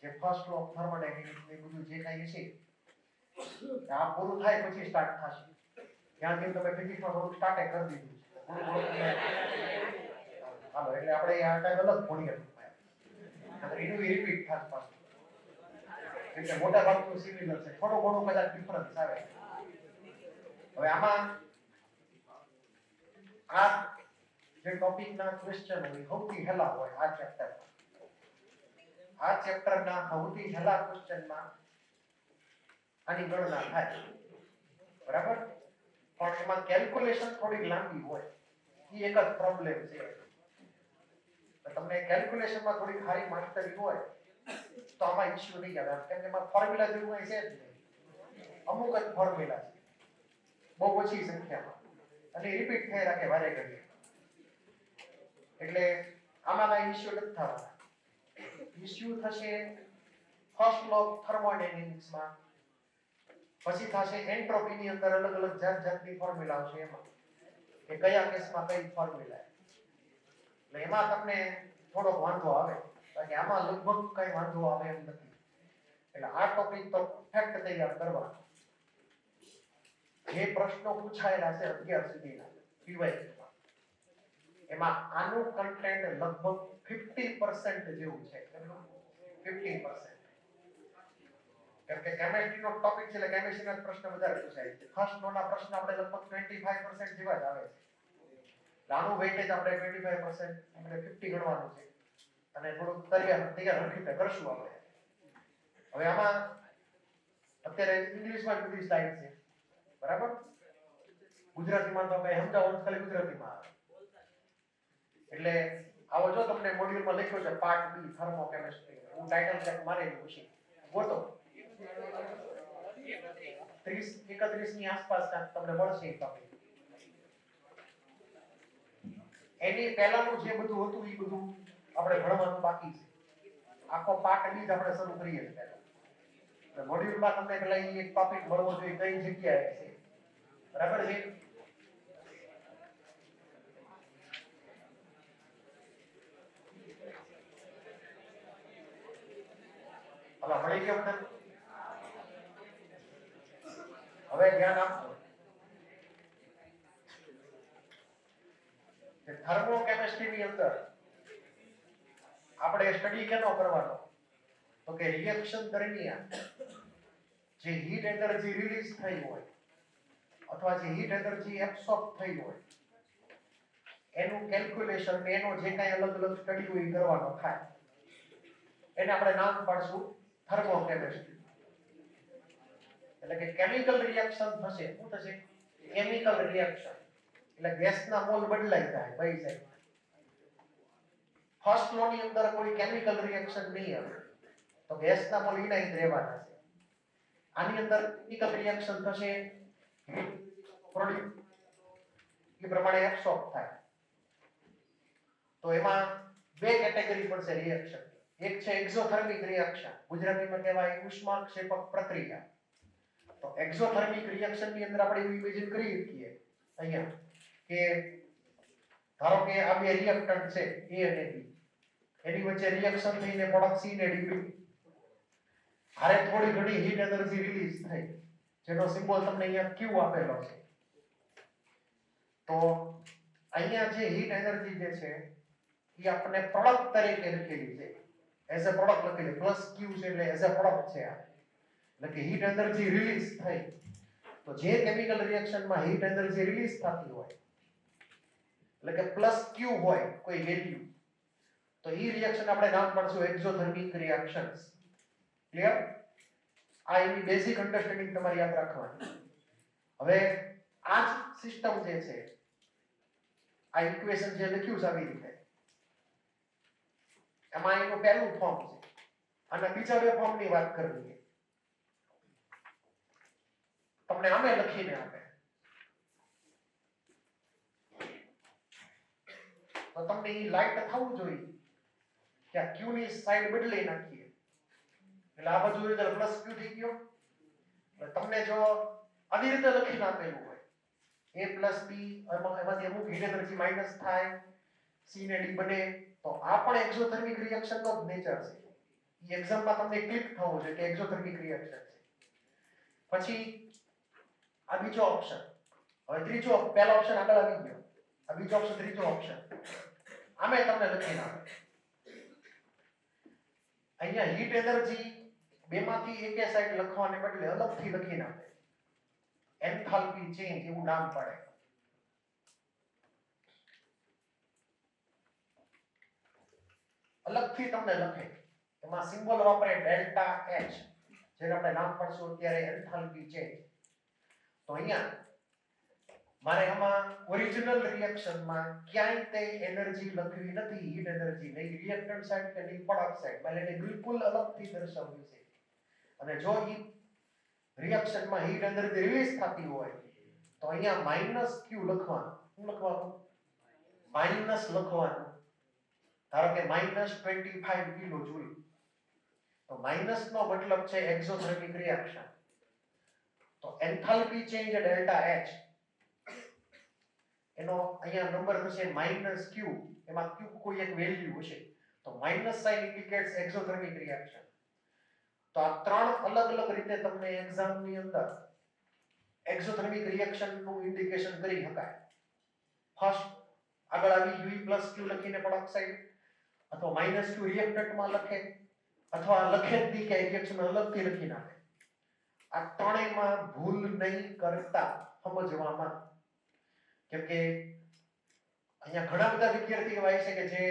જે first law of thermodynamics ને બધું જે કાંઈ છે આ પૂરું થાય પછી સ્ટાર્ટ થશે. ત્યાંથી તમે ફિઝિક્સમાં થોડુંક સ્ટાર્ટે કરી દીધું છે. હાલો એટલે આપણે આ ટાઈમ અલગ ભણીએ એનું રિપીટ થાય પાછું. એટલે મોટા ભાગનું સિમિલર છે, થોડો ઘણો કદાચ ડિફરન્સ આવે. હવે આમાં આ જે ટોપિકના ક્વેશ્ચન હોય સૌથી હેલા હોય આ ચેપ્ટરમાં. આ ચેપ્ટરના સૌથી હેલા ક્વેશ્ચનમાં આની ગણના થાય, બરાબર? પણ એમાં કેલ્ક્યુલેશન થોડી લાંબી હોય, એ એક જ પ્રોબ્લેમ છે. તમને કેલ્ક્યુલેશનમાં થોડી સારી માસ્ટરી હોય તો આમાં ઇશ્યુ નહીં આવે, કેમ કે એમાં ફોર્મ્યુલા જેવું કંઈ છે જ નહીં. અમુક જ ફોર્મ્યુલા છે, બહુ ઓછી સંખ્યામાં, અને રિપીટ થઈ રાખે વારે ઘડીએ. એટલે આમાં કાંઈ ઇશ્યુ નથી થવાના. ઇશ્યુ થશે ફર્સ્ટ લો ઓફ થર્મોડાયનેમિક્સમાં, પછી થશે એન્ટ્રોપીની અંદર અલગ અલગ જાત જાતની ફોર્મ્યુલા આવશે એમાં, કે કયા કેસમાં કઈ ફોર્મ્યુલા. એટલે એમાં તમને થોડો વાંધો આવે, બાકી આમાં લગભગ કઈ વાંધો આવે એમ નથી. એટલે આ ટોપિક તો ફેક્ટ તૈયાર કરવા. જે પ્રશ્નો પૂછાયેલા છે અત્યાર સુધીના પીવાય એમાં આનું કન્ટેન્ટ લગભગ 50% જેવું છે. 50%. કેમ કે કેમેસ્ટ્રીનો ટોપિક છે એટલે કેમેસ્ટ્રીના પ્રશ્ન વધારે પૂછાય છે. ફર્સ્ટ નોના પ્રશ્ન આપણે લગભગ 25% જેવા જ આવે છે. આનું વેઇટેજ આપણે 25% આપણે 50 ગણવાનું છે, અને થોડુંક તૈયાર રીતે કરશું આપણે. હવે આમાં અત્યારે ઇંગ્લિશમાં બધી સ્લાઇડ છે, બરાબર? ગુજરાતીમાં તો કઈ સમજાવવાનું ખાલી ગુજરાતીમાં આવે. એટલે આવો જો તમને મોડ્યુલમાં લખ્યો છે પાર્ટ બી થર્મોકેમિસ્ટ્રી, હું ટાઇટલ ચેક મારેલું પૂછી ગોતો 30-31 ની આસપાસ તમને મળશે ટોપિક. એની પહેલાનું જે બધું હતું એ બધું આપણે ભણવાનું બાકી છે. આખો પાર્ટ બી જ આપણે શરૂ કરીએ છીએ પહેલા. મોડ્યુલમાં તમને પહેલા એક ટોપિક મળવો જોઈએ કઈ જગ્યાએ છે, બરાબર છે? હવે મળી ગયો તમને? હવે ધ્યાન આપજો. થર્મોકેમિસ્ટ્રીની અંદર આપણે સ્ટડી કેનો કરવાનો? તો કે રિએક્શન દરમિયાન જે હીટ એનર્જી રિલીઝ થઈ હોય અથવા જે હીટ એનર્જી એબ્સોર્બ થઈ હોય એનું કેલ્ક્યુલેશન, એનો જે કાંઈ અલગ અલગ સ્ટડી હોય કરવાનો થાય. એને આપણે નામ પાડશું થર્મોકેમિસ્ટ્રી. એટલે કે કેમિકલ રિએક્શન થશે. શું થશે? Chemical reaction. એટલે ગેસના મોલ બદલાઈ જાય ભાઈ સાહેબ. ફર્સ્ટ લો ની અંદર કોઈ કેમિકલ રિએક્શન નહીં આવે, તો ગેસના મોલ એના જ રહેવાના છે. આની અંદર કેમિકલ રિએક્શન થશે, પ્રોડ્યુસ એ પ્રમાણે એબ્સોર્બ થાય. તો એમાં બે કેટેગરી પડશે રિએક્શન. એક છે એક્ઝોથર્મિક રિએક્શન, ગુજરાતીમાં કહેવાય ઉષ્માક્ષેપક પ્રક્રિયા. તો એક્ઝોથર્મિક રિએક્શન ની અંદર આપણે એવું ઇમેજિન કરી શકીએ અહીંયા કે ધારો કે આ બે રિએક્ટન્ટ છે A અને B, એની વચ્ચે રિએક્શન થઈને પ્રોડક્ટ C ને D બની. હારે થોડી ઘણી હીટ એનર્જી રિલીઝ થઈ, જેનો સિમ્બોલ તમને અહીંયા Q આપેલો છે. તો અહીંયા જે હીટ એનર્જી જે છે એ આપણે પ્રોડક્ટ તરીકે લખેલી છે, એઝ અ પ્રોડક્ટ લખેલી, પ્લસ Q છે એટલે એઝ અ પ્રોડક્ટ છે આ. એટલે કે હીટ એનર્જી રિલીઝ થઈ, તો જે કેમિકલ રિએક્શનમાં હીટ એનર્જી રિલીઝ થતી હોય એટલે કે પ્લસ Q હોય કોઈ વેલ્યુ, તો એ રિએક્શન આપણે નામ પાડશું એક્ઝોથર્મિક રિએક્શન્સ. ક્લિયર? આ એની બેઝિક અન્ડરસ્ટેન્ડિંગ તમારે યાદ રાખવાની. હવે આ જ સિસ્ટમ જે છે, આ ઇક્વેશન જે લખ્યું છે આવી રીતે, એમાં એનું પહેલું ફોર્મ છે. અને બીજા બે ફોર્મની વાત કરવી છે. તમને આમે લખીને આપે તો તમને એ લાઈટ થવું જોઈએ કે આ Q ની સાઈડ બદલી નાખીએ એટલે આ બાજુ રીતે પ્લસ Q થઈ ગયો. તમને જો આવી રીતે લખીને આપેલું હોય A plus B, એમાંથી અમુક હીટ એનર્જી માઇનસ થાય, C ને D બને, તો આ પણ એક્ઝોથર્મિક રિએક્શન નો જ નેચર છે. એ એક્ઝામમાં તમને ક્લિક થવું છે કે એક્ઝોથર્મિક રિએક્શન છે. પછી આ બીજો ઓપ્શન, હવે ત્રીજો, પહેલો ઓપ્શન આગળ આવી ગયો, આ બીજો ઓપ્શન, ત્રીજો ઓપ્શન આમે તમને લખીને આપે. અહીંયા હીટ એનર્જી બેમાંથી એકે સાઈડ લખવાને બદલે અલગથી લખીને આપે, એન્થાલ્પી ચેન્જ એવું નામ પડે. અલગથી તમને લખે, એમાં સિમ્બોલ વાપરે ડેલ્ટા એચ, જેને આપણે નામ પડશું અત્યારે એન્થાલ્પી ચેન્જ. તો અહીંયા મારે આમાં ઓરિજિનલ રિએક્શનમાં ક્યાંય તે એનર્જી લખવી નથી, હીટ એનર્જી નહીં રિએક્ટન્ટ સાઈડ કે નહીં પ્રોડક્ટ સાઈડ, એટલે એને બિલકુલ અલગથી દર્શાવ્યું છે. અને જો ઈ રિએક્શનમાં હીટ એનર્જી રિલીઝ થતી હોય તો અહીંયા માઈનસ ક્યુ લખવાનું. શું લખવાનું? માઈનસ લખવાનું. ધારો કે -25 કિલો જૂલ, તો માઈનસ નો મતલબ છે એક્ઝોથર્મિક રિએક્શન. તો એન્થાલ્પી ચેન્જ ડેલ્ટા એચ એનો અહીંયા નંબર થશે -q, એમાં q કોઈ એક વેલ્યુ હશે, તો minus sign indicates exothermic reaction. તો આ ત્રણ અલગ અલગ રીતે તમને એક્ઝામ ની અંદર એક્ઝોથર્મિક રિએક્શન નું ઇન્ડિકેશન કરી શકાય. ફર્સ્ટ આગળ આવી u + q લખીને પ્રોડક્ટ સાઈડ, અથવા -q રિએક્ટન્ટ માં લખે, અથવા લખે જ નહીં કે રિએક્શન અલગથી લખી નાખે. આ ત્રણેયમાં ભૂલ નહીં કરતા સમજવામાં, કેમ કે અહીંયા ઘણા બધા વિદ્યાર્થીઓ હોય છે કે જે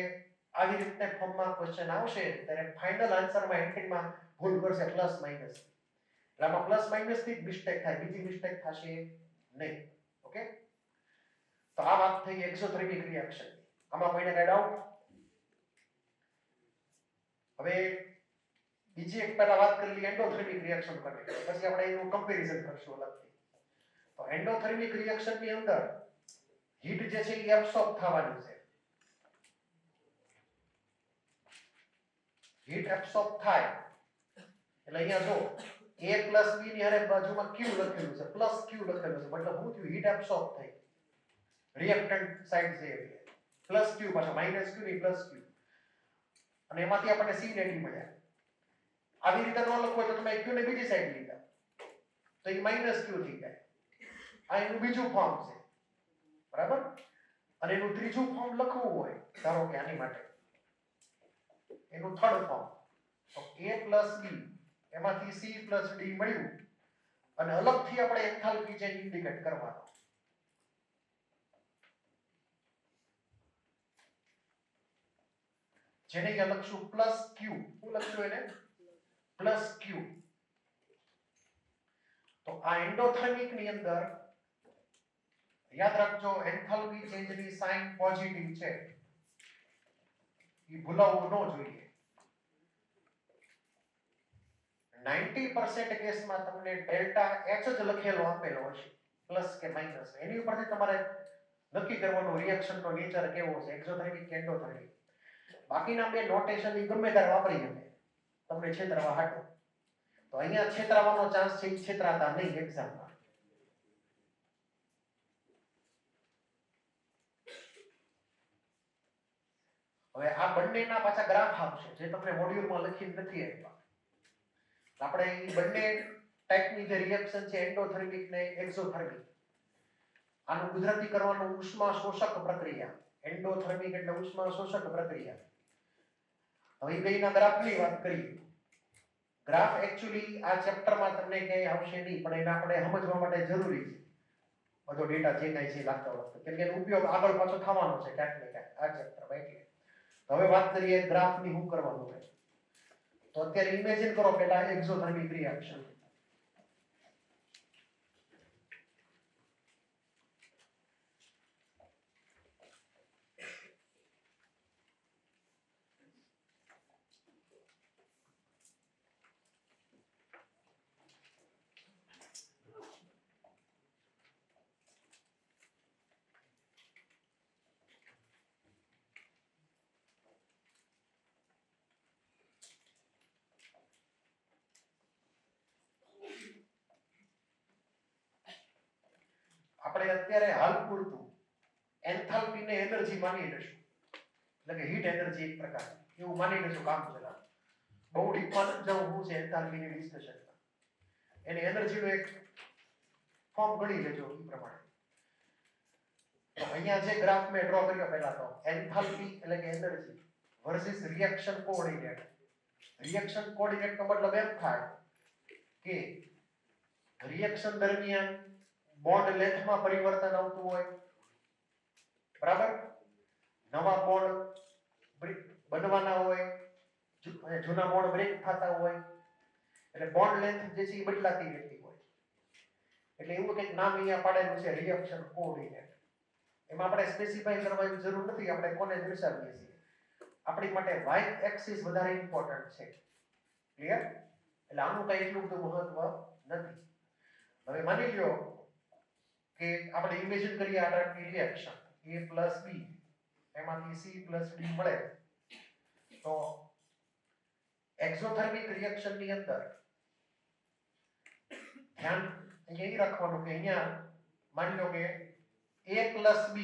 આવી રીતે ફોર્મમાં ક્વેશ્ચન આવશે ત્યારે ફાઇનલ આન્સરમાં એન્ટ્રીમાં ભૂલ કરશે પ્લસ માઇનસ. એટલે આમાં પ્લસ માઇનસ થી મિસ્ટેક થાય, બીજી મિસ્ટેક થશે નહીં. ઓકે, તો આ વાત થઈ એક્ઝોથર્મિક રિએક્શન. આમાં કોઈને કઈ ડાઉટ? હવે બીજી એક પહેલા વાત કરી લઈએ એન્ડોથર્મિક રિએક્શન કરે, પછી આપણે એનું કમ્પેરિઝન કરશું અલગથી. તો એન્ડોથર્મિક રિએક્શન ની અંદર હીટ જે છે એ એબ્સોર્બ થવાની છે. હીટ એબ્સોર્બ થાય એટલે અહીંયા જો a + b ની હારે બાજુમાં q લખેલું છે, પ્લસ q લખેલું છે, મતલબ શું થયું? હીટ એબ્સોર્બ થઈ. રિએક્ટન્ટ સાઈડ છે એટલે પ્લસ q, પાછા માઈનસ q ની પ્લસ q, અને એમાંથી આપણને c ને d મળ્યા. આવી રીતે ન લખો તો તમે q ને બીજી સાઈડ લીધા તો એ -q થઈ જાય. આ એનું બીજું ફોર્મ છે, બરાબર. અને એનું ત્રીજું ફોર્મ લખવું હોય, ધારો કે આની માટે એનું થર્ડ ફોર્મ, તો a + b એમાંથી c + d મળ્યું, અને અલગથી આપણે એન્થાલ્પી ચેન્જ ઇન્ડિકેટ કરવાનો. જેને અહીંયા લખશું પ્લસ q. શું લખશું એને? Plus q. તો આ એન્ડોથર્મિક ની અંદર યાદ રાખજો, એન્થાલ્પી ચેન્જ ની સાઇન પોઝિટિવ છે, એ ભૂલવું ન જોઈએ. 90% કેસમાં તમને ડેલ્ટા એચ જ લખેલો આપેલો હશે, પ્લસ કે માઈનસ. એની ઉપરથી તમારે નક્કી કરવાનું રિએક્શન નો નેચર કેવો છે, એક્ઝોથર્મિક કે એન્ડોથર્મિક. બાકીના બે નોટેશન ઈ ગમે ત્યારે વાપરી શકે તમને છેતરવા હાટો. તો અહીંયા છેતરાવાનો ચાન્સ છે, છેતરાતા નહીં એક્ઝામમાં. હવે આ બંનેના પાછા ગ્રાફ આવશે જે તમને મોડ્યુલમાં લખીને નથી આપ્યા. આપણે એ બંને ટાઈપની જે રિએક્શન છે એન્ડોથર્મિક ને એક્ઝોથર્મિક, આનું ગુજરાતી કરવાનું ઉષ્મા શોષક પ્રક્રિયા. એન્ડોથર્મિક એટલે ઉષ્મા શોષક પ્રક્રિયા. હવે બેના ગ્રાફની વાત કરીએ. ગ્રાફ એક્ચ્યુઅલી આ ચેપ્ટરમાં તમને ક્યાંય આવશે નહીં, પણ એને આપણે સમજવા માટે જરૂરી છે બધો ડેટા જે કાંઈ છે લાગતા વખતે, કેમ કે એનો ઉપયોગ આગળ પાછો થવાનો છે ક્યાંક ને ક્યાંક આ ચેપ્ટરમાં. એટલે હવે વાત કરીએ ગ્રાફની શું કરવાનું છે. તો અત્યારે ઇમેજિન કરો પેલા એક્ઝોથર્મિક રિએક્શન. આપણે અત્યારે હાલ પૂરતું એન્થાલ્પી ને એનર્જી માની લેશું, એટલે કે હીટ એનર્જી એક પ્રકાર એવું માની લેશું કામ ચલાવ. બહુ ડીપમાં ન જવું હું છે એન્થાલ્પીની ડિસ્કશનમાં એની એનર્જીનો એક ફોર્મ ગણી લેજો એ પ્રમાણે. તો અહીંયા જે ગ્રાફ મેં ડ્રો કર્યો પહેલા તો એન્થાલ્પી એટલે કે energy versus reaction coordinate. Reaction coordinate નો મતલબ એમ થાય કે રિએક્શન દરમિયાન બોન્ડ લેન્થમાં પરિવર્તન આવતું હોય, બરાબર, નવા બોન્ડ બનવાના હોય અને જૂના બોન્ડ બ્રેક થતા હોય, એટલે બોન્ડ લેન્થ જે છે એ બદલાતી રહેતી હોય. એટલે એવું કંઈક નામ અહીંયા પાડેલું છે રિએક્શન કોઓર્ડિનેટ. એમાં આપણે સ્પેસિફાઈ કરવાની જરૂર નથી, આપણે કોને દર્શાવીએ છીએ. આપણી માટે વાય એક્સિસ વધારે ઇમ્પોર્ટન્ટ છે. ક્લિયર? એટલે આનું કઈ એટલું બધું મહત્વ નથી. હવે માની લ્યો કે આપણે ઇમેજિન કરીએ આ ટાઈપની રિએક્શન A + B એમાંથી C + D મળે, તો એક્ઝોથર્મિક રિએક્શન ની અંદર ધ્યાન એ રાખવાનું કે અહીંયા માની લો કે A + B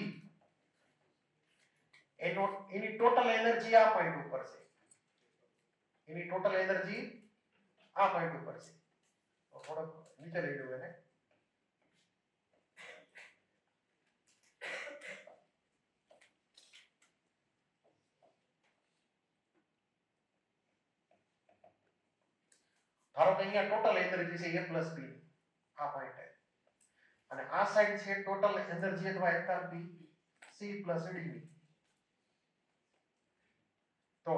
any total energy આ પોઈન્ટ ઉપર છે. એની ટોટલ એનર્જી આ પોઈન્ટ ઉપર છે. તો થોડોક નીચે લઈ લો એને. ધારો કે અહીંયા ટોટલ એનર્જી છે A + B આ પોઈન્ટે, અને આ સાઈડ છે ટોટલ એનર્જી અથવા એન્થાલ્પી C + D ની. તો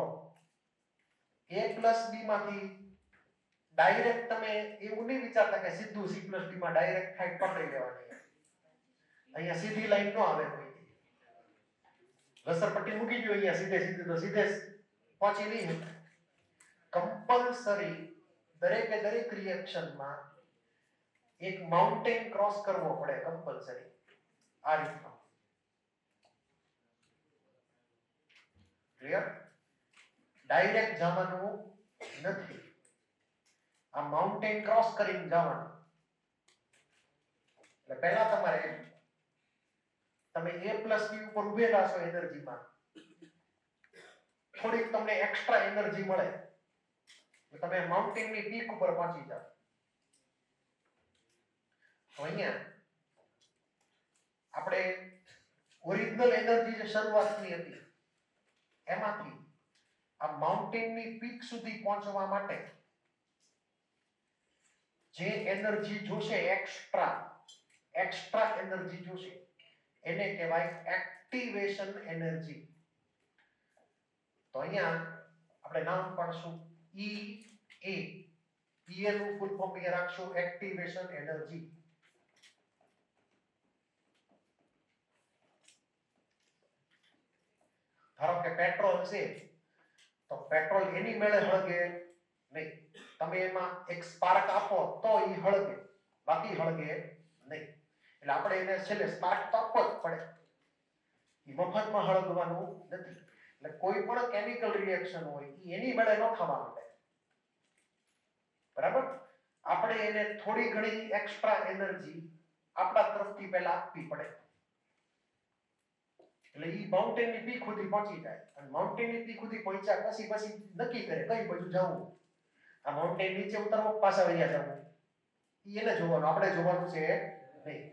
A + B માંથી ડાયરેક્ટ તમે એવું નહીં વિચારતા કે સીધું C + D માં ડાયરેક્ટ હાઈટ પકડી લેવાની. અહીંયા સીધી લાઈન ન આવે કોઈ. ઘસરપટ્ટી મૂકી દો અહીંયા સીધે તો સીધે પહોંચી નહીં. કમ્પલસરી દરેકે દરેક રિએક્શનમાં એક માઉન્ટેન ક્રોસ કરવો પડે કમ્પલસરી. આ રીતનો. ક્લિયર? ડાયરેક્ટ જવાનું નથી, આ માઉન્ટેન ક્રોસ કરીને જવાનું. એટલે પહેલા તમારે તમે A + B ઉપર ઉભેલા છો એનર્જીમાં, થોડીક તમને એક્સ્ટ્રા એનર્જી મળે તો તમે માઉન્ટેનની પીક ઉપર પહોંચી જાઓ. તો અહીંયા આપણે ઓરિજિનલ એનર્જી જે શરૂઆતની હતી એમાંથી આ માઉન્ટેનની પીક સુધી પહોંચવા માટે જે એનર્જી જોશે એક્સ્ટ્રા એનર્જી જોશે એને કહેવાય એક્ટિવેશન એનર્જી. તો અહીંયા આપણે નામ પાડશું EA. EA નું ફૂલ ફોર્મ અહીંયા રાખશું એક્ટિવેશન એનર્જી. ધારો કે પેટ્રોલ છે તો પેટ્રોલ એની મેળે હળગે નહીં. તમે એમાં એક સ્પાર્ક આપો તો એ હળગે, બાકી હળગે નહીં. એટલે આપણે એને છેલ્લે સ્પાર્ક તો આપવો જ પડે. એ મફતમાં હળગવાનું નથી. એટલે કોઈ પણ કેમિકલ રિએક્શન હોય એ એની મેળે ન થવા માંડે, બરાબર? આપણે એને થોડી ઘણી એક્સ્ટ્રા એનર્જી આપણા તરફથી પહેલા આપવી પડે. એટલે ઈ માઉન્ટેનની પીક સુધી પહોંચી જાય, અને માઉન્ટેનની પીક સુધી પહોંચ્યા પછી નક્કી કરે કઈ બાજુ જવું. આ માઉન્ટેન નીચે ઉતરવા પાછા વળ્યા જવું, ઈ એને જોવાનું, આપણે જોવાનું છે નહીં.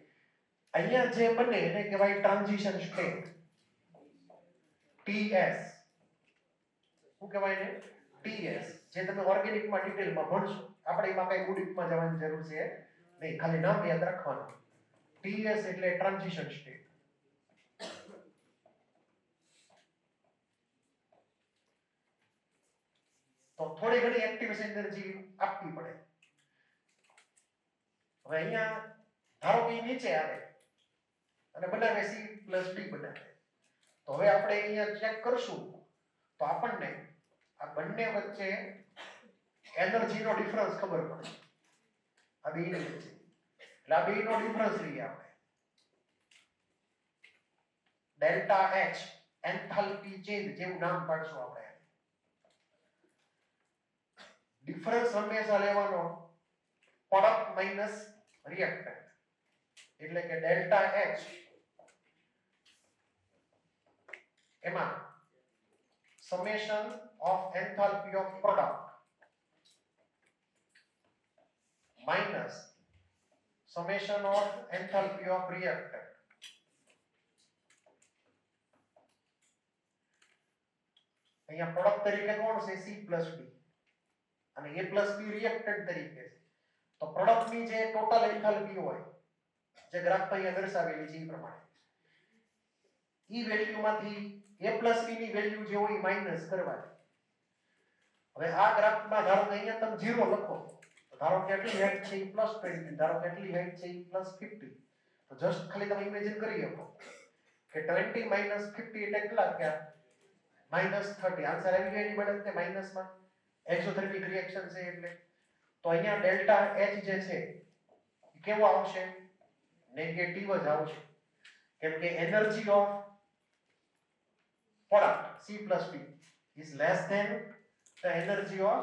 અહીંયા જે બને એને કહેવાય ટ્રાન્ઝિશન સ્ટેટ, TS. શું કહેવાય ને? TS. જે તમે ઓર્ગેનિકમાં ડિટેલમાં ભણશો, આપણે એમાં કઈ ગુડીમાં જવાની જરૂર છે નહીં, ખાલી નામ યાદ રાખવાનું. TS એટલે ટ્રાન્ઝિશન સ્ટેટ. તો થોડી ઘણી એક્ટિવેશન એનર્જી આપવી પડે. હવે અહીંયા ધારો કે નીચે આવે અને બનાવે C + D બનાવે, તો હવે આપણે અહીંયા ચેક કરશું તો આપણને આ બંને વચ્ચે એનર્જીનો ડિફરન્સ ખબર પડે. આ બેની વચ્ચે, એટલે આ બેનો ડિફરન્સ લઈએ આપણે. ડેલ્ટા H એન્થાલ્પી ચેન્જ જેવું નામ પાડશું આપણે. ડિફરન્સ હંમેશા લેવાનો પ્રોડક્ટ માઈનસ રિએક્ટન્ટ, એટલે કે ડેલ્ટા H એમાં summation of enthalpy of product minus summation of enthalpy of reactant. અહીંયા પ્રોડક્ટ તરીકે કોણ છે? C પ્લસ D અને A પ્લસ B રિએક્ટન્ટ તરીકે છે. તો પ્રોડક્ટની જે ટોટલ એન્થાલ્પી હોય જે ગ્રાફમાં અહીંયા દર્શાવેલી છે એ પ્રમાણે ઈ વેલ્યુમાંથી A પ્લસ B ની વેલ્યુ જે હોય માઈનસ કરવાની. હવે આ ગ્રાફમાં ધારો કે અહીંયા તમે 0 લખો તો ધારો કે એટલી હાઈટ છે એ +20, ધારો કે એટલી હાઈટ છે એ +50. તો જસ્ટ ખાલી તમે ઇમેજિન કરી શકો કે 20 - 50 એટલે કેટલા થયા? -30. આન્સર આવી ગયો એની બને કે માઈનસમાં એક્ઝોથર્મિક રિએક્શન છે એટલે. તો અહીંયા ડેલ્ટા H જે છે એ કેવો આવશે? નેગેટિવ જ આવશે, કેમ કે energy of product C plus B is less than the energy of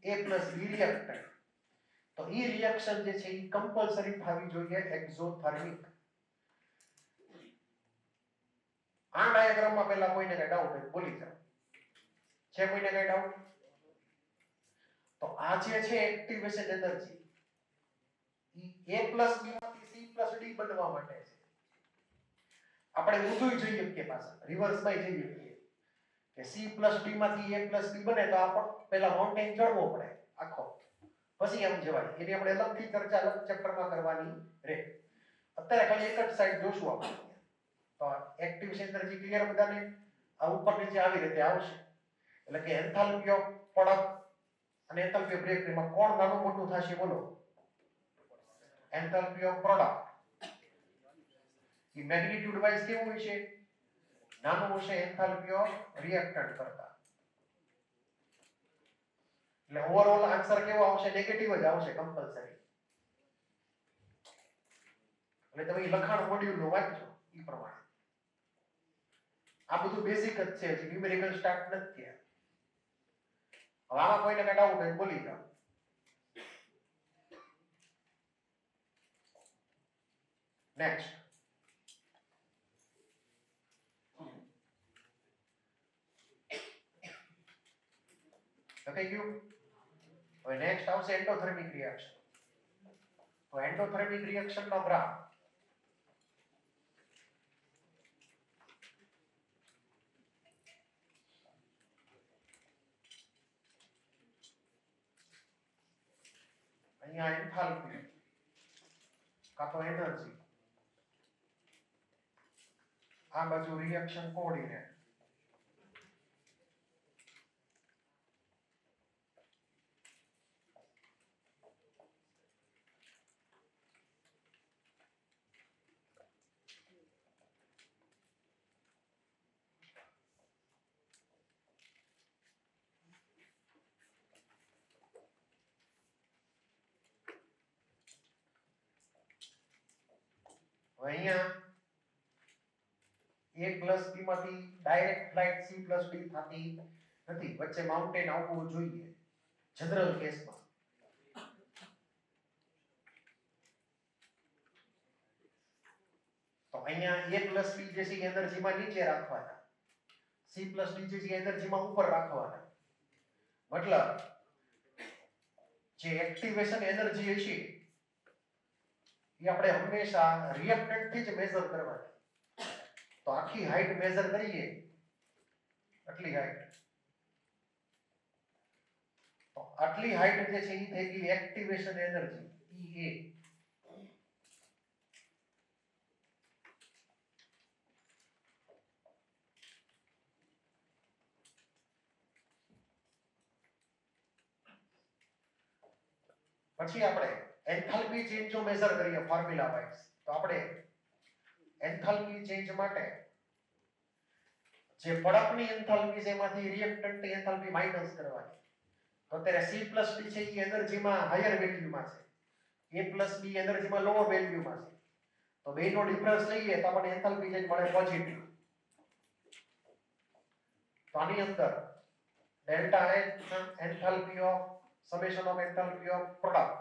A plus B reactant. તો ઈ રિએક્શન જે છે ઈ કમ્પલસરી થવી જોઈએ એક્ઝોથર્મિક. આ ડાયાગ્રામમાં પહેલા કોઈને કઈ ડાઉટ હોય બોલી જાઓ. છે કોઈને કઈ ડાઉટ? તો આ જે છે activation energy E A plus B માંથી C plus D બનવા માટે છે. આપણે ઊંધું જોઈએ કે પાછા રિવર્સમાં જઈએ કે C plus D માંથી A plus B બને તો આપણે પહેલા માઉન્ટેન ચડવો પડે આખો, પછી એમ જવાય. એની આપણે અલગથી ચર્ચા અલગ ચેપ્ટરમાં કરવાની રહે. અત્યારે ખાલી એક જ સાઈડ જોશું આપણે. તો એક્ટિવેશન એનર્જી ક્લિયર બધાને? આ ઉપર નીચે આવી રીતે આવશે. એટલે કે એન્થાલ્પી ઓફ પ્રોડક્ટ અને એન્થાલ્પી ઓફ રિએક્ટન્ટ માં કોણ નાનું મોટું થશે બોલો? Enthalpy of product E magnitude wise કેવું હશે? નાનું હશે એન્થાલ્પી ઓફ રિએક્ટન્ટ કરતા. એટલે ઓવરઓલ આન્સર કેવો આવશે? નેગેટિવ જ આવશે કમ્પલસરી. એટલે તમે લખાણ મોડ્યુલ નો વાંચજો ઈ પ્રમાણે. આ બધું બેઝિક જ છે, હજી ન્યુમેરિકલ સ્ટાર્ટ નથી થયા. હવે આમાં કોઈને કઈ ડાઉટ હોય બોલી જાઓ. નેક્સ્ટ લખાઈ ગયું? હવે નેક્સ્ટ આવશે એન્ડોથર્મિક રિએક્શન. તો એન્ડોથર્મિક રિએક્શન નો ગ્રાફ અહીંયા એન્થાલ્પી કાં તો એનર્જી, આ બાજુ રિએક્શન કોઓર્ડિનેટ. અહીંયા A plus B માંથી direct flight C plus D થતી નથી, વચ્ચે માઉન્ટેન આવવું જોઈએ જનરલ કેસમાં. તો અહીંયા A plus B જે છે એનર્જીમાં નીચે રાખવાના, C plus D જે છે એનર્જીમાં ઉપર રાખવાના. મતલબ જે એક્ટિવેશન એનર્જી હશે એ આપણે હંમેશા રિએક્ટન્ટ થી જ મેઝર કરવાની. તો આખી હાઈટ મેઝર કરીએ આટલી હાઈટ, તો આટલી હાઈટ જે છે એ થઈ ગઈ એક્ટિવેશન એનર્જી EA. પછી આપણે એન્થાલ્પી ચેન્જ જો મેઝર કરીએ ફોર્મ્યુલા વાઇઝ, તો આપણે એન્થાલ્પી ચેન્જ માટે જે પ્રોડક્ટની એન્થાલ્પી છે એમાંથી રિએક્ટન્ટની એન્થાલ્પી માઈનસ કરવાની. તો અત્યારે C plus D છે એ એનર્જીમાં હાયર વેલ્યુમાં છે, A plus B એનર્જીમાં લોઅર વેલ્યુમાં છે. તો બેનો ડિફરન્સ લઈએ તો આપણને એન્થાલ્પી ચેન્જ મળે પોઝિટિવ. તો આની અંદર delta H enthalpy of summation of enthalpy of product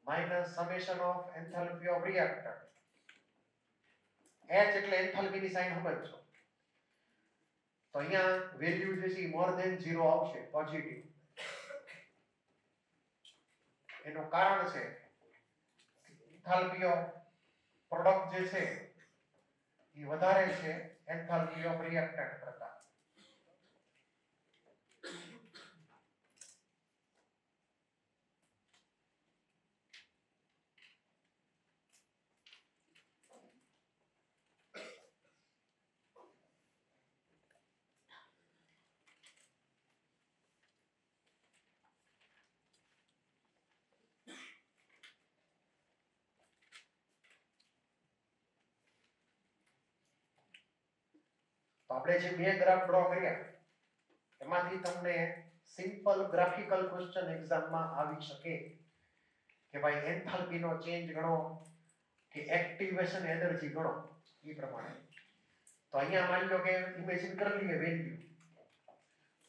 minus summation of enthalpy of reactant. H એટલે એન્થાલ્પી ની સાઇન સમજજો. તો અહીંયા વેલ્યુ જે છે મોર ધેન 0 આવશે પોઝિટિવ. એનું કારણ છે એન્થાલ્પી ઓફ પ્રોડક્ટ જે છે એ વધારે છે એન્થાલ્પી ઓફ રિએક્ટન્ટ કરતા. તો આપણે જે બે ગ્રાફ ડ્રો કર્યા એમાંથી તમને સિમ્પલ ગ્રાફિકલ ક્વેશ્ચન એક્ઝામમાં આવી શકે કે ભાઈ એન્થાલ્પી નો ચેન્જ ગણો કે એક્ટિવેશન એનર્જી ગણો એ પ્રમાણે. તો અહીંયા માની લો કે ઇમેજિન કરી લઈએ વેલ્યુ.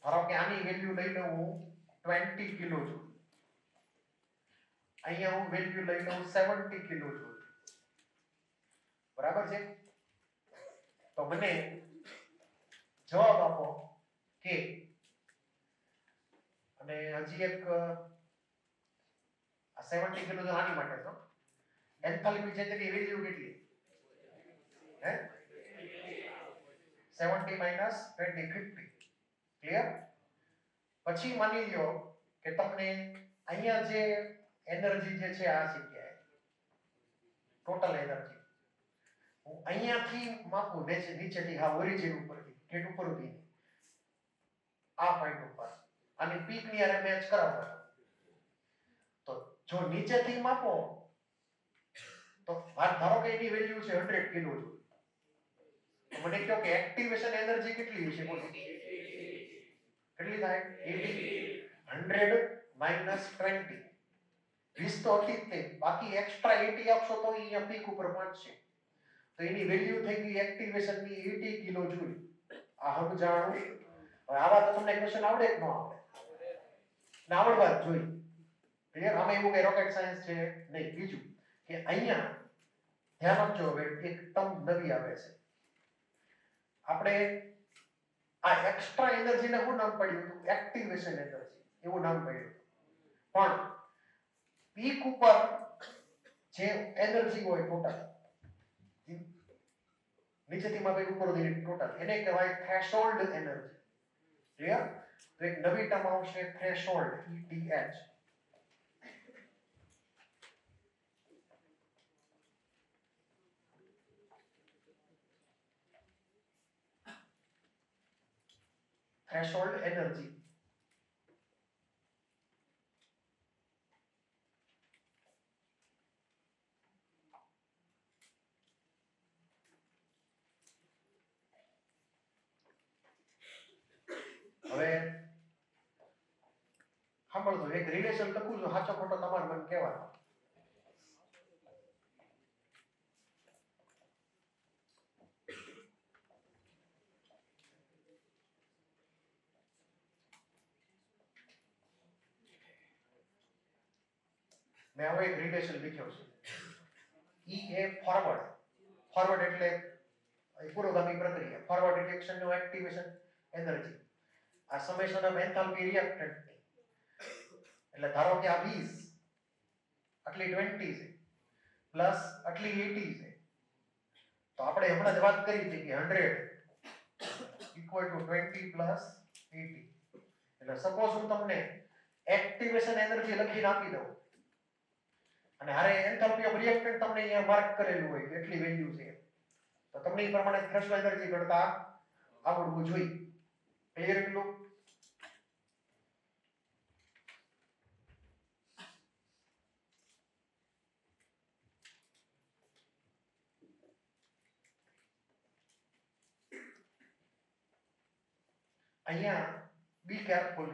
ધારો કે આની વેલ્યુ લઈ લઉં હું 20 કિલો જૂલ. અહીંયા હું વેલ્યુ લઈ લઉં 70 કિલો જૂલ. બરાબર છે? તો મને જવાબ આપો કે અને હજી એક આ 70 કિલો જૂલ આની માટે તો એન્થાલ્પી છે તેની વેલ્યુ કેટલી? હે 70 માઈનસ 20 50. ક્લિયર? પછી માની લ્યો કે તમને અહીંયા જે એનર્જી જે છે આ જગ્યાએ ટોટલ એનર્જી હું અહીંયાથી માપું નીચેથી હા ઓરિજિન ઉપરથી ગેટ ઉપરથી આ પોઈન્ટ ઉપર અને પીક ની આરે મેચ કરાવો. તો જો નીચેથી માપો તો ધારો કે એની વેલ્યુ છે 100 કિલો જૂલ. તો મને કહો કે એક્ટિવેશન એનર્જી કેટલી હશે બોલો? કેટલી થાય? 100 માઈનસ 20. 20 તો હતી જ તે, બાકી એક્સ્ટ્રા 80 આપશો તો અહીંયા પીક ઉપર પહોંચશે. તો એની વેલ્યુ થઈ ગઈ એક્ટિવેશન ની 80 કિલો જૂલ. આ સમજાણું? હવે આવા તો તમને ક્વેશ્ચન આવડે કે ન આવડે? ના આવડવા જ જોઈએ. ક્લિયર? આમાં એવું કે રોકેટ સાયન્સ છે નહીં. બીજું કે અહીંયા ધ્યાન આપજો, હવે એક ટર્મ નવી આવે છે. આપણે આ એક્સ્ટ્રા એનર્જીને શું નામ પડ્યું હતું? એક્ટિવેશન એનર્જી એવું નામ પડ્યું. પણ પીક ઉપર જે એનર્જી હોય ટોટલ નીચેથી માં ઉપર ટોટલ એને કહેવાય થ્રેશોલ્ડ એનર્જી. ક્લિયર? તો એક નવી ટર્મ આવશે થ્રેશોલ્ડ, ETH. Threshold energy. હવે સાંભળજો, એક રિલેશન લખું છું, સાચો ખોટો તમારે મને કહેવાનો. મેં હવે એક રિલેશન લખ્યો છે. એ ફોરવર્ડ. ફોરવર્ડ એટલે પુરોગામી પ્રક્રિયા. ફોરવર્ડ રિએક્શન નો એક્ટિવેશન એનર્જી. આ સમેશન ઓફ એન્થાલ્પી રિએક્ટન્ટ. એટલે ધારો કે આ 20 આટલી 20 છે પ્લસ આટલી 80 છે. તો આપણે હમણાં જ વાત કરી હતી કે 100 ઇક્વલ ટુ 20 પ્લસ 80. એટલે સપોઝ હું તમને એક્ટિવેશન એનર્જી લખીને આપી દઉં અને હારે એન્થાલ્પી ઓફ રિએક્ટન્ટ તમને અહીંયા માર્ક કરેલું હોય કેટલી વેલ્યુ છે, તો તમને એ પ્રમાણે થ્રેશોલ્ડ એનર્જી ગણતા આવડવું જોઈએ. ક્લિયર એટલું? અહીંયા be careful.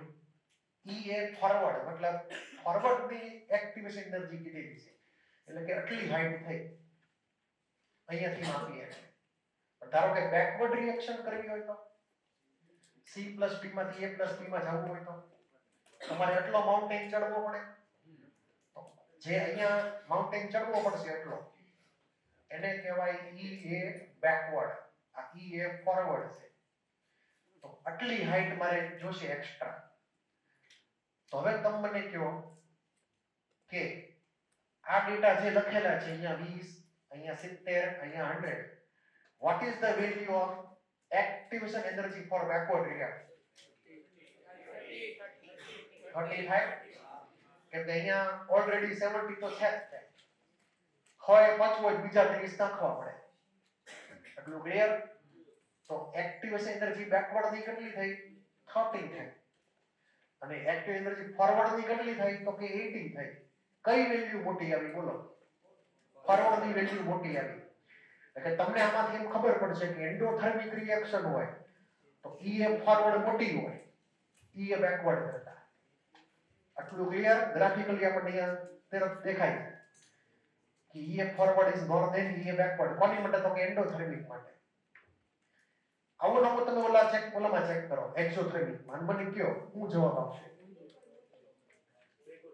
E A forward મતલબ ફોરવર્ડ ની એક્ટિવેશન એનર્જી કીધેલી છે. એટલે કે આટલી હાઈટ થઈ અહીંયાથી માપીએ. પણ ધારો કે બેકવર્ડ રિએક્શન કરવી હોય તો C પ્લસ P માંથી A પ્લસ P માં જવું હોય તો તમારે એટલો માઉન્ટેન ચડવો પડે. તો જે અહીંયા માઉન્ટેન ચડવો પડશે એટલો એને કહેવાય ઈ એ બેકવર્ડ. આ ઈ એ ફોરવર્ડ છે. તો આટલી હાઈટ મારે જોશે એક્સ્ટ્રા. તો હવે તમે મને કહો કે આ ડેટા જે લખેલા છે અહીંયા 20, અહીંયા 70, અહીંયા 100, what is the value of activation energy for backward reaction? 35. કે અહીંયા ઓલરેડી 70 તો છે જ તે. હવે પાછું જ બીજા 30 નાખવા પડે. એટલું ક્લિયર? તો એક્ટિવેશન એનર્જી બેકવર્ડ ની કેટલી થઈ? 30 થઈ. અને એક્ટિવ એનર્જી ફોરવર્ડ ની કેટલી થઈ? તો કે 80 થઈ. કઈ વેલ્યુ મોટી આવી બોલો? ફોરવર્ડ ની વેલ્યુ મોટી આવી. એટલે તમને આમાંથી એમ ખબર પડશે કે એન્ડોથર્મિક રિએક્શન હોય તો ઈ એ ફોરવર્ડ મોટી હોય, ઈ એ બેકવર્ડ કરતા. આટલું ક્લિયર? ગ્રાફિકલી આપણને અહીંયા તરફ દેખાય કે E A forward is more than E A backward. કોની માટે? તો કે એન્ડોથર્મિક માટે. આવો નવો તમે ઓલામાં ચેક કરો એક્ઝોથર્મિક માં. મને કયો શું જવાબ આવશે?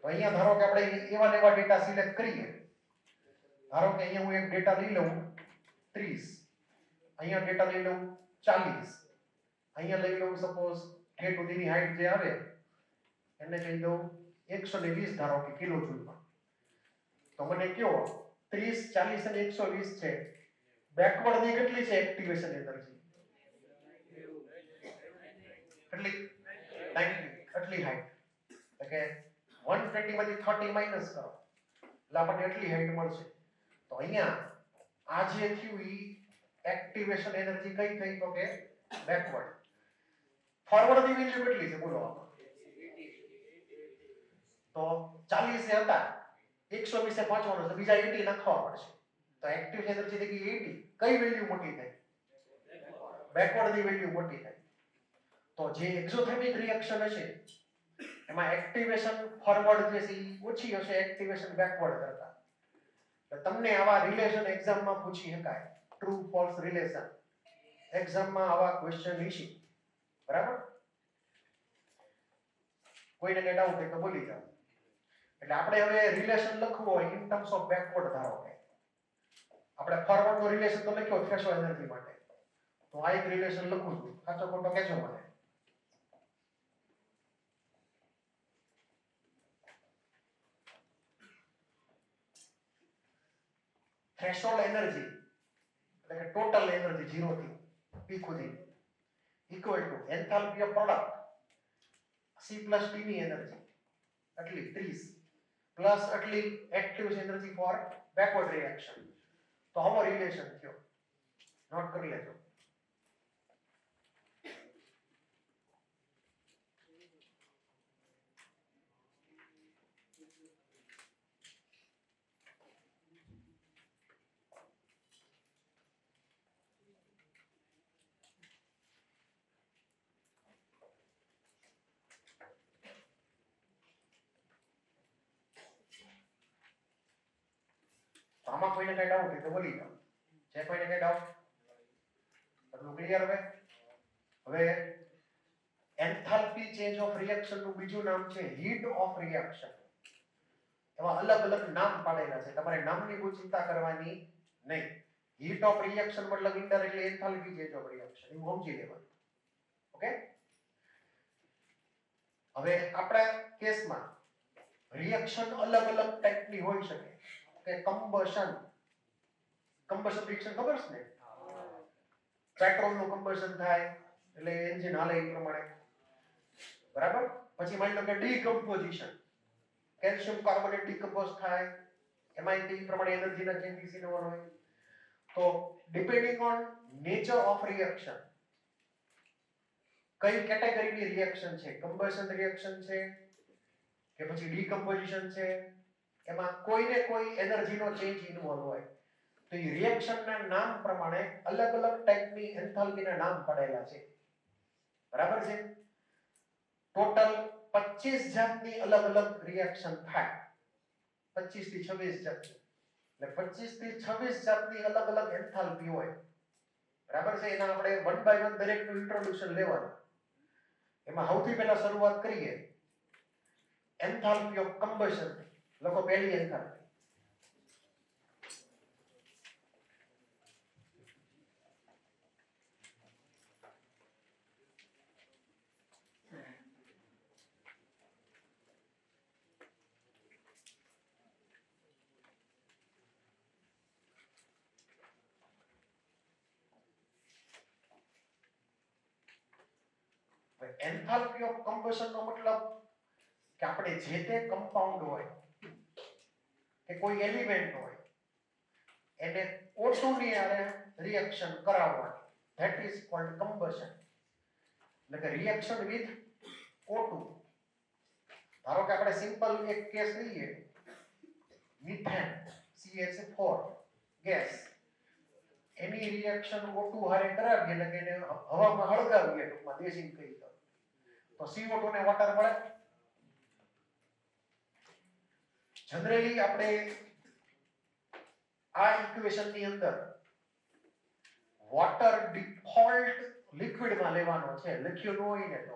તો અહીંયા ધારો કે આપણે એવા ડેટા સિલેક્ટ કરીએ. ધારો કે અહીંયા હું એક ડેટા લઈ લઉં 30, અહીંયા ડેટા લઈ લઉં 40, અહીંયા લઈ લઉં સપોઝ હેડ સુધીની હાઈટ જે આવે એને કહી દઉં 120 ધારો કે કિલો જૂલમાં. તો મને કયો 30, 40 અને 120 છે, બેકવર્ડ ની કેટલી છે એક્ટિવેશન એનર્જી? કેટલી? 90. એટલી હાઈટ. એટલે કે 120 માંથી 30 માઈનસ કરો એટલે આપણને એટલી હાઈટ મળશે. તો અહીંયા આ જે થયું ઈ એક્ટિવેશન એનર્જી કઈ થઈ? તો કે બેકવર્ડ. ફોરવર્ડ ની વેલ્યુ કેટલી છે બોલો? તો 40 એ હતા, 120 એ પહોંચવાનું છે, બીજા 80 નાખવા પડશે. તો એક્ટિવ એનર્જી થઈ ગઈ 80. કઈ વેલ્યુ મોટી થઈ? બેકવર્ડ ની વેલ્યુ મોટી થઈ. તો જે એક્ઝોથર્મિક રિએક્શન હશે એમાં એક્ટિવેશન ફોરવર્ડ જે છે ઈ ઓછી હશે એક્ટિવેશન બેકવર્ડ કરતા. તમને આવા રિલેશન એક્ઝામમાં પૂછી શકાય. ટ્રુ ફોલ્સ રિલેશન એક્ઝામમાં આવા ક્વેશ્ચન ઈશી. બરાબર? કોઈને કઈ ડાઉટ હોય તો બોલી જાઓ. એટલે આપણે હવે રિલેશન લખવું હોય ઇન ટર્મ્સ ઓફ બેકવર્ડ. ધારો કે આપણે ફોરવર્ડ નો રિલેશન તો લખ્યો થ્રેશોલ્ડ એનર્જી માટે, તો આ એક રિલેશન લખું છું. સાચો ખોટો કહેજો મને. થ્રેશોલ્ડ એનર્જી એટલે કે ટોટલ એનર્જી 0 થી p સુધી equal to enthalpy of product C plus T ની એનર્જી એટલી 30 પ્લસ એટલી active energy for backward reaction. તો આવો રિલેશન થયો. નોટ કરી લેજો. આમાં કોઈને કઈ ડાઉટ હોય તો બોલી જાઓ. છે કોઈને કઈ ડાઉટ? બધું ક્લિયર? હવે એન્થાલ્પી ચેન્જ ઓફ રિએક્શન નું બીજું નામ છે હીટ ઓફ રિએક્શન. એમાં અલગ અલગ નામ પાડેલા છે, તમારે નામની કોઈ ચિંતા કરવાની નહીં. હીટ ઓફ રિએક્શન મતલબ indirectly enthalpy change of reaction, એવું સમજી લેવાનું. ઓકે? હવે આપણા કેસમાં રિએક્શન અલગ અલગ ટાઈપની હોઈ શકે. કે કમ્બશન રિએક્શન ખબર છે ને? પેટ્રોલ નું કમ્બશન થાય એટલે એન્જિન હાલે એ પ્રમાણે. બરાબર? પછી માની લો કે ડીકમ્પોઝિશન, કેલ્શિયમ કાર્બોનેટ ડીકમ્પોઝ થાય, એમાં તે પ્રમાણે એનર્જીના ચેન્જીસ ઇન્વોલ્વ હોય. તો depending on nature of reaction કઈ કેટેગરીની રિએક્શન છે, કમ્બશન રિએક્શન છે કે પછી ડીકમ્પોઝિશન છે, એમાં કોઈને કોઈ એનર્જીનો ચેન્જ ઇન્વોલ્વ હોય. તો એ રિએક્શનના નામ પ્રમાણે અલગ અલગ ટાઈપની એન્થાલ્પીના નામ પડેલા છે. બરાબર છે? ટોટલ 25 જાતની અલગ અલગ રિએક્શન થાય. 25 થી 26 જાતની. એટલે 25 થી 26 જાતની અલગ અલગ એન્થાલ્પી હોય. બરાબર છે? એના આપણે વન બાય વન દરેકનું ઇન્ટ્રોડક્શન લેવાનું. એમાં સૌથી પહેલા શરૂઆત કરીએ એન્થાલ્પી ઓફ કમ્બશન. લખો પહેલી એન્થાલ્પી. એન્થાલ્પી ઓફ કમ્બશન નો મતલબ કે આપણે જે તે કમ્પાઉન્ડ હોય કે કોઈ એલિમેન્ટ હોય એને O2 ની હારે રિએક્શન કરાવવાની, ધેટ ઇઝ કોલ્ડ કમ્બશન. એટલે કે રિએક્શન વિથ O2. ધારો કે આપણે સિમ્પલ એક કેસ લઈએ, મિથેન CH4 ગેસ, એની રિએક્શન O2 હારે કરાવીએ એટલે કે એને હવામાં હળગાવીએ, ટૂંકમાં દેશી કહી તો CO2 ને વોટર મળે. જનરલી આપણે આ ઇક્વેશન ની અંદર વોટર ડિફોલ્ટ લિક્વિડ માં લેવાનો છે, લખ્યું ન હોય ને તો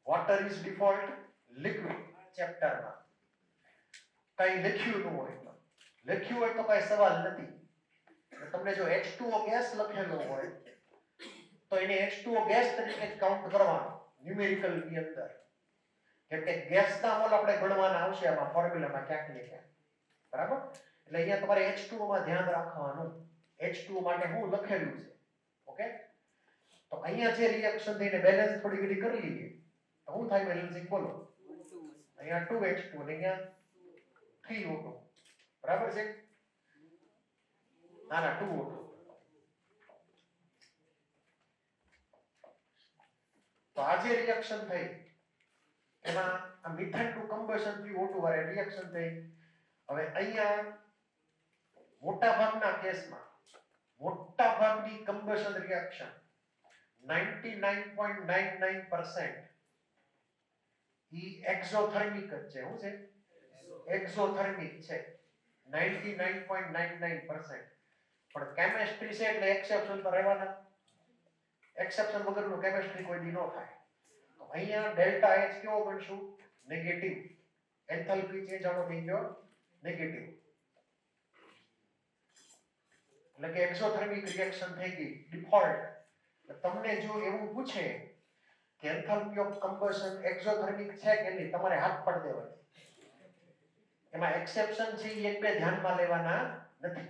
વોટર ઇઝ ડિફોલ્ટ લિક્વિડ ચેપ્ટરમાં કઈ લખ્યું ન હોય તો, લખ્યું હોય તો કઈ સવાલ નથી. તમને જો H2O ગેસ લખેલો હોય તો એને H2O ગેસ તરીકે કાઉન્ટ કરવાનો ન્યુમેરિકલ ની અંદર, કેમ કે ગેસના મોલ આપણે ગણવાના આવશે આમાં ફોર્મ્યુલામાં ક્યાંક ને ક્યાંક, બરાબર. એટલે અહીંયા તમારે H2O માં ધ્યાન રાખવાનું, H2O માટે શું લખેલું છે. ઓકે, તો અહીંયા જે રિએક્શન થઈને બેલેન્સ થોડી ઘણી કરી લઈએ તો શું થાય બેલેન્સિંગ બોલો. અહીંયા 2H2 અને અહીંયા 3O2, બરાબર છે. ના 2O2. તો આ જે રિએક્શન થઈ એમાં આ મિથેન ટુ કમ્બશન થી O2 વાળે રિએક્શન થઈ. હવે અહીંયા મોટાભાગના કેસમાં મોટાભાગની કમ્બશન રિએક્શન 99.99% ઈ એક્ઝોથર્મિક જ છે. શું છે? એક્ઝોથર્મિક છે 99.99%. પણ કેમિસ્ટ્રી છે એટલે એક્સેપ્શન તો રહેવાના. એક્સેપ્શન વગરનું કેમિસ્ટ્રી કોઈ દી ન થાય. તો અહીંયા ડેલ્ટા H કેવો બનશું? નેગેટિવ. એન્થાલ્પી ચેન્જ આનો થઈ ગયો નેગેટિવ. એટલે કે એક્ઝોથર્મિક રિએક્શન થઈ ગઈ ડિફોલ્ટ. તમને જો એવું પૂછે કે એન્થાલ્પી ઓફ કમ્બશન એક્ઝોથર્મિક છે કે નહીં, તમારે હાથ પાડી દેવાનો. એમાં એક્સેપ્શન છે એ એક બે ધ્યાનમાં લેવાના નથી,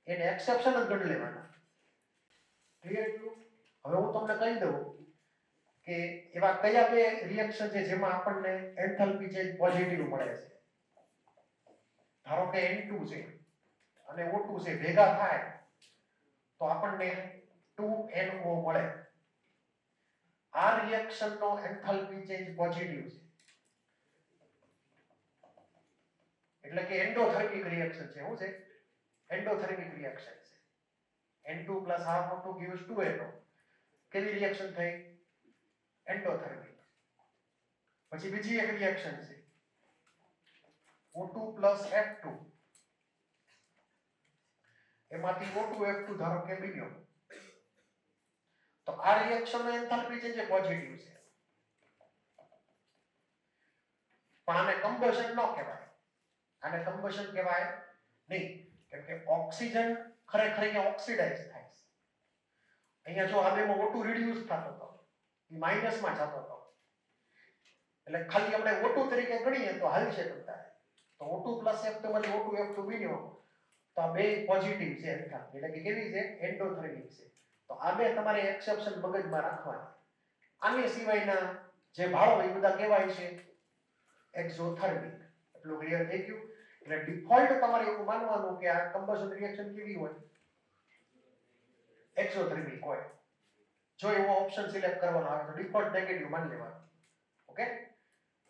એને એક્સેપ્શન જ ગણી લેવાના. ક્લિયર? હવે હું તમને કહી દઉં કે એવા કયા બે રિએક્શન છે જેમાં આપણને એન્થાલ્પી ચેન્જ પોઝિટિવ મળે છે. ધારો કે N2 છે અને O2 છે, ભેગા થાય તો આપણને 2NO મળે. આ રિએક્શન નો એન્થાલ્પી ચેન્જ પોઝિટિવ છે, એટલે કે એન્ડોથર્મિક રિએક્શન છે. શું છે? એન્ડોથર્મિક રિએક્શન છે. N2 + half O2 gives 2NO. કેવી રિએક્શન થઈ? એન્ડોથર્મિક. પછી બીજી એક રિએક્શન છે O2 + F2. એમાંથી O2 F2 ધારો કે બન્યો, તો આ રિએક્શન નો એન્થાલ્પી ચેન્જ પોઝિટિવ છે. પણ આને કમ્બશન ન કહેવાય, આને કમ્બશન કહેવાય નહીં, કેમ કે ઓક્સિજન ખરેખર અહીંયા ઓક્સિડાઇઝ થાય છે. અહીંયા જો આ બેમાં O2 રિડ્યુસ થતો હતો, એ માઈનસમાં જતો હતો, એટલે ખાલી આપણે O2 તરીકે ગણીએ તો હાલી છે કરતા. તો O2 + F2 માંથી O2 F2 બન્યો તો આ બે પોઝિટિવ છે એન્થાલ્પી, એટલે કે કેવી છે? એન્ડોથર્મિક છે. તો આ બે તમારે એક્સેપ્શન મગજમાં રાખવાના. આની સિવાયના જે ભાળો એ બધા કહેવાય છે એક્ઝોથર્મિક. એટલું ક્લિયર થઈ ગયું? એટલે ડિફોલ્ટ તમારે એવું માનવાનું કે આ કમ્બશન રિએક્શન કેવી હોય? એક્ઝોથર્મિક હોય. જો એવો ઓપ્શન સિલેક્ટ કરવાનો આવે તો ડિફોલ્ટ નેગેટિવ માની લેવાનું. ઓકે,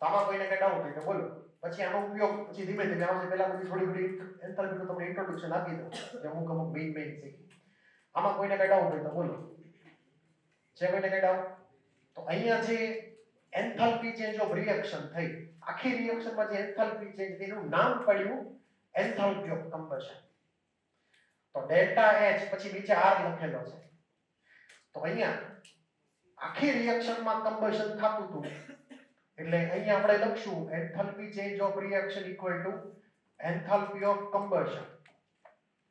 તો આમાં કોઈને કઈ ડાઉટ હોય તો બોલો. પછી આનો ઉપયોગ પછી ધીમે ધીમે આવશે. પહેલા બધી થોડી ઘણી એન્થાલ્પીનું તમને ઇન્ટ્રોડક્શન આપી દઉં, જે અમુક મેઇન છે. આમાં કોઈને કઈ ડાઉટ હોય તો બોલો. છે કોઈને કઈ ડાઉટ? તો અહીંયા જે એન્થાલ્પી ચેન્જ ઓફ રિએક્શન થઈ, આખી રિએક્શનમાં જે એન્થાલ્પી ચેન્જ થઈ એનું નામ પડ્યું એન્થાલ્પી ઓફ કમ્બશન. તો ડેલ્ટા H પછી નીચે R લખેલો છે. તો અહીંયા આખી રિએક્શનમાં કમ્બશન થતું હતું, એટલે અહીંયા આપણે લખશું enthalpy change of reaction equal to enthalpy of combustion.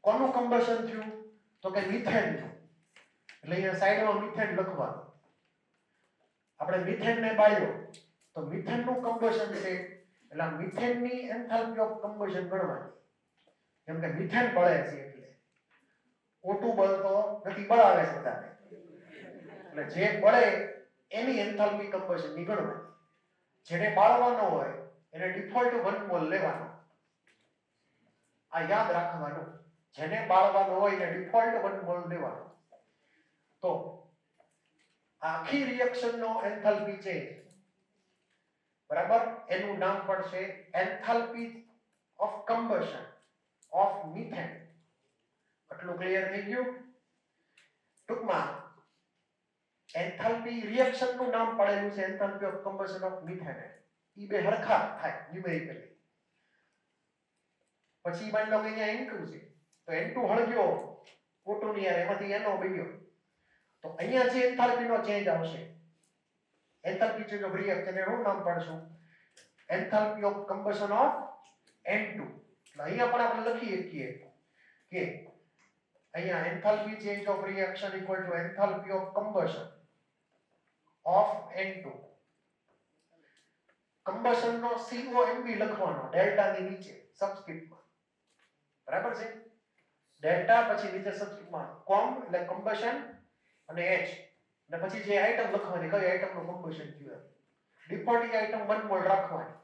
કોનું કમ્બશન થયું? તો કે મિથેન નું. એટલે અહીંયા સાઈડમાં મિથેન લખવાનું. આપણે મિથેન ને બાળ્યો તો મિથેન નું કમ્બશન છે, એટલે મિથેન ની એન્થાલ્પી ઓફ કમ્બશન ગણવાની. કેમ કે મિથેન બળે છે એટલે O2 બળતો નથી, બળાવે છે બધાને. એટલે જે બળે એની એન્થાલ્પી કમ્બશન ની ગણવાની. જેને બાળવાનો હોય એને ડિફોલ્ટ 1 મોલ લેવાનો. આ યાદ રાખવાનું. જેને બાળવાનો હોય એને ડિફોલ્ટ 1 મોલ લેવાનો. તો આખી રિએક્શન નો એન્થાલ્પી ચેન્જ, બરાબર, એનું નામ પડશે enthalpy of combustion of methane. આટલું ક્લિયર થઈ ગયું? ટૂંકમાં એન્થાલ્પી રિએક્શન નું નામ પડેલું છે enthalpy of combustion of methane. ઈ બે હરખા થાય ન્યુમેરિકલી. પછી માની લો કે અહીંયા N2 છે તો N2 હળગ્યો O2 ની યાર, એમાંથી NO બન્યો. તો અહીંયા જે એન્થાલ્પી નો ચેન્જ આવશે, એન્થાલ્પી ચેન્જ ઓફ રિએક્શન, એનું નામ પાડશું enthalpy of combustion of N2. એટલે અહીંયા પણ આપણે લખી શકીએ કે અહીંયા enthalpy change of reaction equal to enthalpy of combustion of N2. Combustion નો COMB લખવાનો ડેલ્ટા ની નીચે સબસ્ક્રિપ્ટમાં, બરાબર છે? ડેલ્ટા પછી નીચે સબસ્ક્રિપ્ટમાં કોમ એટલે કમ્બશન અને H, અને પછી જે આઈટમ લખવાની, કઈ આઈટમ નું કમ્બશન થયું, ડિફોલ્ટ આઈટમ 1 મોલ રાખવાની.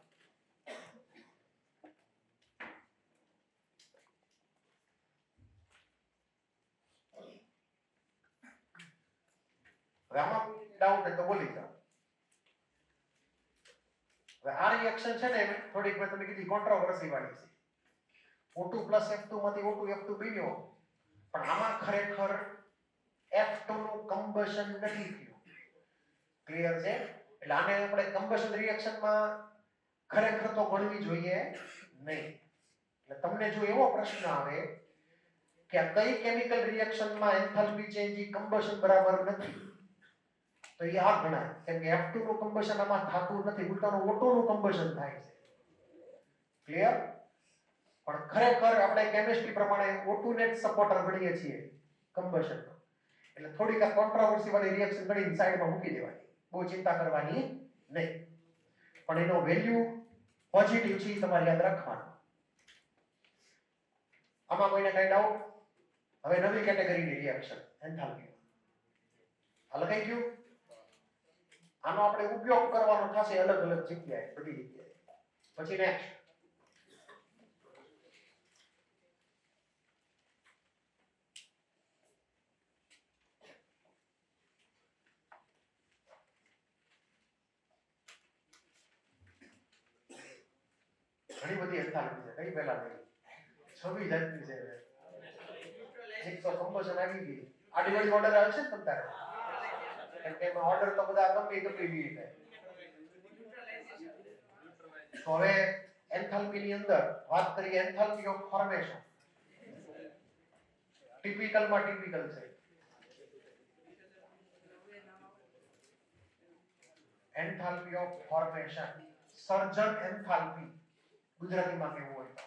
હવે આમાં ડાઉટ હોય તો બોલી જાઓ. હવે આ રિએક્શન છે ને થોડીક મેં તમને કીધી કોન્ટ્રોવર્સી વાળી છે. O2 F2 માંથી O2 F2 બન્યો, પણ આમાં ખરેખર F2 નું કમ્બશન નથી થયું. ક્લિયર છે? એટલે આને આપણે કમ્બશન રિએક્શનમાં ખરેખર તો ગણવી જોઈએ નહીં. એટલે તમને જો એવો પ્રશ્ન આવે કે આ કઈ કેમિકલ રિએક્શનમાં એન્થાલ્પી ચેન્જ કમ્બશન બરાબર નથી, તો એ આ ગણાય. કેમ કે F2 નું કમ્બશન આમાં થતું નથી, ઉલટાનું O2 નું કમ્બશન થાય છે. ક્લિયર? પણ ખરેખર આપણે કેમિસ્ટ્રી પ્રમાણે O2 ને જ સપોર્ટર ગણીએ છીએ કમ્બશન. એટલે થોડીક આ કોન્ટ્રોવર્સી વાળી રિએક્શન ગણીને સાઈડમાં મૂકી દેવાની, બહુ ચિંતા કરવાની નહીં. પણ એનો વેલ્યુ પોઝિટિવ છે તમારે યાદ રાખવાનું. આમાં કોઈને કઈ ડાઉટ? હવે નવી કેટેગરીની રિએક્શન એન્થાલ્પી. આ લખાઈ ગયું? આનો આપણે ઉપયોગ કરવાનો થશે અલગ અલગ જગ્યાએ, બધી જગ્યાએ. પછી નેક્સ્ટ ઘણી બધી એન્થાલ્પી છે. કઈ પહેલા નહીં 26 જાતની છે. એક તો કમ્બશન આવી ગઈ, આડી ઓર્ડર આવે છે ને તમારે, કેમ કે એમાં ઓર્ડર તો બધા કંપની દી છે. તો હવે એન્થાલ્પી ની અંદર વાત કરીએ એન્થાલ્પી ઓફ ફોર્મેશન. ટિપિકલમાં ટિપિકલ છે enthalpy of formation, surgeon enthalpy ગુજરાતીમાં કેવું હોય તો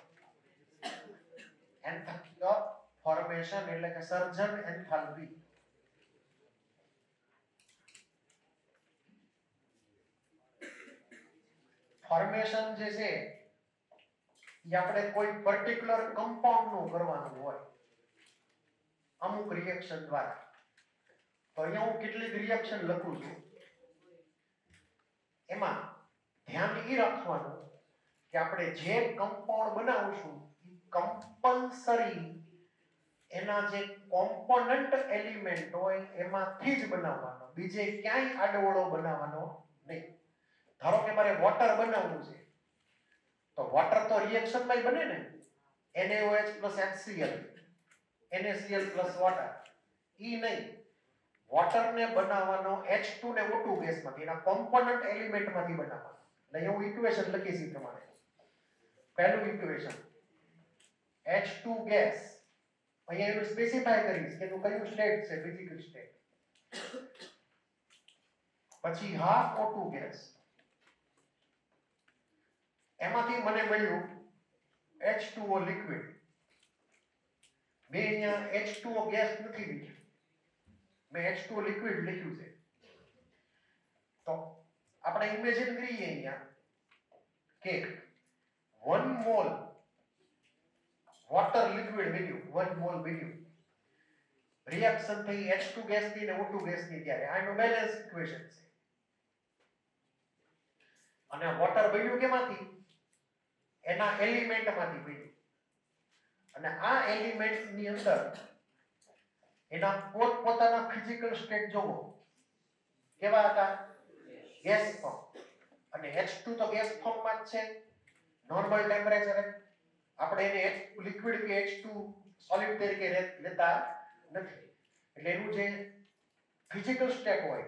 એન્થાલ્પી ઓફ ફોર્મેશન એટલે કે સર્જન એન્થાલ્પી. ફોર્મેશન જે છે એ આપણે કોઈ પર્ટિક્યુલર કમ્પાઉન્ડ નું કરવાનું હોય અમુક રિએક્શન દ્વારા. તો અહીંયા હું કેટલીક રિએક્શન લખું છું, એમાં ધ્યાન એ રાખવાનું કે આપણે જે કમ્પાઉન્ડ બનાવશું એ કમ્પલસરી એના જે કોમ્પોનન્ટ એલિમેન્ટ હોય એમાંથી જ બનાવવાનો, બીજે ક્યાંય આડોળો બનાવવાનો નહીં. ધારો કે મારે વોટર બનાવવું છે તો વોટર તો રિએક્શનમાં બને ને, NaOH HCl, NaCl વોટર. ઈ નહીં, વોટર ને બનાવવાનો H2 ને O2 ગેસમાંથી, એના કોમ્પોનન્ટ એલિમેન્ટમાંથી બનાવવાનો. એટલે હું ઇક્વેશન લખીશ એ પ્રમાણે. પહેલું ઇક્વેશન H2 ગેસ, અહીંયા એનું સ્પેસિફાય કરીશ કે એનું કયું સ્ટેટ છે, ફિઝિકલ સ્ટેટ. પછી હાફ O2 ગેસ, એમાંથી મને મળ્યું H2O લિક્વિડ. મેં અહીંયા H2O ગેસ નથી લખ્યું, મેં H2O લિક્વિડ લખ્યું છે. તો આપણે ઇમેજિન કરીએ અહીંયા કે 1 મોલ વોટર લિક્વિડ બન્યું, 1 મોલ બન્યું. રિએક્શન થઈ H2 ગેસની ને O2 ગેસની ત્યારે આનું બેલેન્સ ઇક્વેશન છે. અને વોટર બન્યું કેમાંથી? એના એલિમેન્ટમાંથી બન્યું. અને આ એલિમેન્ટની અંદર એના પોતપોતાના ફિઝિકલ સ્ટેટ જોવો કેવા હતા? Gas form. અને H2 તો ગેસ ફોર્મમાં જ છે નોર્મલ ટેમ્પરેચરે. આપણે એને લિક્વિડ કે H2 સોલિડ તરીકે લેતા નથી. એટલે એનું જે ફિઝિકલ સ્ટેટ હોય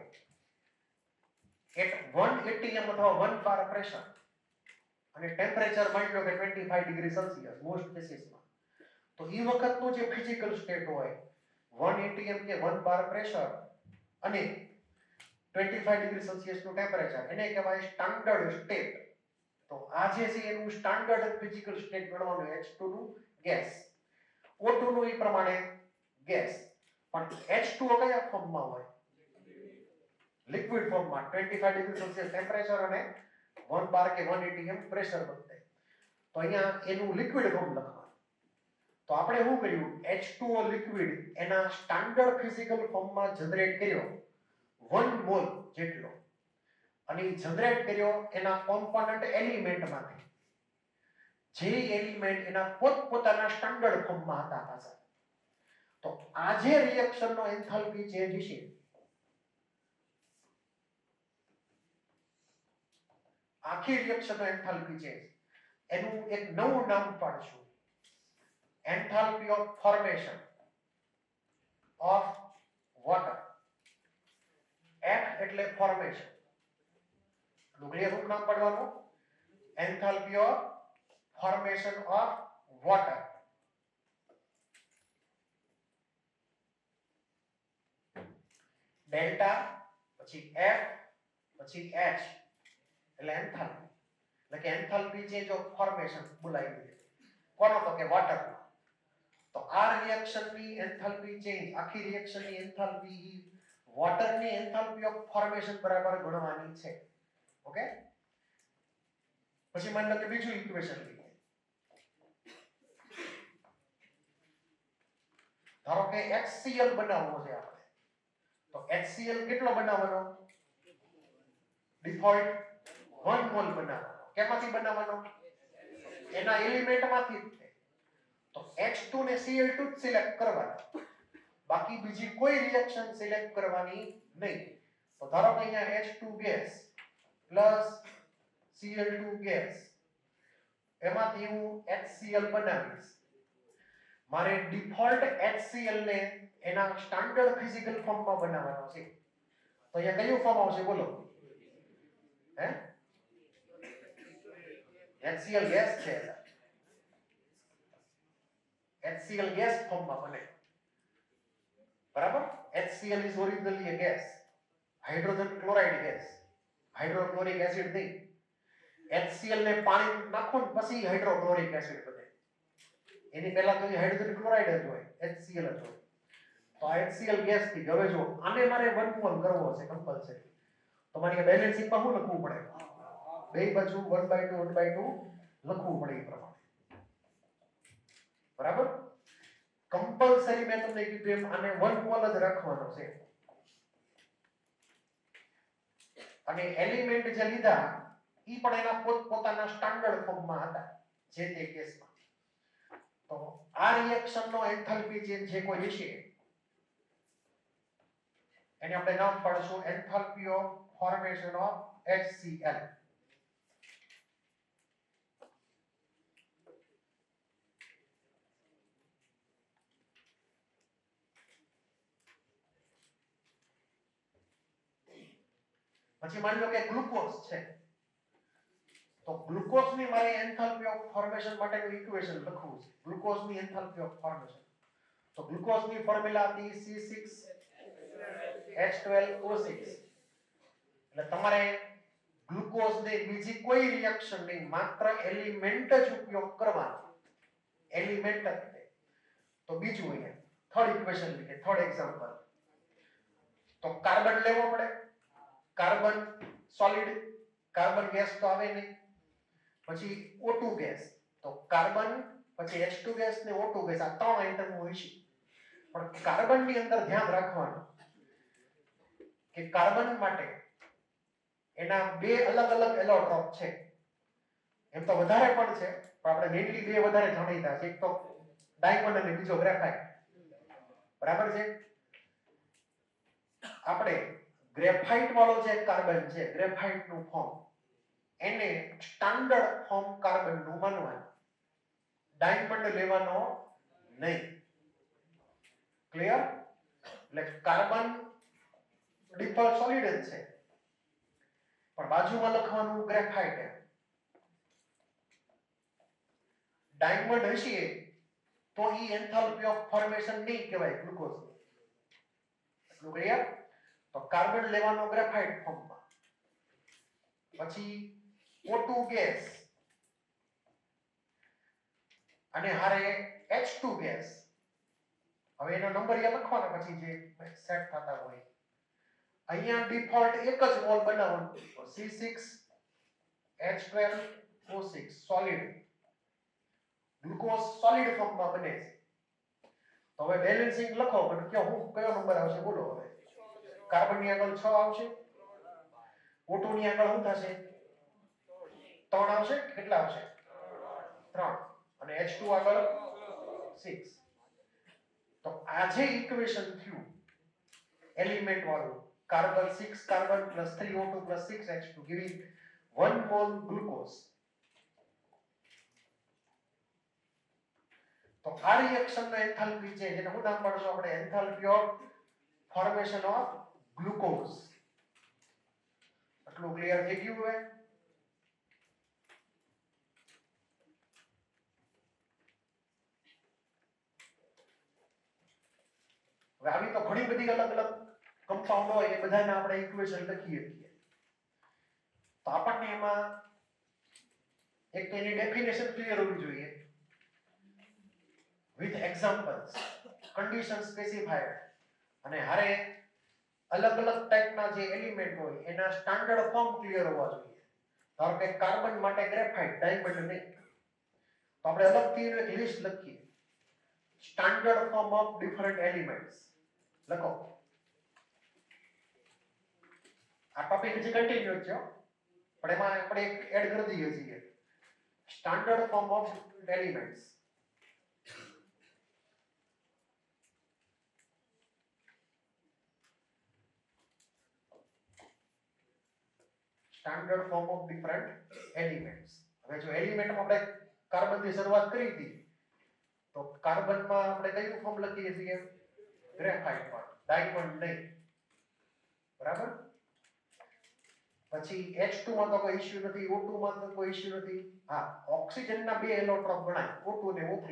એટ 1 atm અથવા 1 bar પ્રેશર અને ટેમ્પરેચર માની લો કે 25 ડિગ્રી સેલ્સિયસ મોસ્ટ કેસીસમાં, તો એ વખતનું જે ફિઝિકલ સ્ટેટ હોય 1 atm કે 1 bar પ્રેશર અને 25 ડિગ્રી સેલ્સિયસનું ટેમ્પરેચર, એને કહેવાય સ્ટાન્ડર્ડ સ્ટેટ. તો આ જે છે એનું સ્ટાન્ડર્ડ ફિઝિકલ સ્ટેટ ગણવાનું H2 નું ગેસ, O2 નું એ પ્રમાણે ગેસ. પણ H2O કયા ફોર્મમાં હોય? લિક્વિડ ફોર્મમાં 25 ડિગ્રી સેલ્સિયસ ટેમ્પરેચર અને 1 bar કે 1 atm પ્રેશર વખતે. તો અહીંયા એનું લિક્વિડ ફોર્મ લખવાનું. તો આપણે શું કર્યું? H2O લિક્વિડ એના સ્ટાન્ડર્ડ ફિઝિકલ ફોર્મમાં જનરેટ કર્યો 1 મોલ જેટલો, અને એ જનરેટ કર્યો એના કોમ્પોનન્ટ એલિમેન્ટમાંથી, જે એલિમેન્ટ એના પોતપોતાના સ્ટાન્ડર્ડ ફોર્મમાં હતા પાછા. તો આ જે રિએક્શનનો એન્થાલ્પી ચેન્જ છે આખી રિએક્શનનો એન્થાલ્પી ચેન્જ, એનું એક નવું નામ પાડશું, enthalpy of formation of water. F એટલે ફોર્મેશન, ક્લિયર? શું નામ પાડવાનું? Enthalpy of formation of water. Delta પછી F પછી H એટલે એન્થાલ્પી. એટલે કે એન્થાલ્પી ચેન્જ ઓફ ફોર્મેશન બોલાવી દે. કોનો? તો કે વોટર. તો આ રિએક્શનની એન્થાલ્પી ચેન્જ, આખી રિએક્શનની એન્થાલ્પી વોટરની એન્થાલ્પી ઓફ ફોર્મેશન બરાબર ગણવાની છે. ઓકે? પછી માની લો કે બીજું ઇક્વેશન લઈએ. ધારો કે HCl બનાવવો છે આપણે. તો HCl કેટલો બનાવવાનો? ડિફોલ્ટ 1 મોલ બનાવવાનો. કેમાંથી બનાવવાનો? એના એલિમેન્ટમાંથી જ. તો H2 ને Cl2 જ સિલેક્ટ કરવાનો, બાકી બીજી કોઈ રિએક્શન સિલેક્ટ કરવાની નહીં. તો ધારો કે અહીંયા H2 gas plus Cl2 gas, એમાંથી હું HCl બનાવીશ. મારે ડિફોલ્ટ HCl ને એના સ્ટાન્ડર્ડ ફિઝિકલ ફોર્મમાં બનાવવાનો છે. તો અહીંયા કયું ફોર્મ આવશે બોલો? હે? HCl ગેસ છે. HCl ગેસ ફોર્મમાં બને. બરાબર? HCl is originally a gas, hydrogen chloride gas, hydrochloric acid નહીં. HCl ને પાણી નાખો ને પછી હાઇડ્રોક્લોરિક એસિડ બને. એની પહેલા તો હાઇડ્રોજન ક્લોરાઇડ જ હોય, HCl જ હોય. તો આ HCl ગેસ થી હવે જો આને મારે 1 મોલ કરવો છે કમ્પલસરી, તો મારે બેલેન્સિંગમાં શું લખવું પડે? બે બાજુ 1/2 1/2 લખવું પડે એ પ્રમાણે. બરાબર? કમ્પલસરી મેં તમને કીધું એમ આને 1 મોલ જ રાખવાનો છે. અને એલિમેન્ટ જે લીધા ઈ પણ એના પોતાના સ્ટાન્ડર્ડ ફોર્મમાં હતા જે તે કેસમાં. તો આ રિએક્શનનો એન્થાલ્પી ચેન્જ જે કોઈ હશે એને આપણે નામ પાડશું enthalpy of formation of HCl. પછી માની લો કે ગ્લુકોઝ છે, તો ગ્લુકોઝની મારે એન્થાલ્પી ઓફ ફોર્મેશન માટેનું ઇક્વેશન લખવું છે. ગ્લુકોઝની એન્થાલ્પી ઓફ ફોર્મેશન, તો ગ્લુકોઝની ફોર્મ્યુલા હતી C6H12O6. એટલે તમારે ગ્લુકોઝને બીજી કોઈ રિએક્શન નહીં, માત્ર એલિમેન્ટ જ ઉપયોગ કરવાનો. એલિમેન્ટ જ. તો બીજું અહીંયા થર્ડ ઇક્વેશન લીધે, થર્ડ એક્ઝામ્પલ. તો કાર્બન લેવો પડે, કાર્બન સોલિડ, કાર્બન ગેસ તો આવે નહીં. પછી O2 ગેસ, તો કાર્બન પછી H2 ગેસ ને O2 ગેસ, આ ત્રણ આઇટમ હોય છે. પણ કાર્બનની અંદર ધ્યાન રાખવાનું કે કાર્બન માટે એના બે અલગ અલગ એલોટ્રોપ છે. એમ તો વધારે પણ છે, પણ આપણે મેઇનલી બે વધારે જાણીતા છે, એક તો ડાયમંડ અને બીજો ગ્રેફાઇટ. બરાબર છે? આપણે ગ્રેફાઇટ વાળો જે કાર્બન છે, ગ્રેફાઇટ નું ફોર્મ, એને સ્ટાન્ડર્ડ ફોર્મ કાર્બન નું માનવાનું, ડાયમંડ લેવાનો નહીં. ક્લિયર? એટલે કાર્બન ડિફોલ્ટ સોલિડ જ છે, પણ બાજુમાં લખવાનું ગ્રેફાઇટ. ડાયમંડ હશે તો ઈ એન્થાલ્પી ઓફ ફોર્મેશન નહીં કહેવાય ગ્લુકોઝ. એટલું ક્લિયર? તો કાર્બન લેવાનો ગ્રેફાઇટ ફોર્મમાં. પછી O2 ગેસ અને હારે H2 ગેસ. હવે એનો નંબર અહીંયા લખવાનો પછી જે સેટ થતા હોય. અહીંયા ડિફોલ્ટ એક જ મોલ બનાવવાનો, C6H12O6 સોલિડ. ગ્લુકોઝ સોલિડ ફોર્મમાં બને છે. તો હવે બેલેન્સિંગ લખો, પણ કયો નંબર આવશે બોલો. હવે કાર્બન ની આગળ 6 આવશે, O2 ની આગળ શું થશે? 3 આવશે. કેટલા આવશે? 3. અને H2 આગળ 6. તો આ જે ઇક્વેશન થયું એલિમેન્ટ વાળું, carbon 6 carbon plus 3 O2 plus 6 H2 giving 1 mole glucose. તો આ રિએક્શન નો એન્થાલ્પી છે, જેને શું નામ પાડશું આપણે? Enthalpy of formation of glucose. આટલું ક્લિયર થઈ ગયું? હવે આવી તો ઘણી બધી અલગ અલગ કમ્પાઉન્ડ હોય, એ બધાને આપણે ઇક્વેશન લખીએ છીએ. તો આપણને એમાં એક તો એની ડેફિનેશન ક્લિયર હોવી જોઈએ, with examples, condition specified, અને હારે અલગ અલગ ટાઈપના જે એલિમેન્ટ હોય એના સ્ટાન્ડર્ડ ફોર્મ ક્લિયર હોવા જોઈએ. ધારો કે કાર્બન માટે ગ્રેફાઇટ, ડાયમંડ નહીં. તો આપણે અલગથી એક લિસ્ટ લખીએ, standard form of different elements લખો. આ ટોપિક જે કન્ટિન્યુ છે, પણ એમાં આપણે એક એડ કરી દઈએ છીએ, standard form of elements. Standard form of different elements. હવે જો એલિમેન્ટમાં આપણે કાર્બન થી શરૂઆત કરી હતી, તો કાર્બનમાં આપણે કયું ફોર્મ લખીએ છીએ? ગ્રેફાઇટ પર, ડાયમંડ નહીં. બરાબર? પછી H2 માં તો કોઈ ઇશ્યુ નથી, O2 માં તો કોઈ ઇશ્યુ નથી. હા, ઓક્સિજનના બે એલોટ્રોપ ગણાય, O2 ને O3.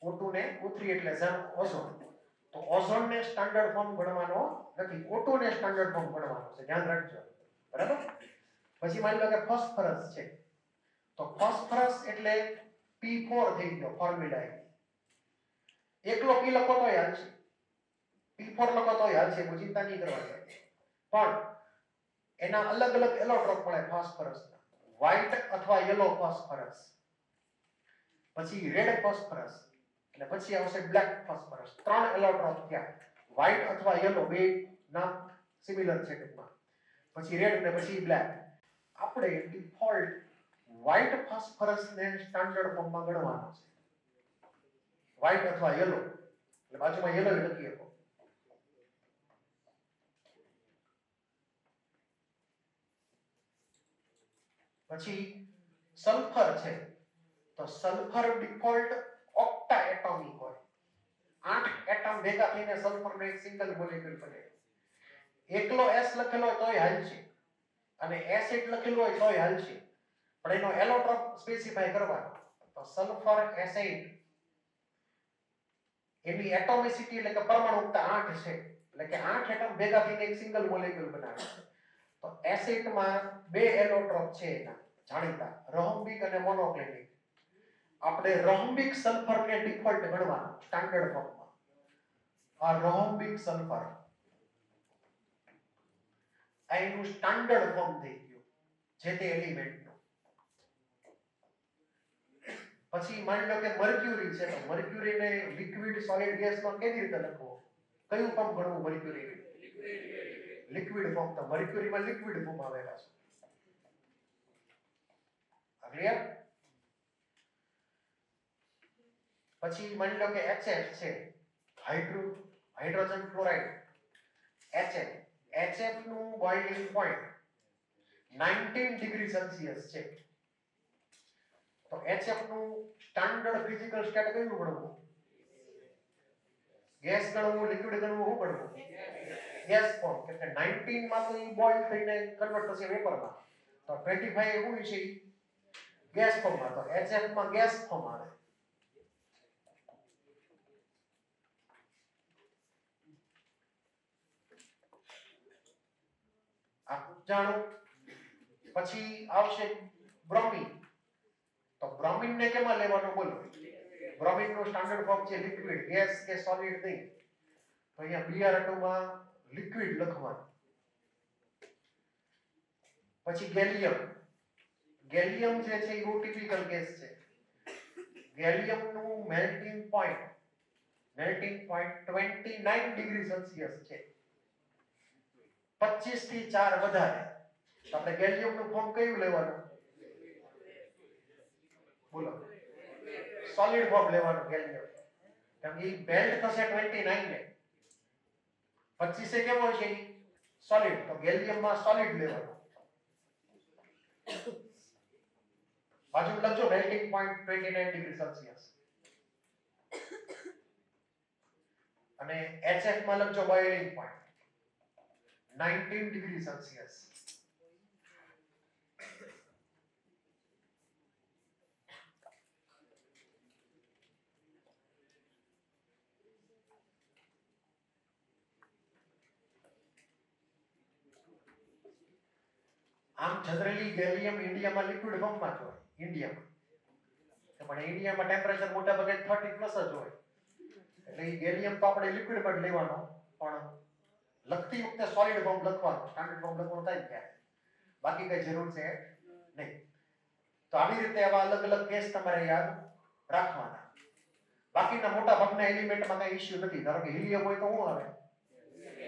O2 ને O3 એટલે ઓઝોન. તો ઓઝોન ને સ્ટાન્ડર્ડ ફોર્મ ગણવાનો નથી, O2 ને સ્ટાન્ડર્ડ ફોર્મ ગણવાનો છે, ધ્યાન રાખજો. બરાબર? પછી માની લો કે ફોસ્ફરસ છે, તો ફોસ્ફરસ એટલે P4 થઈ ગયો ફોર્મ્યુલા. એકલો P લખો તોય હાલશે, P4 લખો તોય હાલશે, બહુ ચિંતા નહીં કરવાની. પણ એના અલગ અલગ એલોટ્રોપ મળે ફોસ્ફરસના, વ્હાઇટ અથવા યલો ફોસ્ફરસ, પછી રેડ ફોસ્ફરસ, અને પછી આવશે બ્લેક ફોસ્ફરસ. 3 એલોટ્રોપ થયા, વ્હાઇટ અથવા યલો, બે નામ સિમિલર છે ટૂંકમાં. પછી રેડ ને પછી બ્લેક. આપણે ડિફોલ્ટ વ્હાઇટ ફોસ્ફરસ ને સ્ટાન્ડર્ડ ફોર્મમાં ગણવાનો છે, વ્હાઇટ અથવા યલો. એટલે બાજુમાં યલો લખી શકો. પછી સલ્ફર છે, તો સલ્ફર ડિફોલ્ટ ઓક્ટા એટોમિક હોય, 8 એટમ ભેગા થઈને સલ્ફરનો એક સિંગલ મોલેક્યુલ બને. એકલો S લખેલો હોય તોય હાલશે, અને એસિડ લખેલું હોય તોય હાલશે, પણ એનો એલોટ્રોપ સ્પેસિફાઈ કરવાનો. તો સલ્ફર એસાઇડ, એની એટોમિસિટી એટલે કે પરમાણુકતા 8 છે, એટલે કે 8 એટમ ભેગા થઈને એક સિંગલ મોલેક્યુલ બનાવે. તો એસિડમાં બે એલોટ્રોપ છે એના જાણીતા, રોમ્બિક અને મોનોક્લિનિક. આપણે રોમ્બિક સલ્ફરને ડિફોલ્ટ ગણવાનો સ્ટાન્ડર્ડ ફોર્મમાં. આ રોમ્બિક સલ્ફર આ એનું સ્ટાન્ડર્ડ ફોર્મ થઈ ગયું જે તે એલિમેન્ટનું. પછી માની લો કે મર્ક્યુરી છે, તો મર્ક્યુરીને લિક્વિડ સોલિડ ગેસમાં કેવી રીતે લખવો? કયું ફોર્મ ગણવું મર્ક્યુરી? Liquid form. તો મર્ક્યુરીમાં લિક્વિડ ફોર્મ આવેલા છે. ક્લિયર? પછી માની લો કે HF છે, હાઇડ્રોજન ક્લોરાઇડ, HF. HF નું બોઇલિંગ પોઈન્ટ 19 ડિગ્રી સેલ્સિયસ છે. તો HF નું સ્ટાન્ડર્ડ ફિઝિકલ સ્ટેટ કયું ગણવું? ગેસ ગણવું, લિક્વિડ ગણવું, શું ગણવું? Gas form. કે 19 માં તો ઈ બોઇલ થઈને કન્વર્ટ થશે વેપરમાં. તો 25 એવું છે ગેસ ફોર્મમાં. તો HF માં ગેસ ફોર્મ આવે. આ જાણો. પછી આવશે બ્રોમિન. તો બ્રોમિન ને કેમાં લેવાનું બોલો? બ્રોમિન નું સ્ટાન્ડર્ડ ફોર્મ છે લિક્વિડ, ગેસ કે સોલિડ નહીં. તો અહીંયા Br2 માં લિક્વિડ લખવાનું. પછી ગેલિયમ. ગેલિયમ જે છે એ ટિપિકલ ગેસ છે. ગેલિયમ નું મેલ્ટિંગ પોઈન્ટ 29 ડિગ્રી સેલ્સિયસ છે. 25 થી 4 વધારે. તો આપણે ગેલિયમ નું ફોર્મ કયું લેવાનું? બોલો. સોલિડ ફોર્મ લેવાનું ગેલિયમ. કેમ કે બેલ્ટ થશે 29 ને. 25 કેવો છે? સોલિડ. તો ગેલિયમ માં સોલિડ લેવાનું. બાજુ લખજો મેલ્ટિંગ પોઈન્ટ 29 ડિગ્રી સેલ્સિયસ. અને HF માં લખજો બોઇલિંગ પોઈન્ટ 19 ડિગ્રી સેલ્સિયસ. આમ જનરલી ગેલિયમ ઇન્ડિયામાં લિક્વિડ ફોર્મમાં જ હોય. ઇન્ડિયામાં પણ ઇન્ડિયામાં ટેમ્પરેચર મોટા ભાગે 30 પ્લસ જ હોય. એટલે ગેલિયમ તો આપણે લિક્વિડમાં જ લેવાનો, પણ લખતી વખતે સોલિડ ફોર્મ લખવાનો, સ્ટાન્ડર્ડ ફોર્મ લખવાનું થાય ત્યારે. બાકી કઈ જરૂર છે નહીં. તો આવી રીતે આવા અલગ અલગ કેસ તમારે યાદ રાખવાના. બાકીના મોટા ભાગના એલિમેન્ટમાં કઈ ઇશ્યુ નથી. ધારો કે હિલિયમ હોય તો શું આવે?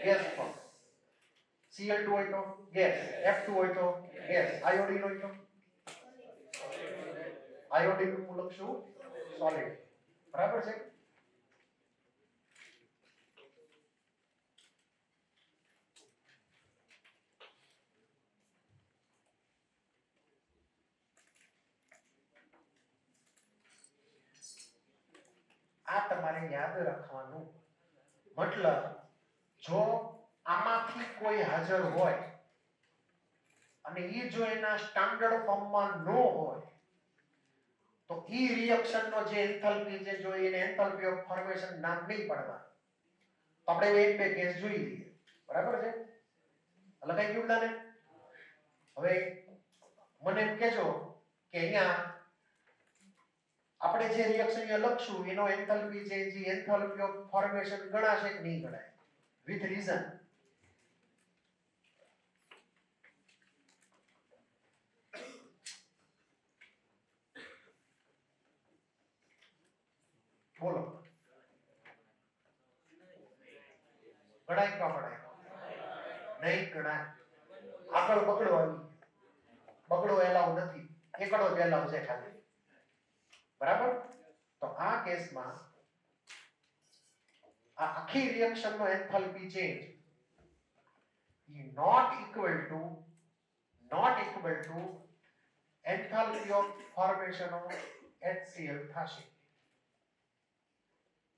Gas form. Cl2 હોય તો ગેસ, F2 હોય તો ગેસ, આયોડિન હોય તો આયોડિન નું લખશું સોલિડ. બરાબર છે? આ તમારે યાદ રાખવાનું. મતલબ જો આમાંથી કોઈ હાજર હોય અને ઈ જો એના સ્ટાન્ડર્ડ ફોર્મમાં ન હોય તો ઈ રિએક્શન નો જે એન્થાલ્પી છે, જો એને એન્થાલ્પી ઓફ ફોર્મેશન નામ નહીં પાડવા. આપણે એક બે કેસ જોઈ લઈએ. બરાબર છે? લખાઈ ગયું બધાને? હવે મને એમ કહેજો કે અહીંયા આપણે જે રિએક્શન અહીંયા લખશું એનો એન્થાલ્પી છે, જે એન્થાલ્પી ઓફ ફોર્મેશન ગણાશે કે નહીં ગણાય? With reason. બોલો. ગણાય કે ન ગણાય? નહીં ગણાય. આગળ બગડો આવી. બગડો એલાવ નથી. એકડો જ એલાવ છે ખાલી. બરાબર? તો આ કેસમાં આ આખી રિએક્શન નો enthalpy change not equal to enthalpy of formation of HCl થશે.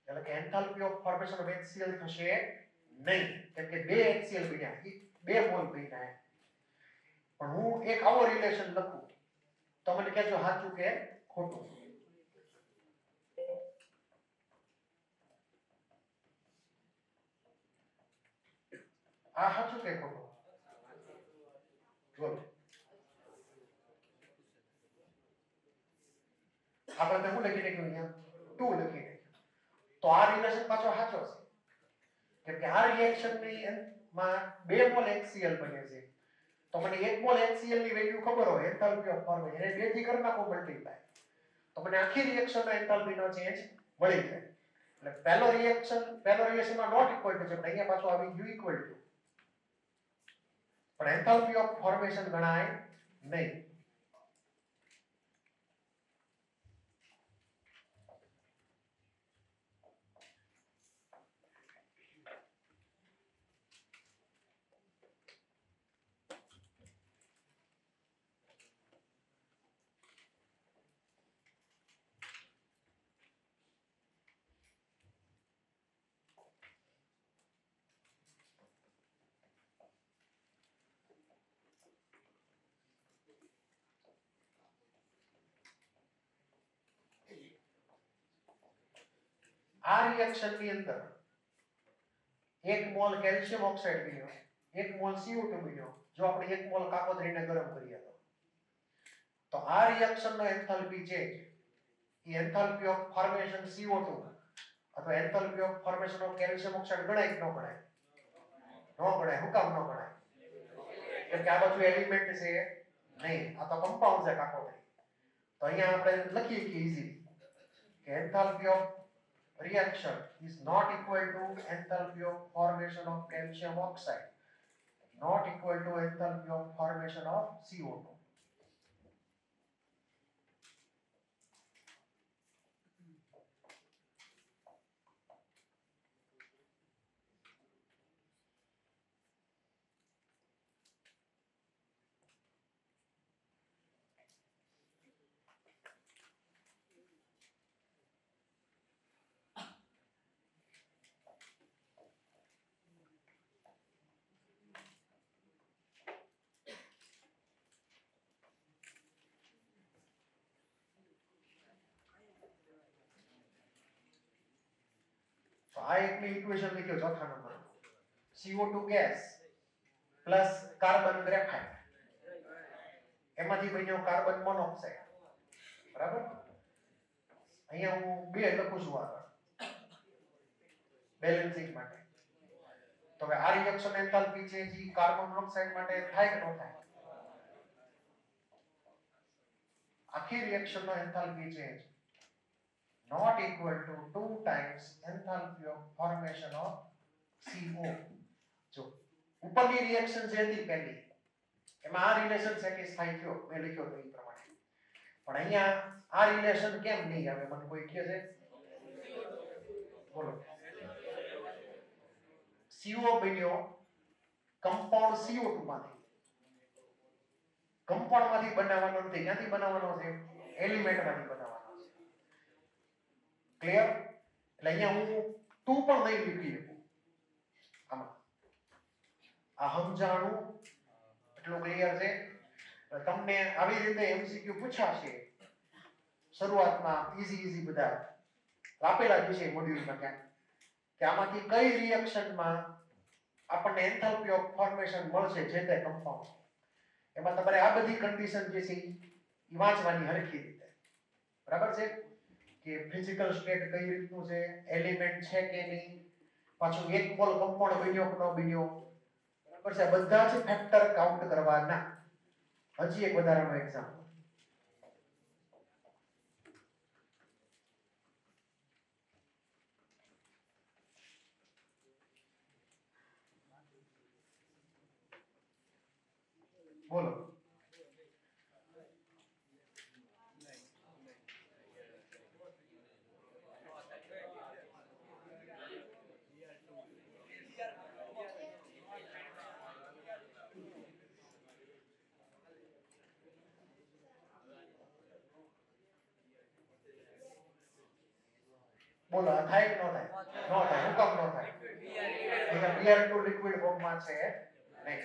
એટલે કે enthalpy of formation of HCl થશે નહીં, કેમ કે બે HCl બન્યા, બે મોલ બન્યા. પણ હું એક આવો રિલેશન લખું તો મને કહેજો સાચું કે ખોટું. આ સાચું કે ખોટું? બોલો. આપણે શું લખી નાખ્યું અહીંયા? 2 લખી નાખ્યું. તો આ રિલેશન પાછો સાચો છે, કેમ કે આ રિએક્શન ની માં 2 મોલ HCl બને છે. તો મને 1 મોલ HCl ની વેલ્યુ ખબર હોય, એન્થાલ્પી ઓફ ફોર્મેશન, એને 2 થી કરી નાખો મલ્ટીપ્લાય. તો મને આખી રિએક્શનનો એન્થાલ્પીનો ચેન્જ મળી જાય. એટલે પહેલો રિએક્શનમાં નોટ ઇક્વલ ટુ છે, પણ અહીંયા પાછું આવી ગયું ઇક્વલ ટુ. પણ એન્થાલ્પી ઓફ ફોર્મેશન ગણાય નહીં. આ રિએક્શન ની અંદર 1 મોલ કેલ્શિયમ ઓક્સાઇડ બન્યો, 1 મોલ CO2 બન્યો. જો આપણે 1 મોલ કાકોતરીને ગરમ કરીએ તો આ રિએક્શન નો એન્થાલ્પી ચેન્જ એ એન્થાલ્પી ઓફ ફોર્મેશન CO2 અથવા enthalpy of formation of calcium oxide ગણાય કે ન ગણાય? ન ગણાય. શું કામ ન ગણાય? કેમ કે આ બધું એલિમેન્ટ છે નહીં, આ તો કમ્પાઉન્ડ છે કાકોતરી. તો અહીંયા આપણે લખીએ કે ઈઝીલી કે enthalpy of reaction is not equal to enthalpy of formation of calcium oxide, not equal to enthalpy of formation of CO2. આ એકની ઇક્વેશન લખ્યો ચોથા number. CO2 gas plus carbon graphite, એમાંથી બન્યો કાર્બન મોનોક્સાઇડ. બરાબર? અહીંયા હું 2 લખું છું આગળ બેલેન્સિંગ માટે. તો હવે આ રિએક્શન એન્થાલ્પી છે જે કાર્બન મોનોક્સાઇડ માટે થાય કે ન થાય? આખી રિએક્શન નો enthalpy change not equal to 2 times enthalpy of formation of CO. જો ઉપરની રિએક્શન જે હતી પહેલી એમાં આ રિલેશન સેટિસ્ફાઈ થયો, મેં લખ્યો તો એ પ્રમાણે. પણ અહીંયા આ રિલેશન કેમ નહીં આવે મને કોઈ કહે છે? બોલો. CO બન્યો કમ્પાઉન્ડ CO2 માંથી. કમ્પાઉન્ડ માંથી બનાવવાનો નથી. ક્યાંથી બનાવવાનો છે? એલિમેન્ટ માંથી બનાવવાનો. ક્લિયર? એટલે અહીંયા હું તું પણ નહીં લીધી શકું આમાં. આ સમજાણું એટલું ક્લિયર છે? તમને આવી રીતે MCQ પૂછાશે શરૂઆતમાં ઈઝી બધા આપેલા જ છે મોડ્યુલમાં ક્યાંક કે આમાંથી કઈ રિએક્શનમાં આપણને એન્થાલ્પી ઓફ ફોર્મેશન મળશે જે તે કમ્પાઉન્ડ. એમાં તમારે આ બધી કન્ડિશન જે છે એ વાંચવાની હરખી રીતે. બરાબર છે? કે ફિઝિકલ સ્ટેટ કઈ રીતનું છે, એલિમેન્ટ છે કે નહીં, પાછું 1 મોલ કમ્પાઉન્ડ બન્યો કે ન બન્યો. બરાબર છે? બધા જ ફેક્ટર કાઉન્ટ કરવાના. હજી એક વધારાનો એક્ઝામ્પલ. બોલો. બોલો થાય કે ન થાય? ન થાય. હું કામ ન થાય? અહીંયા Br2 લિક્વિડ ફોર્મમાં છે નહીં.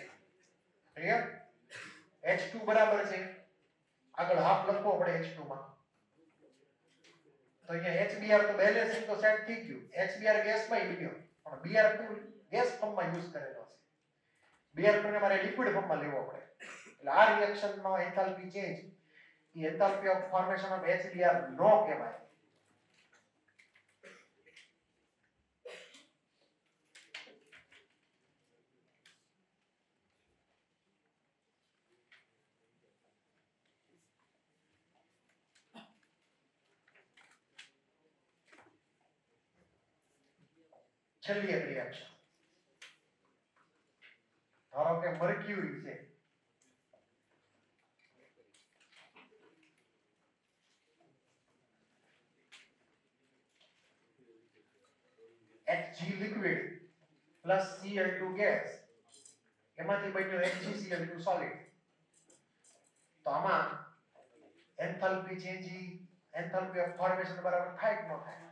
ક્લિયર? H2 બરાબર છે. આગળ હાફ લખવો પડે H2 માં. તો અહીંયા HBr તો બેલેન્સિંગ તો સેટ થઈ ગયું. HBr ગેસમાં બન્યો પણ Br2 ગેસ ફોર્મમાં યુઝ કરેલો છે. Br2 ને મારે લિક્વિડ ફોર્મમાં લેવો પડે. એટલે આ રિએક્શનનો એન્થાલ્પી ચેન્જ એ enthalpy of formation of HBr નો કહેવાય. છેલ્લી એક રિએક્શન, ધારો કે મર્ક્યુરી છે, Hg liquid plus Cl2 gas, એમાંથી બન્યો HgCl2 solid. તો આમાં enthalpy changing, enthalpy of formation બરાબર થાય કે ન થાય?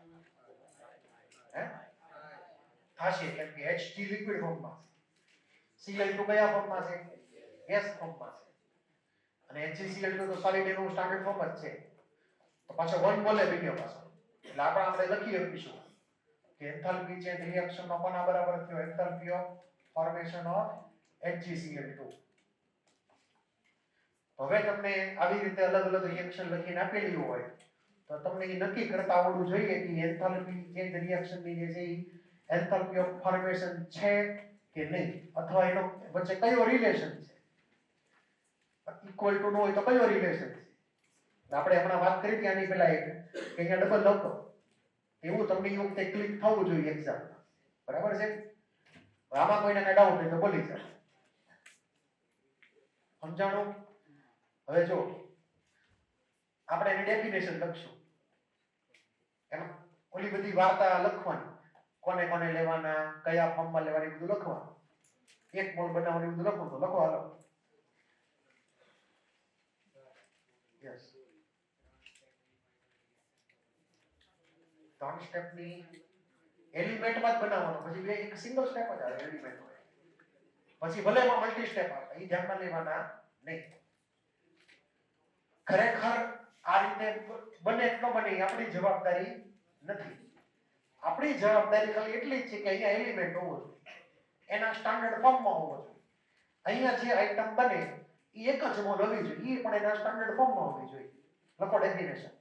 હે થશે, કેમ કે Hg લિક્વિડ ફોર્મમાં છે, Cl2 કયા ફોર્મમાં છે? ગેસ ફોર્મમાં છે, અને HgCl2 તો સોલિડ એનું સ્ટાન્ડર્ડ ફોર્મ જ છે. તો પાછો 1 મોલે બન્યો પાછો, એટલે આપણે લખી શકીશું કે એન્થાલ્પી ચેન્જ રિએક્શન નો કોના બરાબર થયો? Enthalpy of formation of HgCl2. હવે તમને આવી રીતે અલગ અલગ રિએક્શન લખીને આપેલી હોય તો તમને એ નક્કી કરતા આવડવું જોઈએ કે એન્થાલ્પી ચેન્જ રિએક્શન ની જે છે એ એન્થાલ્પી ઓફ ફોર્મેશન છે કે નહીં, અથવા એનો વચ્ચે કયો રિલેશન છે, ઇક્વલ ટુ ન હોય તો કયો રિલેશન છે. આપણે હમણાં વાત કરી હતી આની પહેલા એક કે અહીંયા ડબલ લખો, એવું તમને એ વખતે ક્લિક થવું જોઈએ એક્ઝામમાં, બરાબર છે? આમાં કોઈને કઈ ડાઉટ હોય તો બોલી જાય. સમજાણું? હવે જો આપણે એની ડેફિનેશન લખશું, એમાં ઓલી બધી વાર્તા લખવાની, કોને કોને લેવાના, કયા ફોર્મમાં લેવાની, બધું લખવાનું. 1 મોલ બનાવવાનું બધું લખો તો લખો, હાલો. યસ, 3 સ્ટેપની એલિમેન્ટમાં જ બનાવવાનો, પછી બે એક સિંગલ સ્ટેપ જ આવે એલિમેન્ટ હોય, પછી ભલે એમાં મલ્ટી સ્ટેપ આવે, એ ધ્યાનમાં લેવાના નહીં. ખરેખર આ રીતે બને કે ન બને એ આપણી જવાબદારી નથી. આપણી જવાબદારી ખાલી એટલી જ છે કે અહીંયા એલિમેન્ટ હોવો જોઈએ, એના સ્ટાન્ડર્ડ ફોર્મમાં હોવો જોઈએ. અહીંયા જે આઈટમ બને એ એક જ મોલ હોવી જોઈએ, એ પણ એના સ્ટાન્ડર્ડ ફોર્મમાં હોવી જોઈએ. લખો ડેફિનેશન,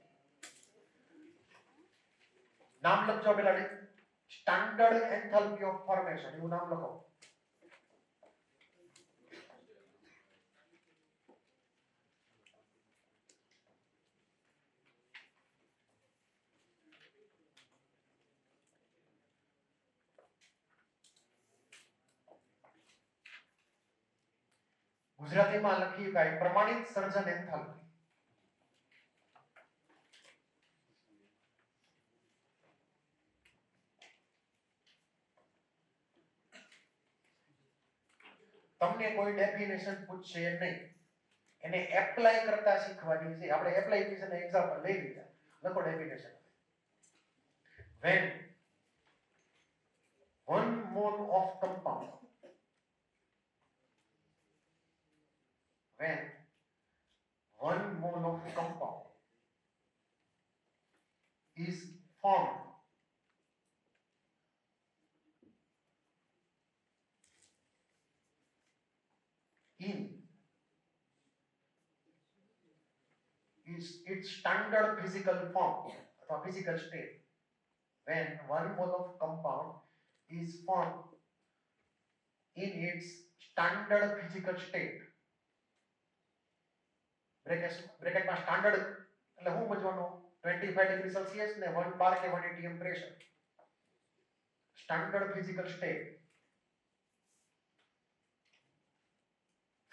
નામ લખજો પેલા, સ્ટાન્ડર્ડ એન્થાલ્પી ઓફ ફોર્મેશન, એવું નામ લખો. ગુજરાતીમાં લખી શકાય પ્રમાણિત સર્જન એન્થાલ્પી. તમને કોઈ ડેફિનેશન પૂછશે નહીં, એને એપ્લાય કરતા શીખવાની છે. આપણે એપ્લિકેશન એક્ઝામ્પલ લઈ લીધા, લખો definition. when 1 mole of compound, when 1 mole of compound is formed in its standard physical form or physical state, when 1 mole of compound is formed in its standard physical state, બ્રેકેટમાં standard એટલે શું સમજવાનું? 25 degree Celsius ને 1 બાર કે 1 atm pressure, standard physical state.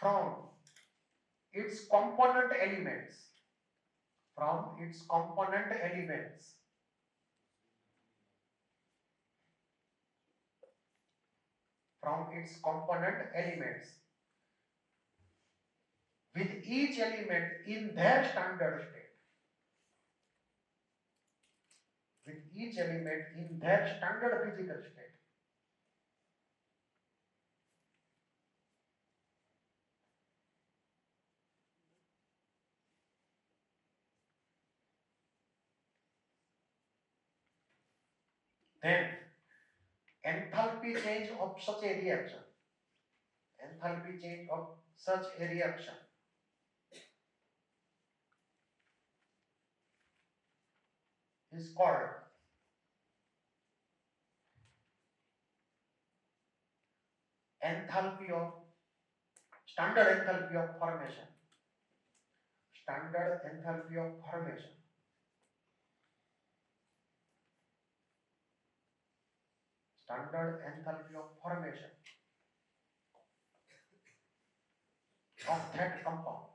from its component elements, from its component elements, from its component elements, with each element in their standard state, with each element in their standard physical state. Then enthalpy change of such a reaction, enthalpy change of such a reaction is called enthalpy of standard enthalpy of formation, standard enthalpy of formation. standard enthalpy of formation of that compound,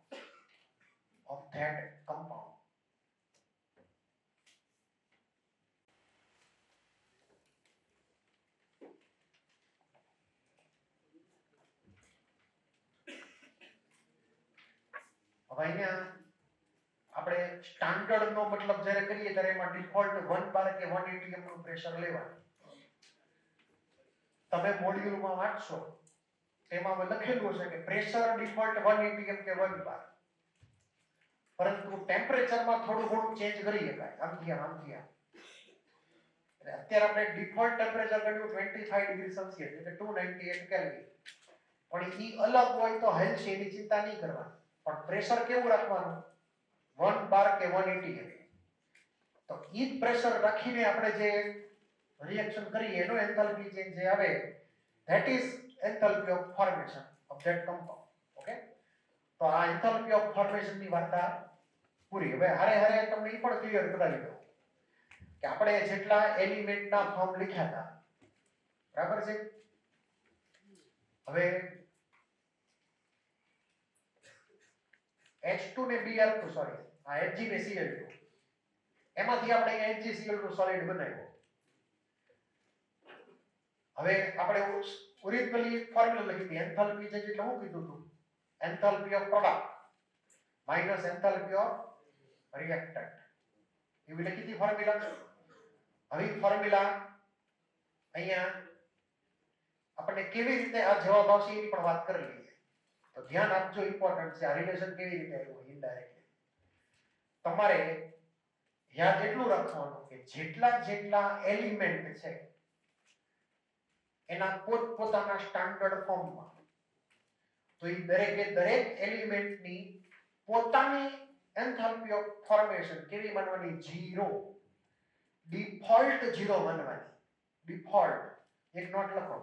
હવે અહીંયા આપણે standard નો મતલબ જ્યારે કરીએ ત્યારે એમાં default 1 બાર કે 1 atm નું પ્રેશર લેવાનું. તમે મોડ્યુલમાં વાંચશો તેમાં લખેલું હશે કે પ્રેશર ડિફોલ્ટ 1 atm કે 1 બાર, પરંતુ ટેમ્પરેચરમાં થોડું ઘણું ચેન્જ કરી શકાય આમથી એટલે અત્યારે આપણે ડિફોલ્ટ ટેમ્પરેચર કર્યું 25 ડિગ્રી સેલ્સિયસ એટલે 298 કેલ્વિન, પણ ઈ અલગ હોય તો હાલશે, એની ચિંતા નહીં કરવાની. પણ પ્રેશર કેવું રાખવાનું 1 બાર કે 1 atm. તો ઈ જ પ્રેશર રાખીને આપણે જે રિએક્શન કરીએ એનો એન્થાલ્પી ચેન્જ જે આવે that is enthalpy of formation of that compound. Okay, તો આ enthalpy of formation ની વાર્તા પૂરી. હવે હારે તમને ઈ પણ ક્લિયર કરાવી દઉં કે આપણે જેટલા એલિમેન્ટના ફોર્મ લખ્યા હતા, બરાબર છે. હવે H2 ને Br2 સોરી આ Hg ને Cl2 એમાંથી આપણે HgCl2 સોલિડ બનાવ્યો. હવે આપણે ઓરિજિનલી ફોર્મ્યુલા લખી હતી એન્થાલ્પી છે એટલે હું કીધું હતું enthalpy of product minus enthalpy of reactant એવી લખી હતી ફોર્મ્યુલા. હવે ફોર્મ્યુલા અહીંયા આપણે કેવી રીતે આ જવાબ આવશે એની પણ વાત કરી લઈએ. તો ધ્યાન આપજો, ઇમ્પોર્ટન્ટ છે. આ રિલેશન કેવી રીતે આવ્યું ઇનડાયરેક્ટલી તમારે યાદ એટલું રાખવાનું કે જેટલા એલિમેન્ટ છે એના પોતપોતાના સ્ટાન્ડર્ડ ફોર્મમાં, તો એ દરેક એલિમેન્ટની પોતાની એન્થાલ્પી ઓફ ફોર્મેશન કેવી માનવાની 0, ડિફોલ્ટ 0 માનવાની. ડિફોલ્ટ એક નોટ લખો,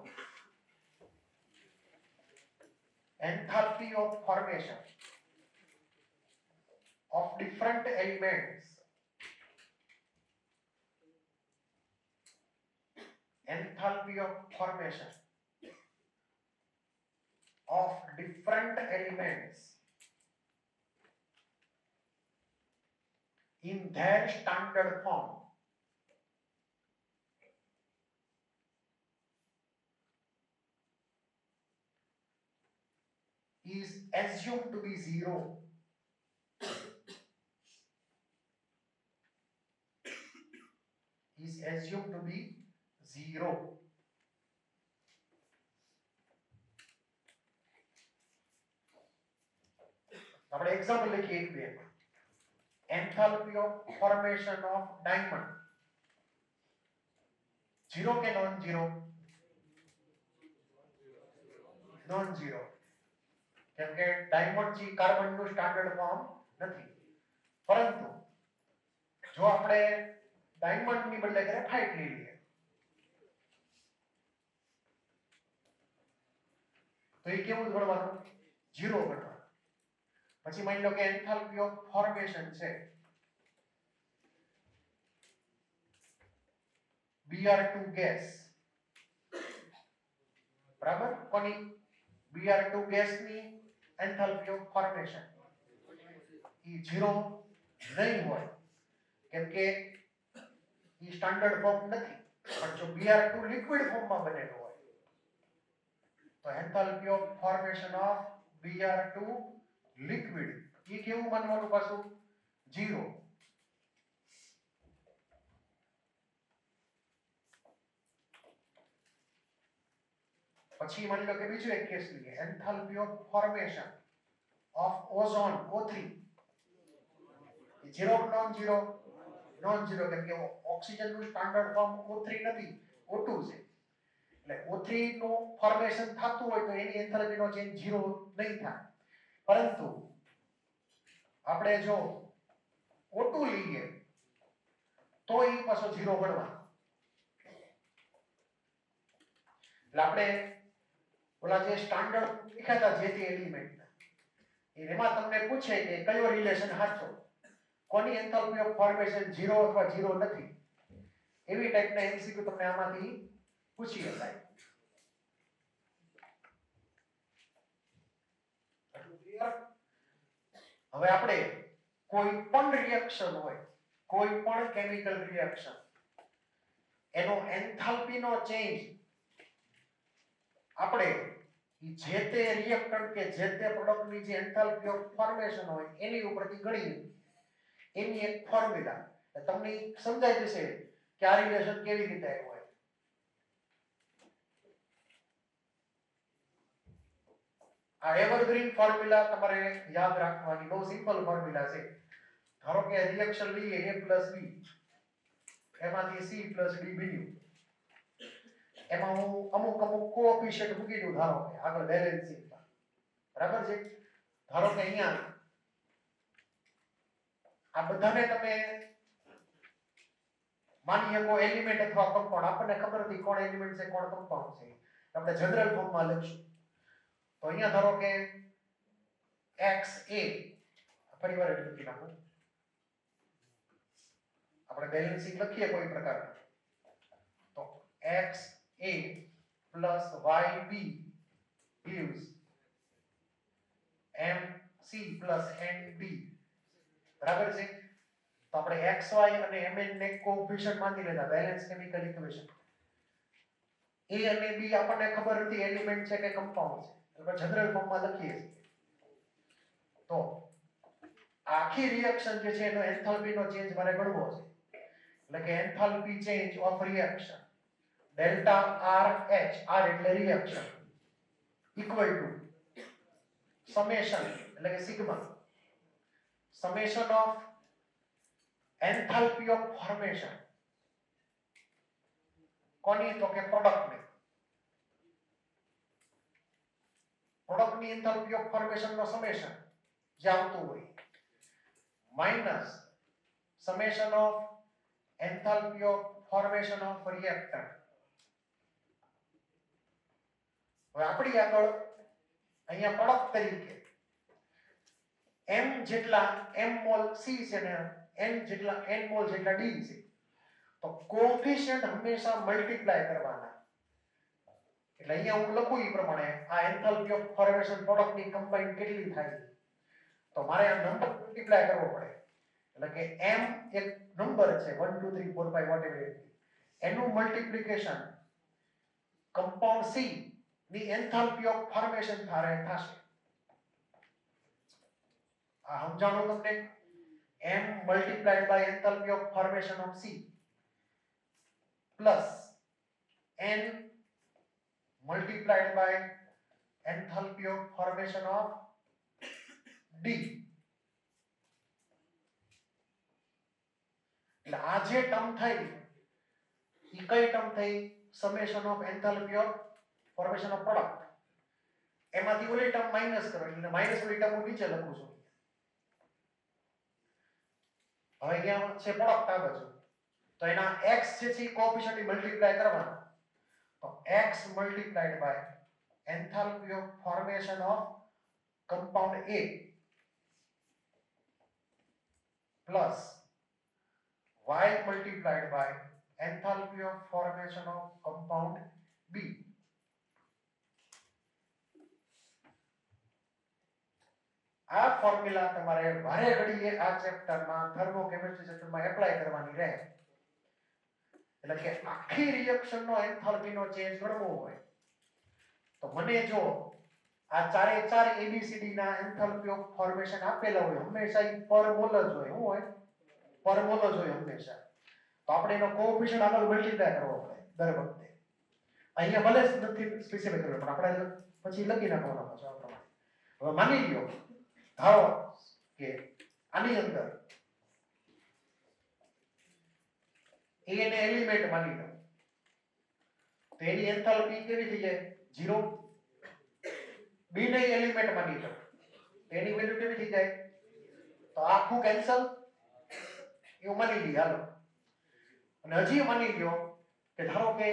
enthalpy of formation of different elements, enthalpy of formation of different elements in their standard form is assumed to be 0. Is assumed to be 0. આપણે example લખીએ એક બે. Enthalpy of formation of diamond 0 કે non 0? Non 0, કેમ કે diamond છે carbon નું standard form નથી. પરંતુ જો આપણે ડાયમંડ ની બદલે ગ્રેફાઇટ લઈ લઈએ તો એ કેવું ગણવાનું? 0 ગણવાનું. પછી માની લો કે એન્થાલ્પી ઓફ ફોર્મેશન છે Br2 ગેસ, બરાબર? કોની? Br2 ગેસ ની એન્થાલ્પી ઓફ ફોર્મેશન ઈ 0 નહીં હોય, કેમ કે ઈ સ્ટાન્ડર્ડ ફોર્મ નથી. પણ જો Br2 લિક્વિડ ફોર્મમાં બનેલો હોય તો enthalpy of formation of Br2 liquid ઈ કેવું માનવાનું પાછું? 0. પછી માની લો કે બીજો એક કેસ લઈએ, enthalpy of formation of ozone O3 0 non 0? Non 0, કેમ કે ઓક્સિજન નું સ્ટાન્ડર્ડ ફોર્મ O3 નથી, O2 છે. એટલે O3 નું ફોર્મેશન થતું હોય તો એની એન્થાલ્પી નો ચેન્જ 0 નહીં થાય. પરંતુ આપણે જો O2 લઈએ તો એ પાછો 0 ગણવાનો. એટલે આપણે ઓલા જે સ્ટાન્ડર્ડ લખ્યા હતા જે તે એલિમેન્ટ એમાં તમને પૂછે કે કયો રિલેશન સાચો, કોની એન્થાલ્પી ઓફ ફોર્મેશન 0 અથવા 0 નથી, એવી ટાઈપના એમસીક્યુ તમને આમાંથી પૂછી શકાય. હવે આપણે કોઈ પણ રિએક્શન હોય, કોઈ પણ કેમિકલ રિએક્શન, એનો એન્થાલ્પી નો ચેન્જ આપણે જે તે રિએક્ટન્ટ કે જે તે પ્રોડક્ટની જે એન્થાલ્પી ઓફ ફોર્મેશન હોય એની ઉપરથી ગણી એની એક ફોર્મ્યુલા તમને સમજાઈ જશે કે આ રિલેશન કેવી રીતે આવ્યું હોય. આ એવરગ્રીન ફોર્મ્યુલા તમારે યાદ રાખવાની બહુ સિમ્પલ ફોર્મ્યુલા છે. ધારો કે રિએક્શન લઈએ a b, એમાંથી c d બન્યું. એમાં હું અમુક કોએફિશિયન્ટ મૂકી દઉં. ધારો કે આગળ બેલેન્સિંગ, બરાબર છે. ધારો કે અહીંયા આ બધાને તમે માની શકો એલિમેન્ટ અથવા કમ્પાઉન્ડ, આપણને ખબર નથી કોણ એલિમેન્ટ છે કોણ કમ્પાઉન્ડ છે, આપણે જનરલ ફોર્મમાં લખશું. તો અહીંયા ધારો કે XA, ફરીવાર એટલે લખી નાખું, આપણે બેલેન્સિંગ લખીએ કોઈ પ્રકારનું, તો XA plus YB gives MC plus ND, બરાબર છે. તો આપણે XY અને MN ને કોએફિશિયન્ટ માની લીધા, બેલેન્સ કેમિકલ ઇક્વેશન. A અને B આપણને ખબર નથી એલિમેન્ટ છે કે કમ્પાઉન્ડ છે, એટલે જનરલ ફોર્મમાં લખીએ છીએ. તો આખી રિએક્શન જે છે એનો એન્થાલ્પી નો ચેન્જ મારે ગણવો છે. એટલે કે enthalpy change of reaction delta RH, R એટલે રિએક્શન, ઇક્વલ ટુ સમેશન એટલે કે sigma, summation of enthalpy of formation, કોની? તો કે પ્રોડક્ટની. પ્રોડક્ટની એન્થાલ્પી ઓફ ફોર્મેશન નો સમેશન જે આવતું હોય, minus summation of enthalpy of formation of reactant. હવે આપણી આગળ અહીંયા પ્રોડક્ટ તરીકે m જેટલા m મોલ c છે ને n જેટલા n મોલ જેટલા d છે. તો કોએફિશિયન્ટ હંમેશા મલ્ટીપ્લાય કરવાના. એટલે અહીંયા હું લખું એ પ્રમાણે આ એન્થાલ્પી ઓફ ફોર્મેશન પ્રોડક્ટની કમ્બાઈન કેટલી થાય, તો મારે આ નંબર મલ્ટીપ્લાય કરવો પડે. એટલે કે m એક નંબર છે 1 2 3 4 5 વોટેવર, એનું મલ્ટીપ્લિકેશન કમ્પાઉન્ડ c ની એન્થાલ્પી ઓફ ફોર્મેશન થશે. આ સમજાણું તમને? m multiplied by enthalpy of formation of c plus n multiplied by enthalpy of formation of d. એટલે આ જે ટર્મ થઈ એ કઈ ટર્મ થઈ? Summation of enthalpy of formation of product. એમાંથી ઓલી ટર્મ માઈનસ કરો એટલે માઈનસ ઓલી ટર્મ હું નીચે લખું છું. હવે અહીંયા છે પ્રોડક્ટ આ બાજુ, તો એના x જે છે કોએફિશિયન્ટ મલ્ટીપ્લાય કરવાના. તો x multiplied by enthalpy of formation of compound A plus y multiplied by enthalpy of formation of compound B. આ ફોર્મ્યુલા તમારે વારે ઘડીએ આ ચેપ્ટરમાં થર્મોકેમિસ્ટ્રી ચેપ્ટરમાં એપ્લાય કરવાની રહે. એટલે કે આખી રિએક્શનનો એન્થાલ્પીનો ચેન્જ ગણવો હોય તો મને જો આ ચારે ચાર ABCD ના એન્થાલ્પી ઓફ ફોર્મેશન આપેલા હોય, હંમેશા પર મોલ જ હોય. શું હોય? પર મોલ જ હોય હંમેશા. તો આપણે એનો કોએફિશિયન્ટ આગળ મલ્ટીપ્લાય કરવો પડે દર વખતે. અહીંયા ભલે નથી સ્પેસિફાઈ કરવું પણ આપણે પછી લખી નાખવાનો પાછો આ પ્રમાણે. હવે માની લ્યો ધારો કે આની અંદર A ને એલિમેન્ટ માની લો, તો એની એન્થાલ્પી કેવી થઈ જાય? 0. B ને એલિમેન્ટ માની લો, એની વેલ્યુ કેવી થઈ જાય? તો આખું કેન્સલ એવું માની લઈએ. હાલો, અને હજી માની લ્યો કે ધારો કે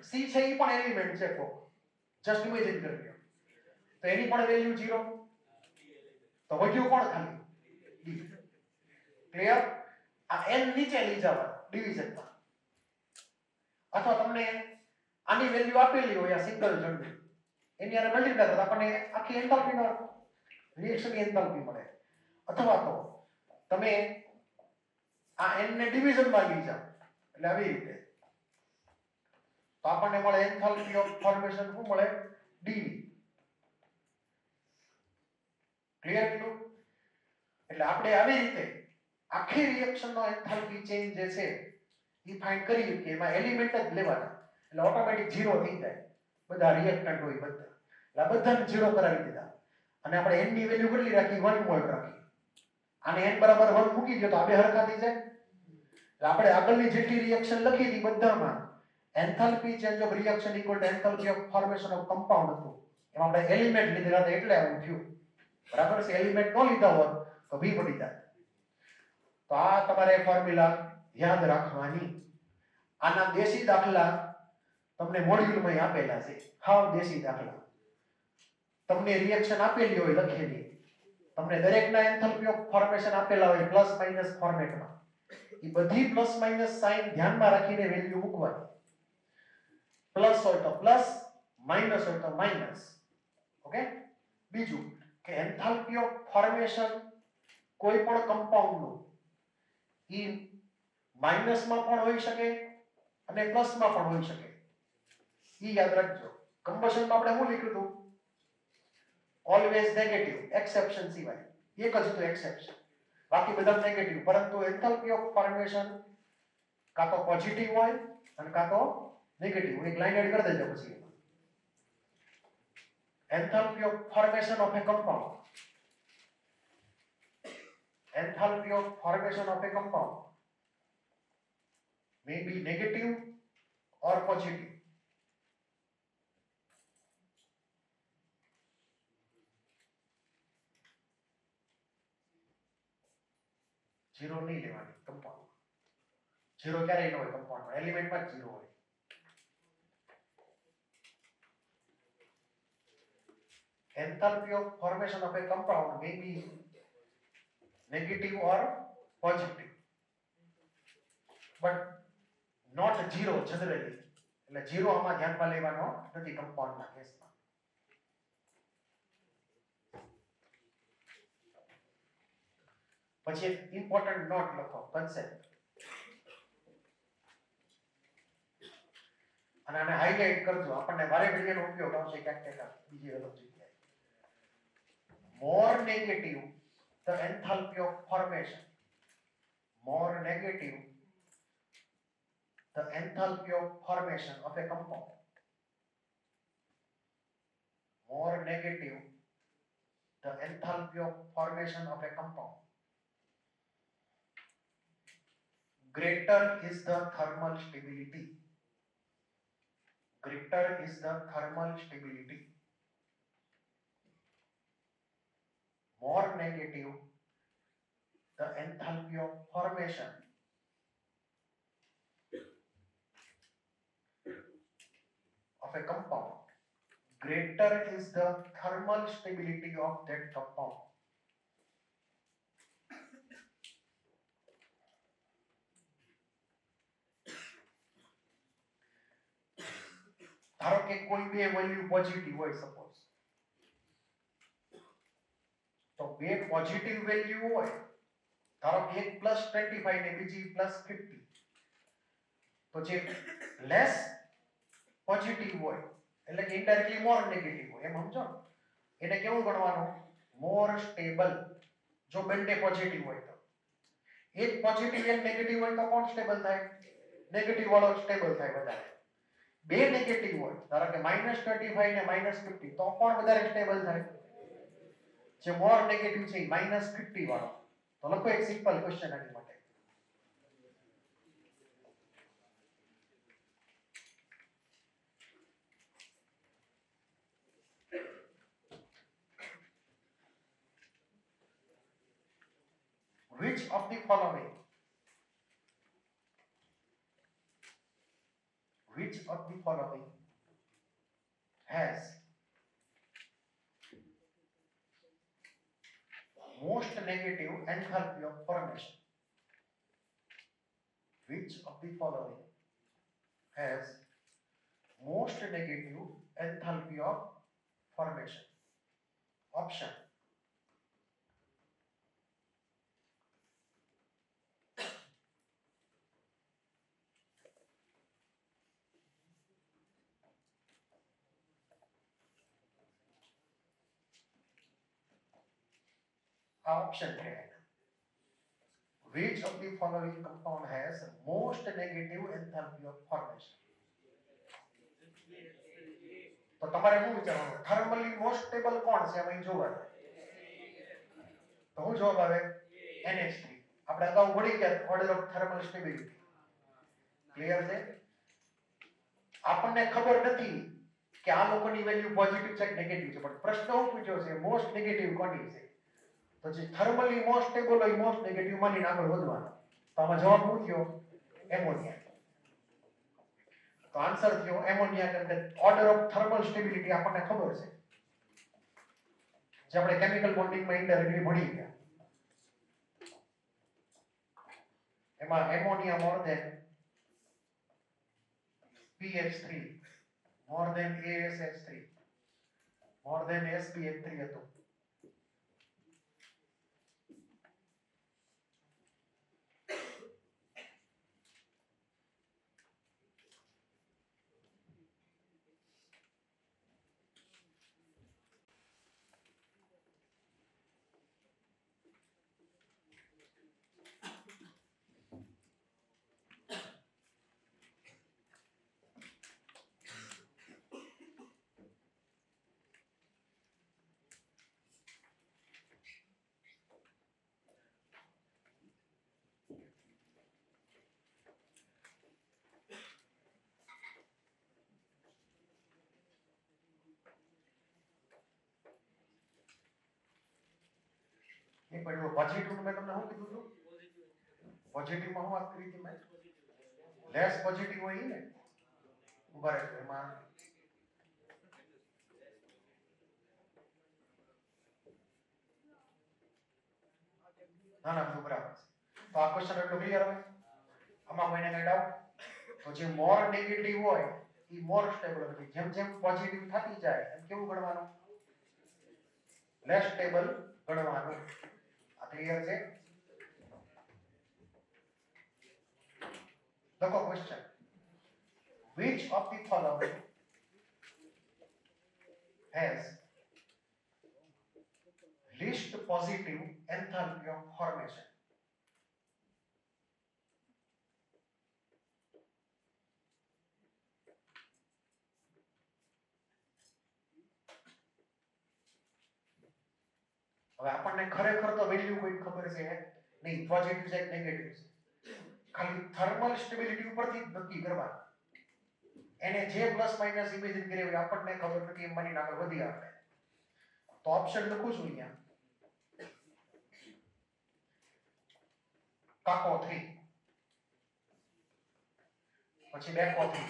C છે એ પણ એલિમેન્ટ છે, કો જસ્ટ ઇમેજિન કરી લ્યો, તો એની પણ વેલ્યુ 0. તો વધ્યું કોણ? ખાલી D. ક્લિયર? આ n નીચે લઈ જવા ડિવિઝનમાં. અથવા તમને આની વેલ્યુ આપેલી હોય આ સિંગલ જનરેટ એની આરે મલ્ટીપ્લાય કરો આપણને આખી એન્થાલ્પીનો રિએક્શનની એન્થાલ્પી મળે. અથવા તો તમે આ n ને ડિવિઝનમાં લઈ જાઓ એટલે આવી રીતે તો આપણને મળે એન્થાલ્પી ઓફ ફોર્મેશન શું મળે dv. ક્લિયર કીધું? એટલે આપણે આવી રીતે આખી રિએક્શનનો એન્થાલ્પી ચેન્જ જે છે એ ફાઇન્ડ કરી કે એમાં એલિમેન્ટ જ લેવાના એટલે ઓટોમેટિક 0 થઈ જાય બધા રિએક્ટન્ટ હોય બધા એટલે બધાને 0 કરાવી દીધા અને આપણે n ની વેલ્યુ કેટલી રાખી 1 મોલ રાખી આને n બરાબર 1 મૂકી દો તો આ બે હરખા થઈ જાય. એટલે આપણે આગળની જેટલી રિએક્શન લખી હતી બધામાં enthalpy change of reaction equal to enthalpy of formation of compound હતું એમાં આપણે એલિમેન્ટ લીધેલા હતા એટલે આવું થયું. બરાબર છે? એલિમેન્ટ નો લીધા હોત તો ભી પડી જાય. તો આ તમારે ફોર્મ્યુલા યાદ રાખવાની. આના દેશી દાખલા તમને મોડ્યુલમાં આપેલા છે. હાવ દેશી દાખલા. તમને રિએક્શન આપેલી હોય લખેલી તમને દરેકના એન્થાલ્પી ઓફ ફોર્મેશન આપેલા હોય પ્લસ માઈનસ ફોર્મેટમાં એ બધી પ્લસ માઈનસ સાઇન ધ્યાનમાં રાખીને વેલ્યુ મૂકવાની. પ્લસ હોય તો પ્લસ માઈનસ હોય તો માઈનસ. ઓકે? બીજું કે એન્થાલ્પી ઓફ ફોર્મેશન કોઈ પણ કમ્પાઉન્ડનું ઈ માઈનસમાં પણ હોઈ શકે અને પ્લસમાં પણ હોઈ શકે. ઈ યાદ રાખજો. કમ્બશનમાં આપણે શું લખ્યું હતું? ઓલવેઝ નેગેટિવ એક્સેપ્શન સિવાય એક જ હતું એક્સેપ્શન બાકી બધા નેગેટિવ. પરંતુ એન્થાલ્પી ઓફ ફોર્મેશન કાં તો પોઝિટિવ હોય અને કાં તો નેગેટિવ. એક લાઈન એડ કરી દેજો પછી એમાં. Enthalpy of formation of A compound enthalpy of formation of a compound may be negative or positive. Zero नहीं लेवानी compound. Zero क्या रहना है compound में? Element में zero है. Enthalpy of formation of a compound may be negative or positive, but not zero generally. એટલે zero આમાં ધ્યાનમાં લેવાનો નથી compoundના કેસમાં. પછી એક ઇમ્પોર્ટન્ટ નોટ લખો કન્સેપ્ટ અને આને હાઇલાઇટ કરજો આપણને વારે ઘડીનો ઉપયોગ આવશે ક્યાંક બીજી અલગ જગ્યાએ. More negative the enthalpy of formation, more negative the enthalpy of formation of a compound, more negative the enthalpy of formation of a compound, greater is the thermal stability, greater is the thermal stability. More negative the enthalpy of formation of a compound, greater is the thermal stability of that compound. ધારો કે કોઈ બે value positive હોય suppose તો બે positive value હોય ધારો કે એક +25 ને બીજી +50 તો જે લેસ પોઝિટિવ હોય એટલે કે ઇનડાયરેક્ટલી મોર નેગેટિવ હોય એમ સમજો એને કેવું ગણવાનું મોર સ્ટેબલ. જો બંને પોઝિટિવ હોય તો એક પોઝિટિવ એક નેગેટિવ હોય તો કોણ સ્ટેબલ થાય? નેગેટિવ વાળો સ્ટેબલ થાય વધારે. બે નેગેટિવ હોય ધારો કે -25 ને -50 તો કોણ વધારે સ્ટેબલ થાય? જે મોર નેગેટિવ છે -50 વાળો. તો લખો એક સિમ્પલ ક્વેશ્ચન આની માટે. Which of the following has most negative enthalpy of formation? Which of the following has most negative enthalpy of formation. Option. Option A. Which of the following compound has most negative enthalpy of formation? તો તમારે શું વિચારવાનું? Thermally most stable કોણ છે એમાં જોવાનું. તો શું જવાબ આવે? NH3. આપણે અગાઉ ભણી ગયા order of thermal stability. Clear છે? આપણને ખબર નથી કે આ લોકોની વેલ્યુ પોઝિટિવ છે કે નેગેટિવ છે, પણ પ્રશ્ન શું પૂછ્યો છે? મોસ્ટ નેગેટિવ કોની છે? તો જે થર્મલી મોસ્ટ સ્ટેબલ હોય મોસ્ટ નેગેટિવ માનીને આગળ વધવાનું. તો આમાં જવાબ શું થયો? એમોનિયા. તો આન્સર થયો એમોનિયા, કેમ કે ઓર્ડર ઓફ થર્મલ સ્ટેબિલિટી આપણને ખબર છે, જે આપણે કેમિકલ બોન્ડિંગમાં ઇન્ડાયરેક્ટલી ભણી ગયા. એમાં ammonia more than PH3 more than ASH3 more than SPH3 હતું. એક પડ્યો પોઝિટિવ નું મેં તમને શું કીધું હતું? પોઝિટિવ માં હું વાત કરી હતી મેં? લેસ પોઝિટિવ હોય ને ઉભા રહેજો એમાં. ના ના બધું બરાબર છે. તો આ ક્વેશ્ચન એટલો ક્લિયર હોય? આમાં કોઈને કઈ ડાઉટ? તો જે મોર નેગેટિવ હોય એ મોર સ્ટેબલ હોય, જેમ જેમ પોઝિટિવ થતી જાય એમ કેવું ગણવાનું? Less stable ગણવાનું. આ ક્લિયર છે? લખો question. Which of the following has least positive enthalpy of formation? હવે આપણને ખરેખર તો વેલ્યુ કોઈ ખબર છે નહીં, પોઝિટિવ છે કે નેગેટિવ છે. ખાલી થર્મલ સ્ટેબિલિટી ઉપરથી જ નક્કી કરવાનું. એને જે પ્લસ માઇનસ ઇમેજિન કરી હોય આપણને ખબર નથી એમ માનીને આગળ વધી આપણે. તો ઓપ્શન લખું છું અહીંયા. કાકો 3, પછી બેકો 3,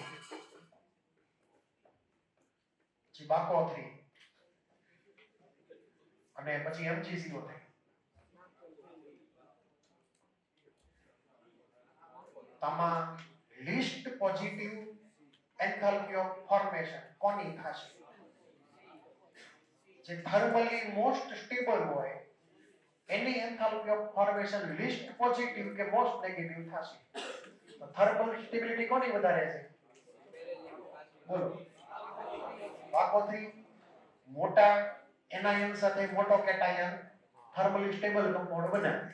પછી બાકો 3 અને પછી MgCO 3. આમાં least positive enthalpy of formation કોની થશે? જે થર્મલી મોસ્ટ સ્ટેબલ હોય એની enthalpy of formation least positive કે મોસ્ટ નેગેટિવ થશે. તો થર્મલ સ્ટેબિલિટી કોની વધારે છે? બોલો. બાકો 3 મોટા એનાયન સાથે મોટો કેટાયન થર્મલી સ્ટેબલ કમ્પાઉન્ડ બનાવે.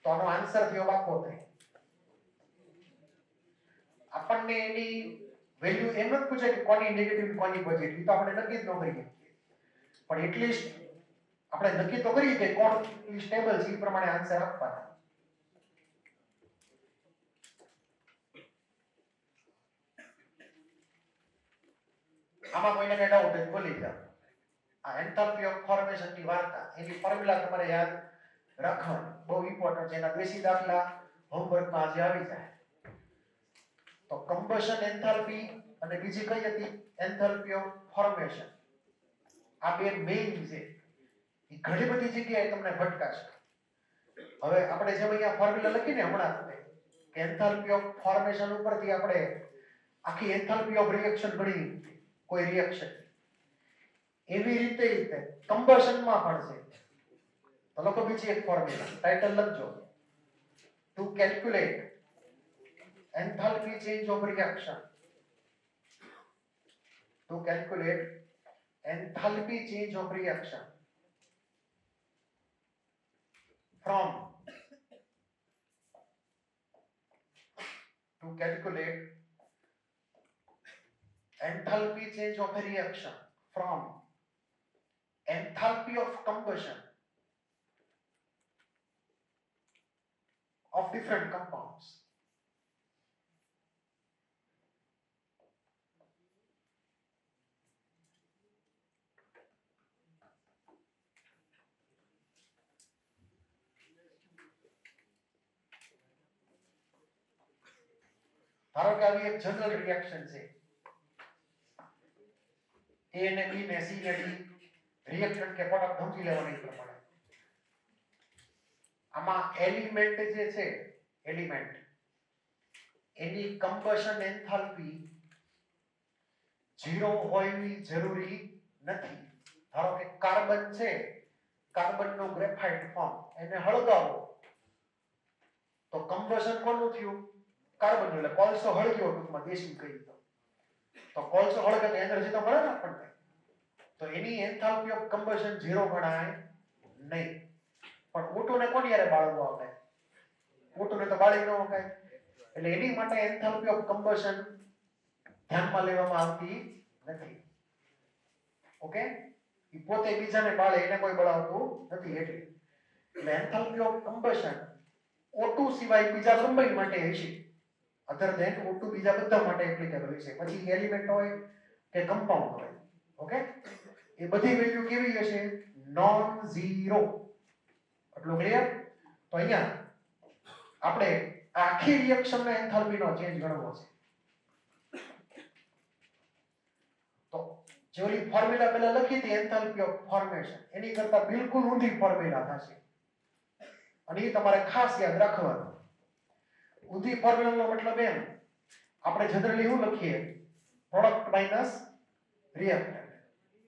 તો આનો આન્સર થયો બાકો 3. આપણને એની વેલ્યુ એમ જ પૂછે કે કોની નેગેટિવ કોની પોઝિટિવ, તો આપણે નક્કી જ ન કરી શકીએ, પણ એટલીસ્ટ આપણે નક્કી તો કરીએ કે કોણ સ્ટેબલ છે એ પ્રમાણે આન્સર આપવાના. આમાં કોઈને કઈ ડાઉટ હોય બોલી જાવ. આ એન્થાલ્પી ઓફ ફોર્મેશન ની વાર્તા, એની ફોર્મ્યુલા તમારે યાદ રાખવાની, બહુ ઇમ્પોર્ટન્ટ છે. એના દેશી દાખલા હોમવર્કમાં આજે આવી જાય. તો કમ્બશન એન્થાલ્પી અને બીજી કઈ હતી? Enthalpy of formation. આ બે મેઇન છે. એ ઘણી બધી જગ્યાએ તમને ભટકાશે. હવે આપણે જેમ અહીંયા ફોર્મ્યુલા લખીને હમણાં કે એન્થાલ્પી ઓફ ફોર્મેશન ઉપરથી આપણે આખી એન્થાલ્પી ઓફ રિએક્શન ગણી કોઈ રિએક્શન એવી રીતે કમ્બશન માં પણ છે. તો લખો બીજી એક ફોર્મ્યુલા, ટાઇટલ લખજો, to calculate enthalpy change of reaction, to calculate enthalpy change of reaction from enthalpy change of a reaction from enthalpy of combustion of different compounds. ધારો કે આવી એક જનરલ રિએક્શન છે, A ને B ને C ને D reactant કે product સમજી લેવાની પ્રમાણે. આમાં એલિમેન્ટ જે છે, એલિમેન્ટ એની કમ્બશન એન્થાલ્પી 0 હોવી જરૂરી નથી. ધારો કે કાર્બન છે, કાર્બનનું ગ્રેફાઇટ ફોર્મ, એને હળગાવો તો કમ્બશન કોનું થયું? કાર્બન. એટલે કોલસો હળગ્યો, ટૂંકમાં દેશી કહી તો કોલસો હળગે તો એનર્જી તો મળે ને આપણને. તો એની એન્થાલ્પી ઓફ કમ્બશન 0 ગણાય નહીં. પણ O2 ને કોની યારે બાળવો આપણે? O2 ને તો બાળી ન શકાય. એટલે એની માટે એન્થાલ્પી ઓફ કમ્બશન ધ્યાનમાં લેવામાં આવતી નથી. ઓકે, ઈ પોતે બીજાને બાળે, એને કોઈ બળાવતું નથી. એટલે એન્થાલ્પી ઓફ કમ્બશન O2 સિવાય બીજા ગમે માટે હશે, અધર ધેન O2 બીજા બધા માટે એપ્લિકેબલ છે. પછી એલિમેન્ટ હોય કે કમ્પાઉન્ડ હોય, ઓકે, એ બધી વેલ્યુ કેવી હશે? Non zero. એટલું ક્લિયર? તો અહીંયા આપણે આખી રિએક્શનના એન્થાલ્પીનો ચેન્જ ગણવો છે. તો જે ઓલી ફોર્મ્યુલા પહેલા લખી હતી એન્થાલ્પી ઓફ ફોર્મેશન, એની કરતા બિલકુલ ઊંધી ફોર્મ્યુલા થશે. અને એ તમારે ખાસ યાદ રાખવાનું. ઊંધી ફોર્મ્યુલાનો મતલબ એમ, આપણે જનરલી શું લખીએ? Product minus reactant.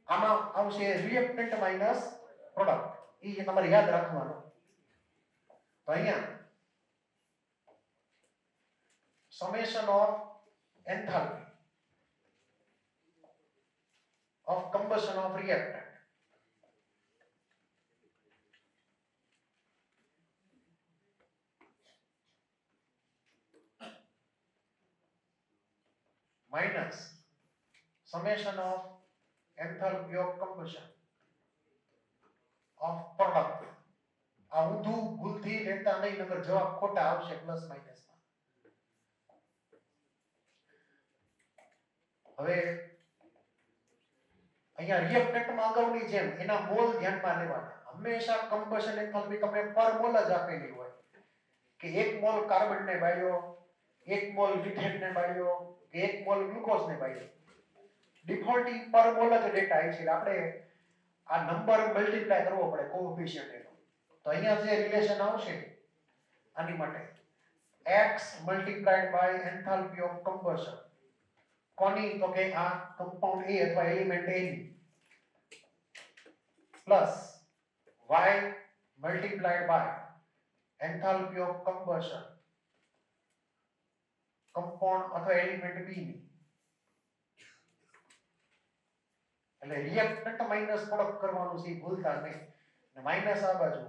આમાં આવશે રિએક્ટન્ટ માઇનસ પ્રોડક્ટ. એ તમારે યાદ રાખવાનું. તો અહીંયા summation of enthalpy of combustion of reactant minus summation of enthalpy of combustion of product. આ ઊંધું ભૂલથી લેતા નહીં, નકર જવાબ ખોટા આવશે પ્લસ માઇનસ માં. હવે અહીંયા રિએક્ટન્ટમાં અગાઉની જેમ એના મોલ ધ્યાનમાં લેવાના. હંમેશા કમ્બશન એન્થાલ્પી તમને પર મોલ જ આપેલી હોય કે 1 મોલ કાર્બનને બાળ્યો, 1 મોલ મિથેનને બાળ્યો, 1 મોલ ગ્લુકોઝને બાળ્યો. ડિફોલ્ટ પર મોલ જ ડેટા આવી છે. આપણે આ નંબર મલ્ટીપ્લાય કરવો પડે કોએફિશિયન્ટ એનો. તો અહીંયા જે રિલેશન આવશે આની માટે x multiplied by enthalpy of combustion કોની? તો કે આ કમ્પાઉન્ડ A અથવા એલિમેન્ટ A ની plus y multiplied by enthalpy of combustion compound અથવા એલિમેન્ટ B ની. એટલે રિએક્ટન્ટ માઈનસ પ્રોડક્ટ કરવાનું છે, ભૂલતા નહીં. અને માઈનસ આ બાજુ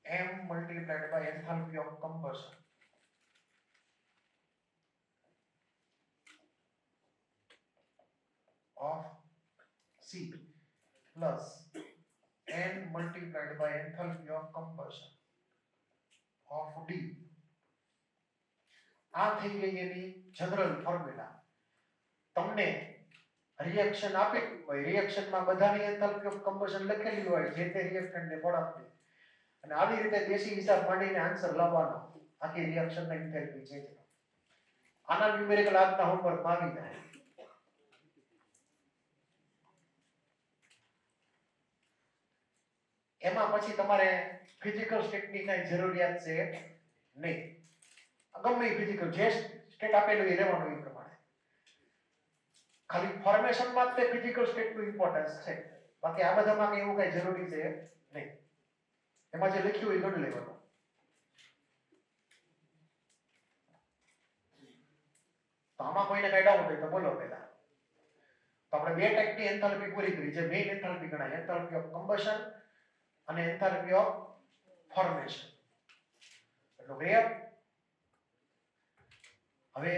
m multiplied by enthalpy of combustion of C plus n multiplied by enthalpy of combustion of D. આ થઈ ગઈ એની જનરલ ફોર્મ્યુલા. તમને રિએક્શન આપેલી હોય, રિએક્શનમાં બધાની એન્થાલ્પી ઓફ કમ્બશન લખેલી હોય જે તે રિએક્ટન્ટને પ્રોડક્ટને, અને આવી રીતે દેશી હિસાબ માંડીને આન્સર લાવવાનો આખી રિએક્શનના એન્થાલ્પી છે. આના ન્યુમેરિકલ આજના હોમવર્કમાં આવી જાય. એમાં પછી તમારે ફિઝિકલ સ્ટેટની કઈ જરૂરિયાત છે નહીં. ગમે ફિઝિકલ જે સ્ટેટ આપેલું એ લેવાનું એ પ્રમાણે. ખાલી ફોર્મેશનમાં તે ફિઝિકલ સ્ટેટનું ઇમ્પોર્ટન્સ છે, બાકી આ બધામાં એવું કઈ જરૂરી છે નહીં. એમાં જે લખ્યું એ ગણ લેવાનું. તો આમાં કોઈને કઈ ડાઉટ હોય તો બોલો પહેલા. તો આપણે બે ટાઈપની એન્થાલ્પી પૂરી કરી, જે મેઇન એન્થાલ્પી ગણાય, એન્થાલ્પી ઓફ કમ્બશન અને એન્થાલ્પી ઓફ ફોર્મેશન. એટલું ક્લિયર? હવે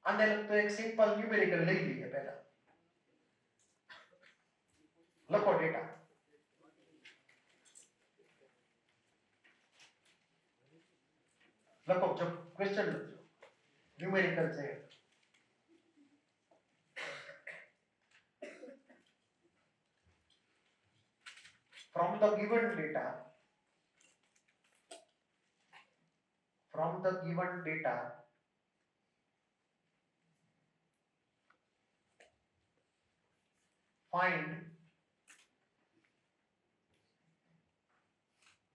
આને લગતો એક સિમ્પલ ન્યુમેરિકલ લઈ લઈએ પહેલા. લખો ડેટા. લખો, જો ક્વેશ્ચન લખજો, ન્યુમેરિકલ છે. From the given data, find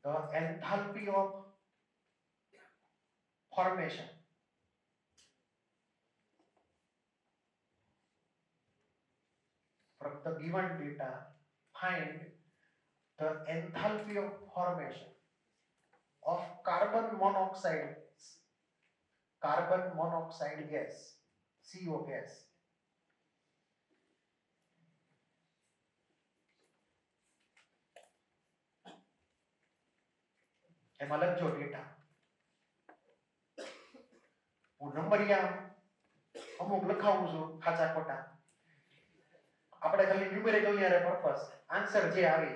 the enthalpy of formation from the given data. Find the enthalpy of formation of carbon monoxide gas, CO gas. એમાં લખજો ડેટા. હું નંબરિયા અમુક લખાવું છું, ખાચા ખોટા. આપણે ખાલી ન્યુમેરિકલ ની પર્પસ, આન્સર જે આવે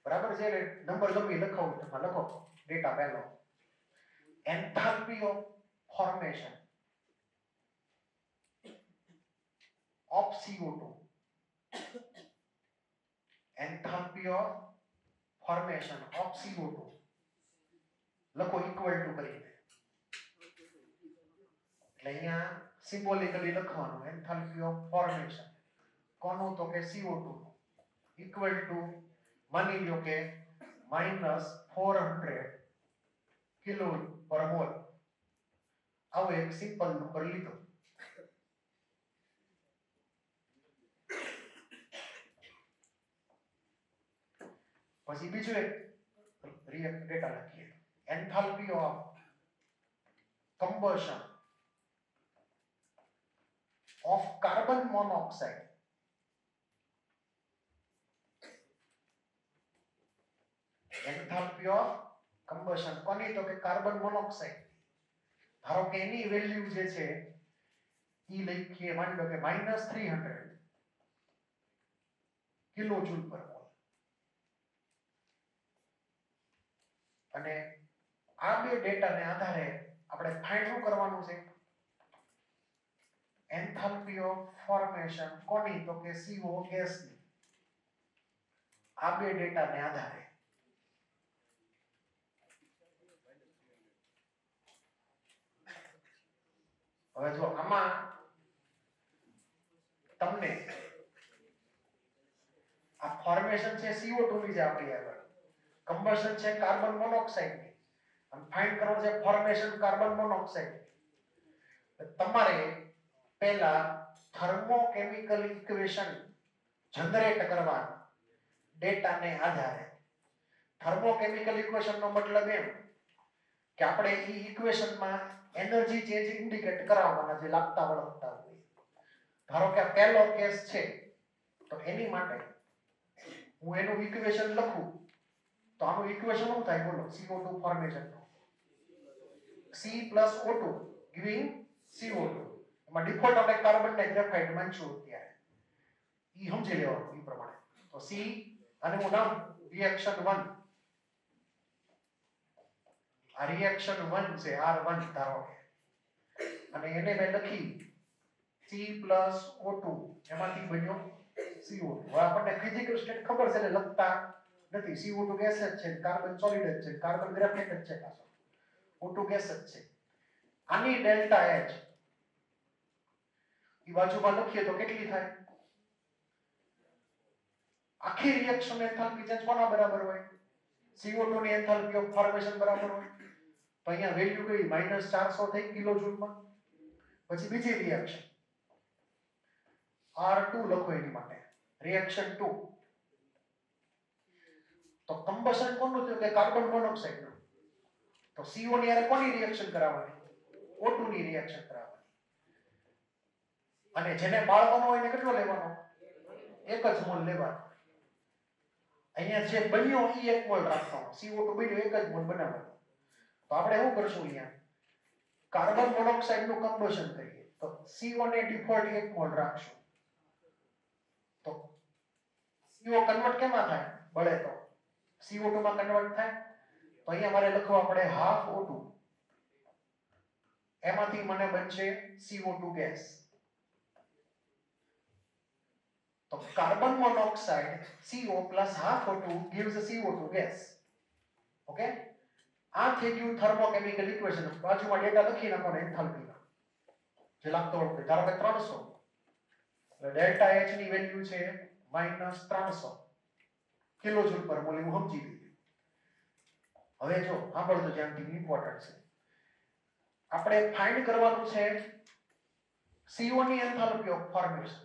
બરાબર છે, નંબર ગમે લખાવું તો લખો ડેટા પહેલો. Enthalpy of formation of CO2, enthalpy of formation of CO2 લખો ઇક્વલ ટુ કરીને. એટલે અહીંયા સિમ્બોલિકલી લખવાનું enthalpy of formation કોનું, તો કે CO2 ઇક્વલ ટુ માની લ્યો કે -400 કિલો પર મોલ. આવો એક સિમ્પલ નંબર લીધો. પછી બીજું એક રિએક્ટ ડેટા લખીએ. Enthalpy of combustion of carbon monoxide. Enthalpy of combustion કોની, તો કે કાર્બન મોનોક્સાઇડ. ધારો કે એની વેલ્યુ જે છે ઈ લખીએ, માની લો કે -300 કિલો જૂલ પર મોલ. અને આ બે ડેટાને આધારે આપણે ફાઇન્ડ શું કરવાનું છે, એન્થાલ્પી ઓફ ફોર્મેશન કોની, તો કે CO ગેસની. આ બે ડેટાને આધારે હવે જો આમાં તમને આ ફોર્મેશન છે CO2 ની છે આપણી આગળ, કમ્બશન છે કાર્બન મોનોક્સાઇડ ની, અને ફાઇન્ડ કરવાનું છે ફોર્મેશન કાર્બન મોનોક્સાઇડ. તમારે પહેલા થર્મોકેમિકલ ઇક્વેશન જનરેટ કરવા ડેટાને આધારે. થર્મોકેમિકલ ઇક્વેશન નો મતલબ એમ કે આપણે ઈ ઇક્વેશનમાં એનર્જી ચેન્જ ઇન્ડિકેટ કરાવવાના છે, લાગતા વળગતા હોય. ધારો કે આ પહેલો કેસ છે તો એની માટે હું એનું ઇક્વેશન લખું તો આનું ઇક્વેશન શું થાય બોલો, CO2 ફોર્મેશન નો C + O2 ગિવિંગ CO2. એમાં ડિફોલ્ટ આપણે કાર્બન ને ગ્રેફાઇટ માનશું ત્યારે ઈ સમજી લેવાનું ઈ પ્રમાણે. તો C અને હું નામ રિએક્શન 1, આ રિએક્શન 1 છે R1 ધારો કે, અને એને મેં લખી C + O2, એમાંથી બન્યો CO2. હવે આપણને ફિઝિકલ સ્ટેટ ખબર છે એટલે લખતા નથી. CO2 ગેસ જ છે, કાર્બન સોલિડ જ છે, કાર્બન ગ્રેફાઇટ જ છે, પાછો O2 ગેસ જ છે. આની ડેલ્ટા H ઈ બાજુમાં લખીએ તો કેટલી થાય? આખી રિએક્શન એન્થાલ્પી ચેન્જ કોના બરાબર હોય? CO2 ની એન્થાલ્પી ઓફ ફોર્મેશન બરાબર હોય. તો અહીંયા વેલ્યુ કઈ -400 થઈ કિલો જૂલમાં. પછી બીજી રિએક્શન R2 લખો એની માટે રિએક્શન 2. તો કમ્બશન કોનું થયું કે કાર્બન મોનોક્સાઇડ નું. તો CO ની હારે કોની રિએક્શન કરાવવાની? O2 ની રિએક્શન કરાવવાની. અને જેને બાળવાનો હોય એને કેટલો લેવાનો? 1 જ મોલ લેવાનો. અહીંયા જે બન્યો એ 1 મોલ રાખવાનો. CO2 બન્યો 1 જ મોલ બનાવવાનો. તો આપણે શું કરશું અહીંયા કાર્બન મોનોક્સાઇડ નું કમ્બશન કરીએ તો CO ને ડિફોલ્ટ 1 મોલ રાખશું. તો CO કન્વર્ટ કેમાં થાય? બળે તો CO2 માં કન્વર્ટ થાય. તો અહીંયા મારે લખવા પડે હાફ O2. એમાંથી મને બનશે CO2 ગેસ. તો carbon monoxide CO plus half O2 gives a CO2 gas. Okay, આ થઈ ગયું થર્મોકેમિકલ ઇક્વેશન. બાજુમાં ડેટા લખી નાખો ને એન્થાલ્પીના જે લાગતો હોય. ધારો કે 300 એટલે ડેલ્ટા H ની વેલ્યુ છે -300 કિલોજૂલ પર મોલ. હું સમજી ગયો. હવે જો સાંભળજો, જ્યાંથી ઇમ્પોર્ટન્ટ છે. આપણે ફાઇન્ડ કરવાનું છે CO ની એન્થાલ્પી ઓફ ફોર્મેશન.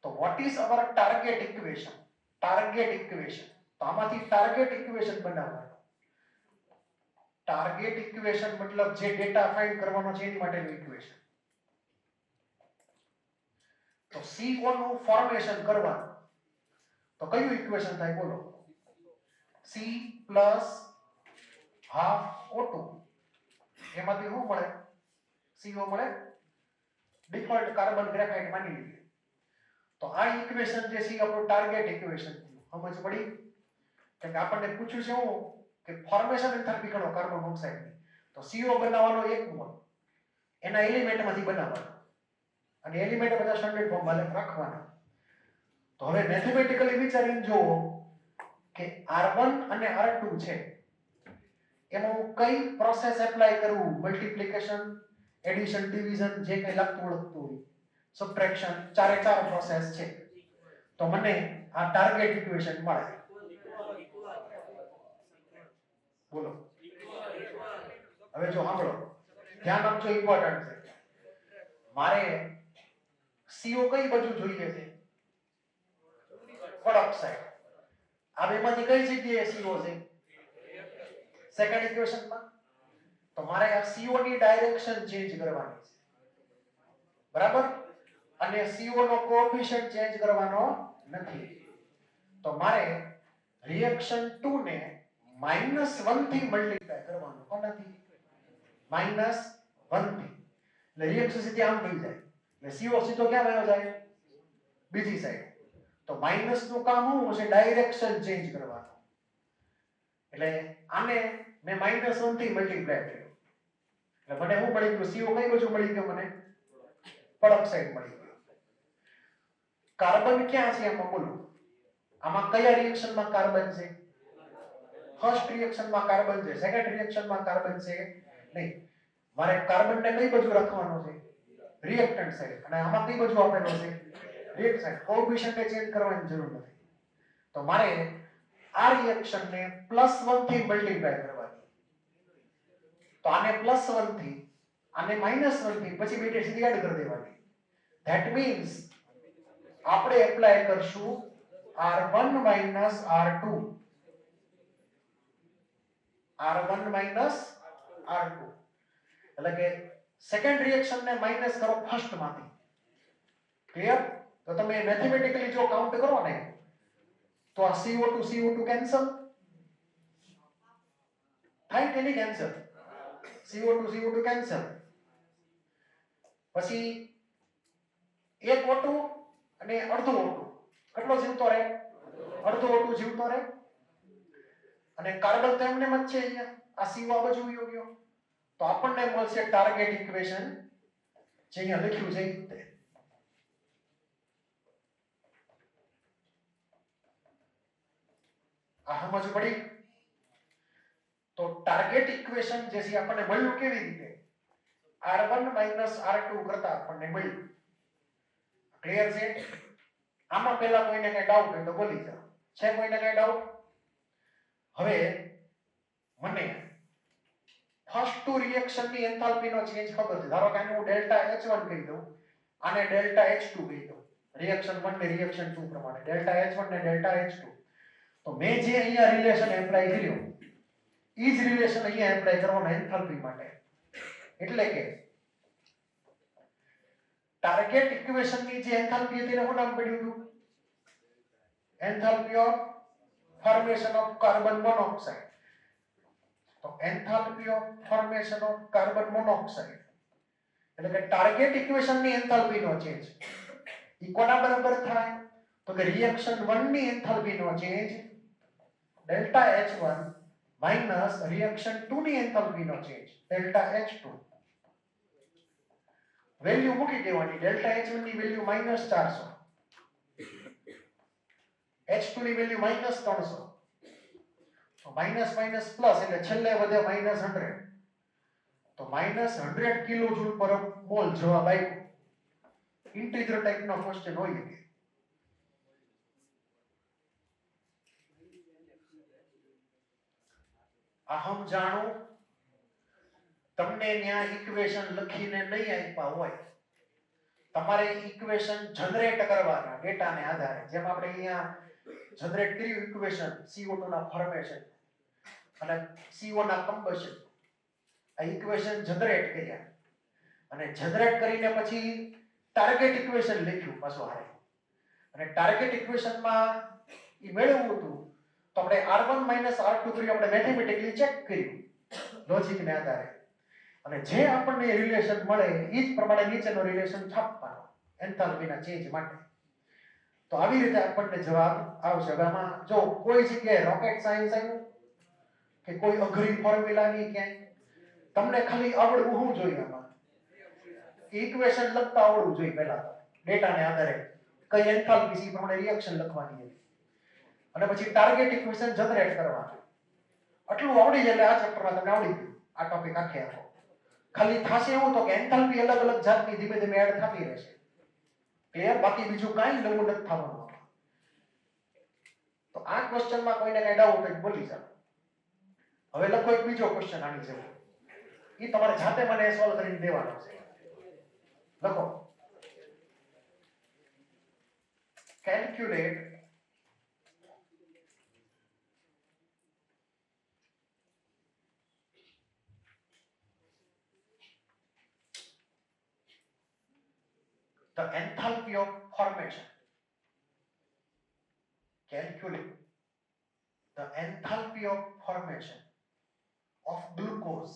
તો what is our target equation? Target equation. તો આમાંથી ટાર્ગેટ ઇક્વેશન બનાવવાનો. ટાર્ગેટ ઇક્વેશન મતલબ જે ડેટા ફાઇન્ડ કરવાનો છે એની માટેનું ઇક્વેશન. તો CO નું ફોર્મેશન કરવાનું. તો કયું ઇક્વેશન થાય બોલો? C plus half O2. એમાંથી શું મળે? CO મળે. ડિફોલ્ટ કાર્બન ગ્રેફાઇટ માની લઈએ. તો આ ઇક્વેશન જે છે આપણું ટાર્ગેટ ઇક્વેશન થયું. સમજ પડી? કે આપણને પૂછ્યું છે હું કે ફોર્મેશન એન્થાલ્પી ગણો કાર્બન મોનોક્સાઇડની. તો CO બનાવવાનો 1 મોલ એના એલિમેન્ટમાંથી બનાવવાનો. અને એલિમેન્ટ બધા સ્ટાન્ડર્ડ ફોર્મમાં રાખવાના. તો હવે મેથેમેટિકલી વિચારીને જુઓ કે R1 અને R2 છે એમાં હું કઈ પ્રોસેસ એપ્લાય કરું? મલ્ટીપ્લિકેશન, એડિશન, ડિવિઝન, જે કઈ લાગતું ઓળખતું હોય, સબટ્રેક્શન, ચારે ચાર પ્રોસેસ છે. તો મને આ ટાર્ગેટ ઇક્વેશન મળે. બોલો. હવે જો સાંભળો, ધ્યાન આપજો, ઇમ્પોર્ટન્ટ છે. મારે CO કઈ બાજુ જોઈએ છે? ઓક્સાઇડ. આ બેમાંથી કઈ જગ્યાએ CO છે? સેકન્ડ ઇક્વેશનમાં. તો મારે આ CO ની ડાયરેક્શન ચેન્જ કરવાની છે. બરાબર? અને CO નો કોએફિશિયન્ટ ચેન્જ કરવાનો નથી. તો મારે રિએક્શન 2 ને -1 થી મલ્ટીપ્લાય કરવાનો. કોનાથી? -1 થી. એટલે રિએક્શન સીધી આમ થઈ જાય. એટલે CO સીધો ક્યાં વયો જાય? બીજી સાઈડ. તો માઈનસ નું કામ શું છે? ડાયરેક્શન ચેન્જ કરવાનો. એટલે આને મેં -1 થી મલ્ટીપ્લાય કર્યો. એટલે મને શું મળી ગયું? CO કઈ બાજુ મળી ગયો મને? પેરોક્સાઇડ મળી ગયો. કાર્બન ક્યાં છે આમાં બોલો? આમાં કયા રિએક્શનમાં કાર્બન છે? ફર્સ્ટ રિએક્શનમાં કાર્બન છે. સેકન્ડ રિએક્શનમાં કાર્બન છે નહીં. મારે કાર્બનને કઈ બાજુ રાખવાનો છે? Reactant side. અને આમાં કઈ બાજુ આપેલો છે? React side. કોએફિશિયન્ટને ચેન્જ કરવાની જરૂર નથી. તો મારે આ રિએક્શનને +1 થી મલ્ટીપ્લાય કરવાની. તો આને +1 થી, આને -1 થી, પછી બે સીધી એડ કરી દેવાની. ધેટ મીન્સ આપણે એપ્લાય કરશું R1 - R2. R1 - R2 એટલે કે સેકન્ડ રિએક્શન ને માઈનસ કરો ફર્સ્ટ માંથી. ક્લિયર? તો તમે મેથેમેટિકલી જો કાઉન્ટ કરો ને તો આ CO2 કેન્સલ થાય કે નહીં? કેન્સલ. CO2 cancel. પછી એક O2 અને અડધો O2 કેટલો જીવતો રહે? અડધો O2 જીવતો રહે. અને કાર્બન તો એમને જ છે અહીંયા. આ CO આ બાજુ વયો ગયો. તો આપણને મળશે ટાર્ગેટ ઇક્વેશન જે અહીંયા લખ્યું છે તે. આ સમજ પડી? તો ટાર્ગેટ ઇક્વેશન જે છે આપણને મળ્યું કેવી રીતે? R1 - R2 કરતા આપણને મળ્યું. ક્લિયર છે? આમાં પહેલા કોઈને કઈ ડાઉટ હોય તો બોલી જાઓ. છે કોઈને કઈ ડાઉટ? હવે મને ફર્સ્ટ ટુ રિએક્શન ની એન્થાલ્પી નો ચેન્જ ખબર છે. ધારો કે આને હું ડેલ્ટા H1 કહી દઉં, આને ડેલ્ટા H2 કહી દઉં. રિએક્શન 1 ને રિએક્શન 2 પ્રમાણે ડેલ્ટા H1 ને ડેલ્ટા H2. તો મેં જે અહીંયા રિલેશન એપ્લાય કર્યો ઈ જ રિલેશન અહીંયા એપ્લાય કરવાનો એન્થાલ્પી માટે. એટલે કે ટાર્ગેટ ઇક્વેશન ની જે એન્થાલ્પી હતી એનું નામ પડ્યું હતું enthalpy of formation of carbon monoxide. તો enthalpy of formation of carbon monoxide એટલે કે ટાર્ગેટ ઇક્વેશન ની એન્થાલ્પી નો ચેન્જ ઈ કોના બરાબર થાય? તો કે રિએક્શન 1 ની એન્થાલ્પી નો change delta H1 minus reaction 2 ની એન્થાલ્પી નો ચેન્જ ડેલ્ટા H2. વેલ્યુ મૂકી દેવાની. ડેલ્ટા H1 ની વેલ્યુ -400, H2 ની વેલ્યુ -300. તો માઈનસ માઈનસ પ્લસ એટલે છેલ્લે વધે -100. તો -100 કિલોજૂલ પર મોલ જવાબ આવ્યો. ઇન્ટિજર ટાઈપનો ક્વેશ્ચન હોય કે અહમ જાણું તમને ત્યાં ઇક્વેશન લખીને નહીં આપ્યા હોય, તમારે ઇક્વેશન જનરેટ કરવાના ડેટાને આધારે. જેમ આપણે અહીંયા જનરેટ કર્યું ઇક્વેશન CO2 ના ફોર્મેશન અને CO ના કમ્બશન. આ ઇક્વેશન જનરેટ કર્યા અને જનરેટ કરીને પછી ટાર્ગેટ ઇક્વેશન લખ્યું પાછું હારે. અને ટાર્ગેટ ઇક્વેશનમાં ઈ મેળવવું હતું તો આપણે R1 - R2 કરી આપણે મેથેમેટિકલી ચેક કર્યું લોજિકને આધારે. અને જે આપણને રિલેશન મળે ઈ જ પ્રમાણે નીચેનો રિલેશન છાપવાનો એન્થાલ્પીના ચેન્જ માટે. તો આવી રીતે આપણને જવાબ આવશે. હવે આમાં જો કોઈ જગ્યાએ રોકેટ સાયન્સ આવ્યું કે કોઈ અઘરી ફોર્મ્યુલાની ક્યાંય, તમને ખાલી આવડવું શું જોઈએ આમાં? ઇક્વેશન લખતા આવડવું જોઈએ પહેલા તો. ડેટાને આધારે કઈ એન્થાલ્પી છે પ્રમાણે રિએક્શન લખવાની હતી અને પછી ટાર્ગેટ ઇક્વેશન જનરેટ કરવાનું. આટલું આવડી જાય એટલે આ ચેપ્ટરમાં તમને આવડી ગયું. આ ટોપિક આખે આખો ખાલી થાશે એવું તો કે એન્થાલ્પી અલગ અલગ જાતની ધીમે ધીમે એડ થતી રહેશે. ક્લિયર? બાકી બીજું કાંઈ નવું નથી થવાનું. તો આ ક્વેશ્ચનમાં કોઈને કઈ ડાઉટ હોય બોલી જાવ. હવે લખો એક બીજો ક્વેશ્ચન આની જેવો. ઈ તમારે જાતે મને સોલ્વ કરીને દેવાનો છે. લખો calculate the enthalpy of formation. Calculate the enthalpy of formation of glucose.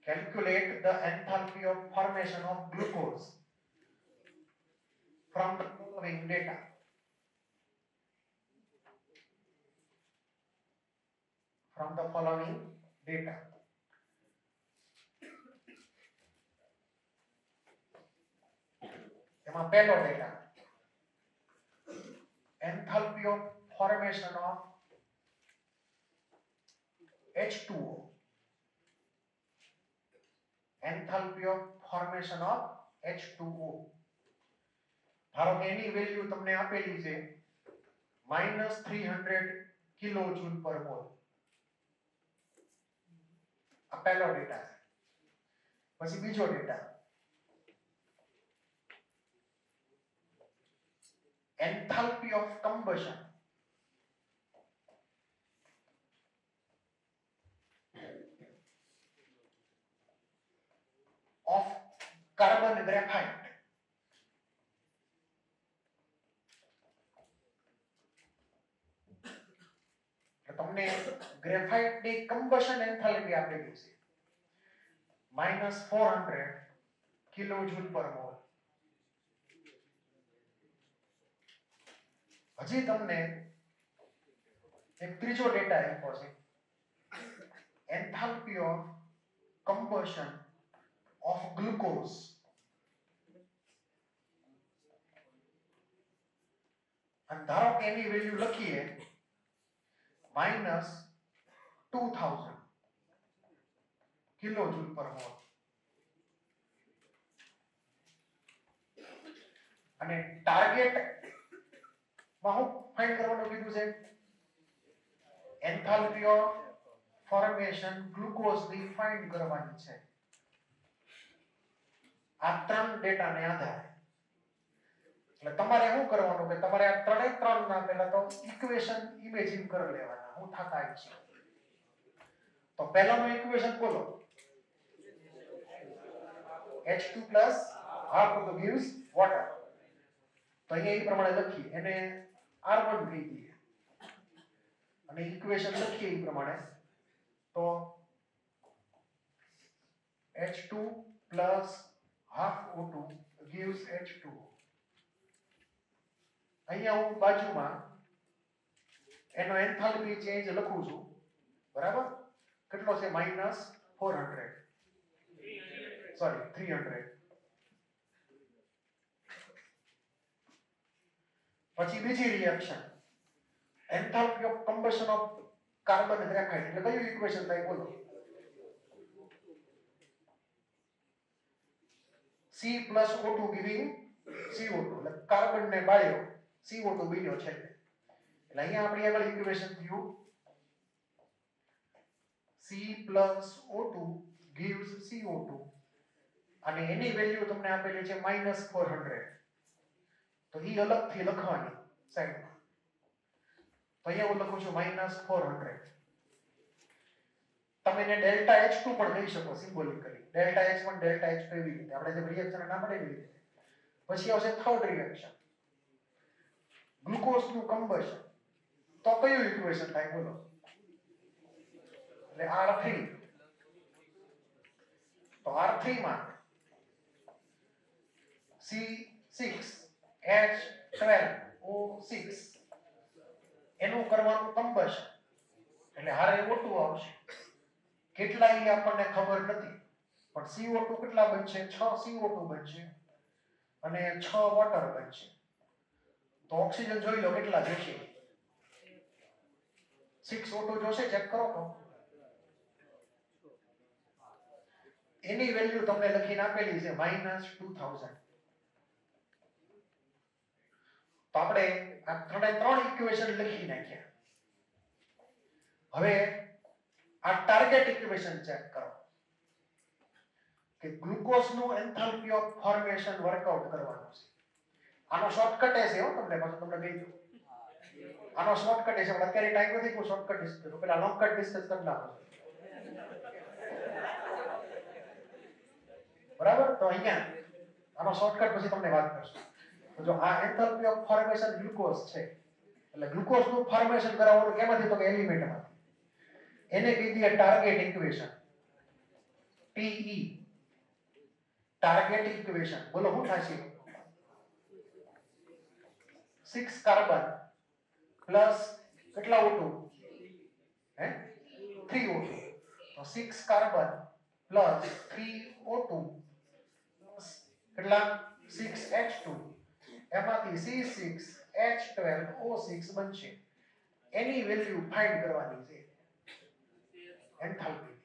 Calculate the enthalpy of formation of glucose from the following data. From the following data. એમાં પહેલો data enthalpy of formation of H2O. Enthalpy of formation of H2O. ધારો કે એની value તમને આપેલી છે -300 કિલોજૂલ પર mall. આ પહેલો ડેટા છે. પછી બીજો data enthalpy of combustion of carbon graphite. તમને ગ્રેફાઇટ ની કમ્બશન એન્થાલ્પી આપેલી છે -400 કિલોજૂલ પર મોલ. હજી તમને એક ત્રીજો ડેટા આપ્યો છે enthalpy of combustion of glucose. અને ધારો કે એની વેલ્યુ લખીએ -2000 કિલોજૂલ પર મોલ. અને ટાર્ગેટ માં હું ફાઇન્ડ કરવાનું કીધું છે એન્થાલ્પી ઓફ ફોર્મેશન ગ્લુકોઝની ફાઇન્ડ કરવાની છે. આ ત્રણ ડેટાને આધારે એટલે તમારે શું કરવાનું કે તમારે આ ત્રણ ના પહેલા તો ઇક્વેશન ઇમેજિન કરી લેવાના હું થતા છે. તો પહેલાનું ઇક્વેશન બોલો. H2 half of the gives water. તો અહીંયા એ પ્રમાણે લખીએ એને R1 કહી દઈએ અને ઇક્વેશન લખીએ એ પ્રમાણે તો H2 half O2 gives H2. અહીંયા હું બાજુમાં એનો એન્થાલ્પી ચેન્જ લખું છું. બરાબર? કેટલો છે? -400. સોરી 300. પછી બીજી reaction enthalpy of combustion of carbon graphite એટલે કયું ઇક્વેશન થાય બોલો? C plus O2 giving CO2 એટલે કાર્બન ને બાળ્યો CO2 બન્યો છે. એટલે અહીંયા આપણી આગળ ઇક્વેશન થયું C plus O2 gives CO2 અને એની વેલ્યુ તમને આપેલી છે -400. તો ઈ અલગથી લખવાની સાઈડમાં. તો અહીંયા હું લખું છું -400. તમે એને ડેલ્ટા H2 પણ કહી શકો સિમ્બોલિકલી. ડેલ્ટા H1 ડેલ્ટા H2 એવી રીતે આપણે જે રિએક્શન નામ પડે એવી રીતે. પછી આવશે થર્ડ રિએક્શન ગ્લુકોઝ નું કમ્બશન. તો કયું ઇક્વેશન થાય બોલો? એટલે R3. તો R3 માં C6H12O6 એનું કરવાનું કમ્બશન એટલે હારે O2 આવશે. કેટલા એ આપણને ખબર નથી પણ CO2 કેટલા બનશે? 6 CO2 બનશે અને 6 વોટર બનશે. તો ઓક્સિજન જોઈ લો કેટલા જોશે? 6 O2 જોશે, ચેક કરો તો. એની વેલ્યુ તમને લખીને આપેલી છે -2000. તો આપણે આ ત્રણ ઇક્વેશન લખી નાખ્યા. હવે આ ટાર્ગેટ ઇક્વેશન ચેક કરો કે ગ્લુકોઝ નું એન્થાલ્પી ઓફ ફોર્મેશન વર્કઆઉટ કરવાનું છે. આનો શોર્ટકટ છે હો, તમને પાછું તમને કહી દઉં. આનો શોર્ટકટ છે પણ અત્યારે ટાઈમ નથી કોઈ શોર્ટકટ ડિસ્કસ કરો. પહેલા લોંગ કટ ડિસ્કસ કરી નાખો. બરાબર? તો અહીંયા આનો શોર્ટકટ પછી તમને વાત કરશું. તો જો આ એન્થાલ્પી ઓફ ફોર્મેશન ગ્લુકોઝ છે એટલે ગ્લુકોઝ નું ફોર્મેશન કરાવવાનું કેમાંથી? તો કે એલિમેન્ટમાંથી. એને કહી દઈએ target equation TE. Target equation બોલો શું થશે? 6 કાર્બન પ્લસ કેટલા O2? 3 O2. તો 6 કાર્બન પ્લસ 3 O2 કેટલા? 6H2 એમાંથી C6H12O6 બનશે. એની વેલ્યુ ફાઇન્ડ કરવાની છે એન્થાલ્પી.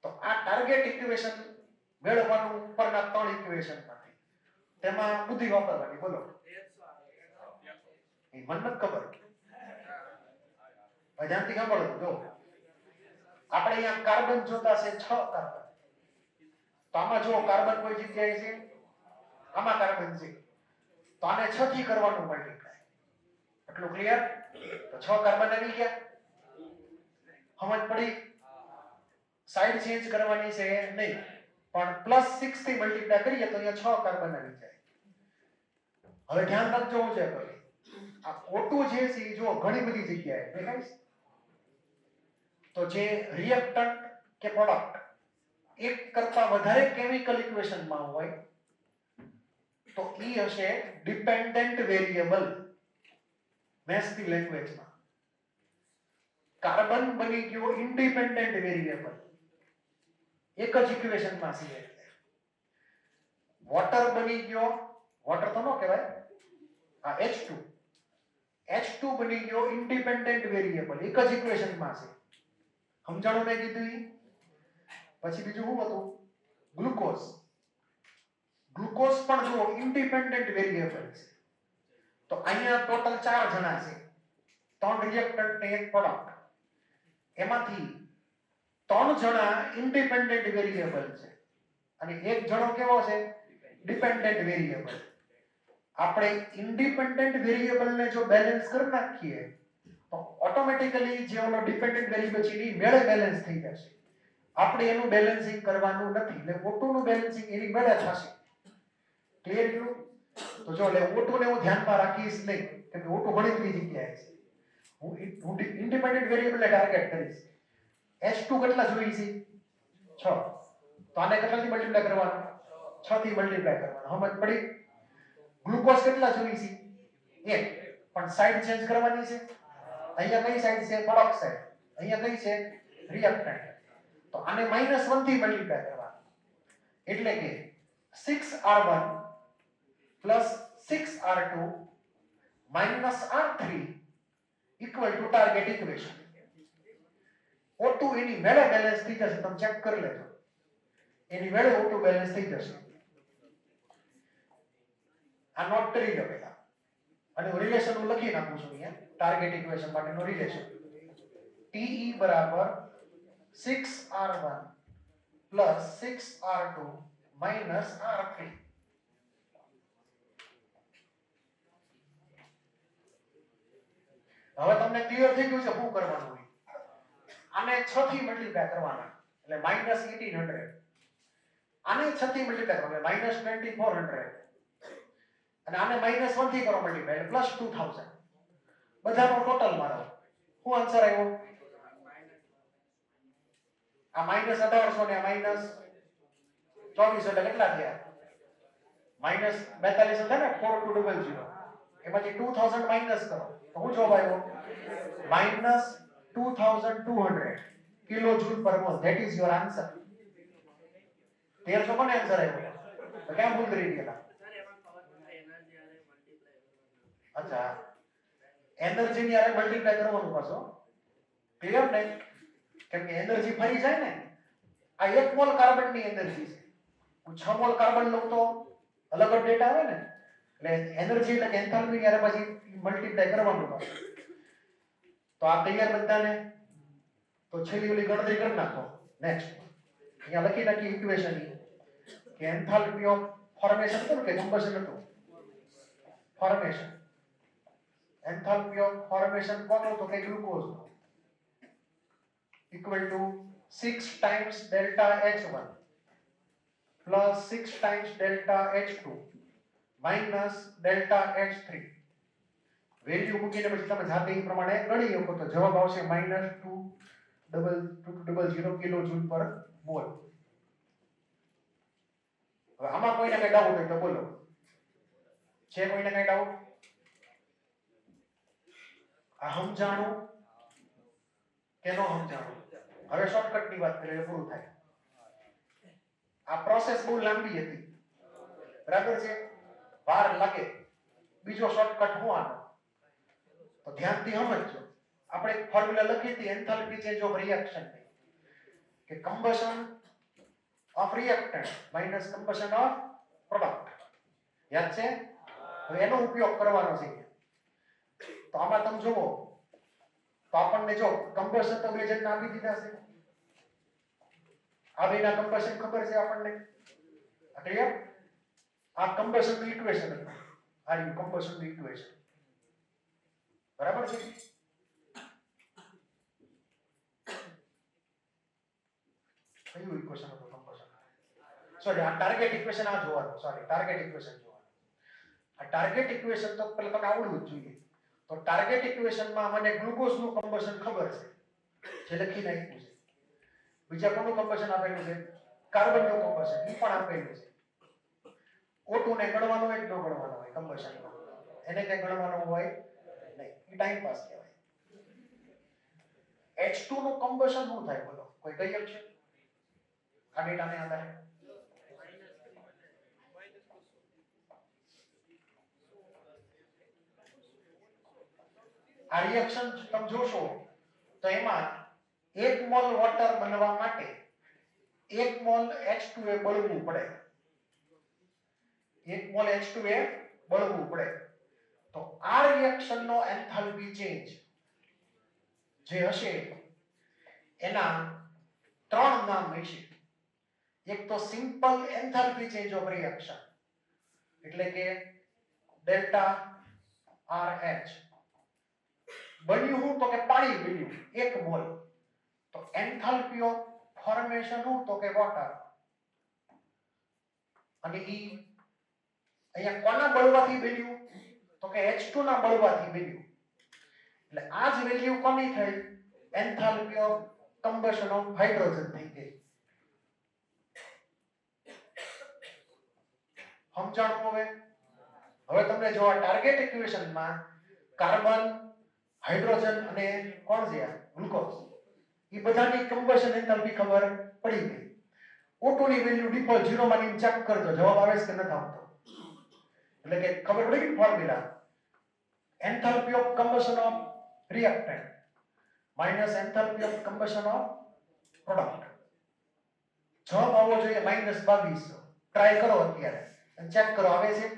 તો આ ટાર્ગેટ ઇક્વેશન મેળવવાનું ઉપરના ત્રણ ઇક્વેશન માંથી તેમાં બુદ્ધિ વાપરવાની. બોલો એ મને નથી ખબર. ધ્યાનથી સાંભળો. જો આપણે અહીંયા કાર્બન જોતા છે 6 કાર્બન. તો આમાં જો કાર્બન કોઈ જગ્યાએ છે, આમાં કાર્બન છે, તો આને 6 થી કરવાનું મલ્ટીપ્લાય. એટલું ક્લિયર? તો 6 કાર્બન આવી ગયા. સમજ પડી? સાઈડ ચેન્જ કરવાની છે નહીં પણ +6 થી મલ્ટીપ્લાય કરીએ તો અહીંયા 6 કાર્બન આવી જાય. હવે ધ્યાન રાખજો હું છે કહું. આ O2 જે છે જો ઘણી બધી જગ્યાએ દેખાય છે. તો જે રિએક્ટન્ટ કે પ્રોડક્ટ એક કરતા વધારે કેમિકલ ઇક્વેશનમાં હોય તો ઈ હશે ડિપેન્ડન્ટ વેરિયેબલ. મેથ્સની લેંગ્વેજમાં કાર્બન બની ગયો ઇન્ડિપેન્ડન્ટ વેરિયેબલ. એક જ ઇક્વેશનમાં છે. વોટર બની ગયો, વોટર તો ન કહેવાય, આ H2 બની ગયો ઇન્ડિપેન્ડન્ટ વેરિયેબલ. એક જ ઇક્વેશનમાં છે. સમજાણું મેં કીધું ઈ? પછી બીજું શું હતું? ગ્લુકોઝ. ગ્લુકોઝ પણ જો ઇન્ડિપેન્ડન્ટ વેરિયેબલ છે. તો અહીંયા ટોટલ 4 જણા છે, 3 રિએક્ટન્ટ ને 1 પ્રોડક્ટ. એમાંથી 3 જણા ઇન્ડિપેન્ડન્ટ વેરિયેબલ છે અને 1 જણો કેવો છે? Dependent variable. આપણે ઇન્ડિપેન્ડન્ટ વેરિયેબલ ને જો બેલેન્સ કરી નાખીએ તો ઓટોમેટિકલી જે ઓલો ડિપેન્ડન્ટ વેરિયેબલ છે એની મેળે બેલેન્સ થઈ જશે. આપણે એનું બેલેન્સિંગ કરવાનું નથી, એટલે O2 નું બેલેન્સિંગ એની મેળે થશે. ક્લિયર એટલું? તો જો એટલે O2 ને હું ધ્યાનમાં રાખીશ નહીં, કેમ કે O2 ઘણી બધી જગ્યાએ છે. હું ઇન્ડિપેન્ડન્ટ વેરિયેબલ ને ટાર્ગેટ કરીશ. H2 કેટલા જોઈએ છે? 6. તો આને કેટલાથી મલ્ટીપ્લાય કરવાનું? 6 થી મલ્ટીપ્લાય કરવાનું. સમજ પડી? ગ્લુકોઝ કેટલા જોઈએ છે? 1. પણ સાઈડ ચેન્જ કરવાની છે. અહીંયા કઈ સાઈડ છે? Product side. અહીંયા કઈ છે? રિએક્ટન્ટ. તો આને -1 થી મલ્ટીપ્લાય કરવાનું. એટલે કે 6R1 6R2 -R3 equal to target equation. O2 એની મેળે બેલેન્સ થઈ જશે. તમે ચેક કરી લેજો, એની મેળે O2 બેલેન્સ થઈ જશે. આ નોટ કરી લો પહેલા, અને રિલેશન હું લખી નાખું છું અહીંયા. ટાર્ગેટ ઇક્વેશન માટેનો રિલેશન TE બરાબર 6R1 6R2 -R3. હવે તમને ક્લિયર થઈ ગયું છે શું કરવાનું હોય? આને 6 થી મલ્ટીપ્લાય કરવાના એટલે -1800. આને 6 થી મલ્ટીપ્લાય કરવાના -2400. અને આને -1 થી કરો મલ્ટીપ્લાય એટલે +2000. બધાનો ટોટલ મારો શું આન્સર આવ્યો? આ -1800 ને આ -24 એટલે કેટલા થયા? -42 થાય ને. 4200 એમાંથી 2000 માઈનસ કરો તો શું જવાબ આવ્યો? -2200 કિલો જૂલ પર mall. That is your answer. 1300 કોને આન્સર આવ્યો? તો કેમ ભૂલ કરી ગયેલા? અચ્છા, એનર્જી ની આરે મલ્ટીપ્લાય કરવાનું પાછો. ક્લિયર ને? કેમ કે એનર્જી ફરી જાય ને. આ 1 મોલ કાર્બન ની એનર્જી છે. હું 6 મોલ કાર્બન લઉં તો અલગ જ ડેટા આવે ને. એટલે એનર્જી એટલે એન્થાલ્પી ની આરે પછી મલ્ટીપ્લાય કરવાનું પાછું. તો આ ક્લિયર બધાને? તો છેલ્લી ઓલી ગણતરી કરી નાખો. નેક્સ્ટ અહીંયા લખી નાખી ઇક્વેશન કે એન્થાલ્પી ઓફ ફોર્મેશન હતું કે કમ્બશન હતું? ફોર્મેશન. એન્થાલ્પી ઓફ ફોર્મેશન કોનું? તો કે ગ્લુકોઝ નું. Equal to 6 times delta H1 plus 6 times delta H2 minus delta H3. Value મૂકીને પછી તમે જાતે એ પ્રમાણે ગણી શકો તો જવાબ આવશે -2200 કિલો જૂલ પર મોલ. હવે આમાં કોઈને કઈ ડાઉટ હોય તો બોલો. છે કોઈને કઈ ડાઉટ? આ સમજાણું કે નો સમજાણું? હવે શોર્ટકટ ની વાત કરીએ પૂરું થાય. આ પ્રોસેસ બહુ લાંબી હતી, બરાબર છે? વાર લાગે. બીજો શોર્ટકટ હું આનો? તો ધ્યાનથી સમજજો. આપણે એક ફોર્મ્યુલા લખી હતી એન્થાલ્પી ચેન્જ ઓફ રિએક્શન કે combustion of reactant minus combustion of product. યાદ છે? હવે એનો ઉપયોગ કરવાનો છે. તો આમાં તમે જુઓ તો આપણને જો કમ્બશન તો બે જણ આપી દીધા છે. આ બેના કમ્બશન ખબર છે આપણને. ક્લિયર? આ કમ્બશન નું ઇક્વેશન હતું. આ રહ્યું કમ્બશન નું ઇક્વેશન. બરાબર છે? કયું ઇક્વેશન હતું કમ્બશન? સોરી, આ ટાર્ગેટ ઇક્વેશન આ જોવાનું. સોરી, ટાર્ગેટ ઇક્વેશન જોવાનું. આ ટાર્ગેટ ઇક્વેશન તો પહેલા તમને આવડવું જ જોઈએ. તો ટાર્ગેટ ઇક્વેશનમાં મને ગ્લુકોઝ નું કમ્બશન ખબર છે, જે લખીને આપ્યું છે. બીજા કોનું કમ્બશન આપેલું છે? કાર્બન નું કમ્બશન, એ પણ આપેલું છે. O2 ને ગણવાનું હોય કે ન ગણવાનું હોય કમ્બશનમાં? એને કઈ ગણવાનું હોય નહીં, એ ટાઈમ પાસ કહેવાય. H2 નું કમ્બશન શું થાય બોલો? કોઈ કહી શકશે? આ ડેટાને આધારે આ રિએક્શન તમે જોશો તો એમાં 1 મોલ વોટર બનવા માટે 1 મોલ H2 એ બળવું પડે. 1 મોલ H2 એ બળવું પડે. તો આ રિએક્શન નો એન્થાલ્પી ચેન્જ જે હશે એના ત્રણ નામ હશે. એક તો simple enthalpy change of reaction એટલે કે ડેલ્ટા RH. બન્યું હું તો કે પાણી બન્યું 1 મોલ, તો એન્થાલ્પી ઓફ ફોર્મેશન હું તો કે વોટર. અને ઈ અહીંયા કોના બળવાથી બન્યું તો કે H2 ના બળવાથી બન્યું. એટલે આ જ વેલ્યુ કોની થઈ? Enthalpy of combustion of hydrogen થઈ ગઈ. સમજાણું? હવે તમને જો આ ટાર્ગેટ ઇક્વેશનમાં કાર્બન, હાઇડ્રોજન અને કોણ છે આ ગ્લુકોઝ, એ બધાની કમ્બશન એન્થાલ્પી ખબર પડી ગઈ. O2 ની વેલ્યુ ડિફોલ્ટ 0 માની ચેક કરજો જવાબ આવે છે કે નથી આવતો. એટલે કે ખબર પડી ગઈ formula. Enthalpy of combustion of reactant minus enthalpy of combustion of product. જવાબ આવવો જોઈએ -2200. ટ્રાય કરો અત્યારે અને ચેક કરો આવે છે.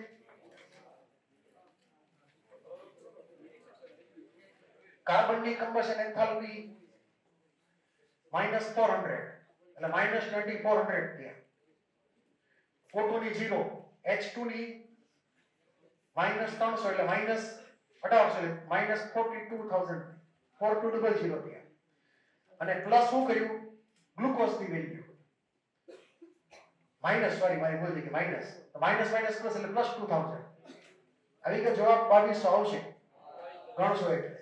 કાર્બનની કમ્બશન એન્થાલ્પી -400 એટલે -2400 થયા. O2 ની 0, H2 ની -300 એટલે -1800 -42,000 4200 થયા. અને પ્લસ શું કર્યું? ગ્લુકોઝ ની વેલ્યુ મારી ભૂલ થઈ ગઈ માઈનસ, તો માઈનસ પ્લસ એટલે +2000. આવી ગયો જવાબ 2200 આવશે. ગણશો એટલે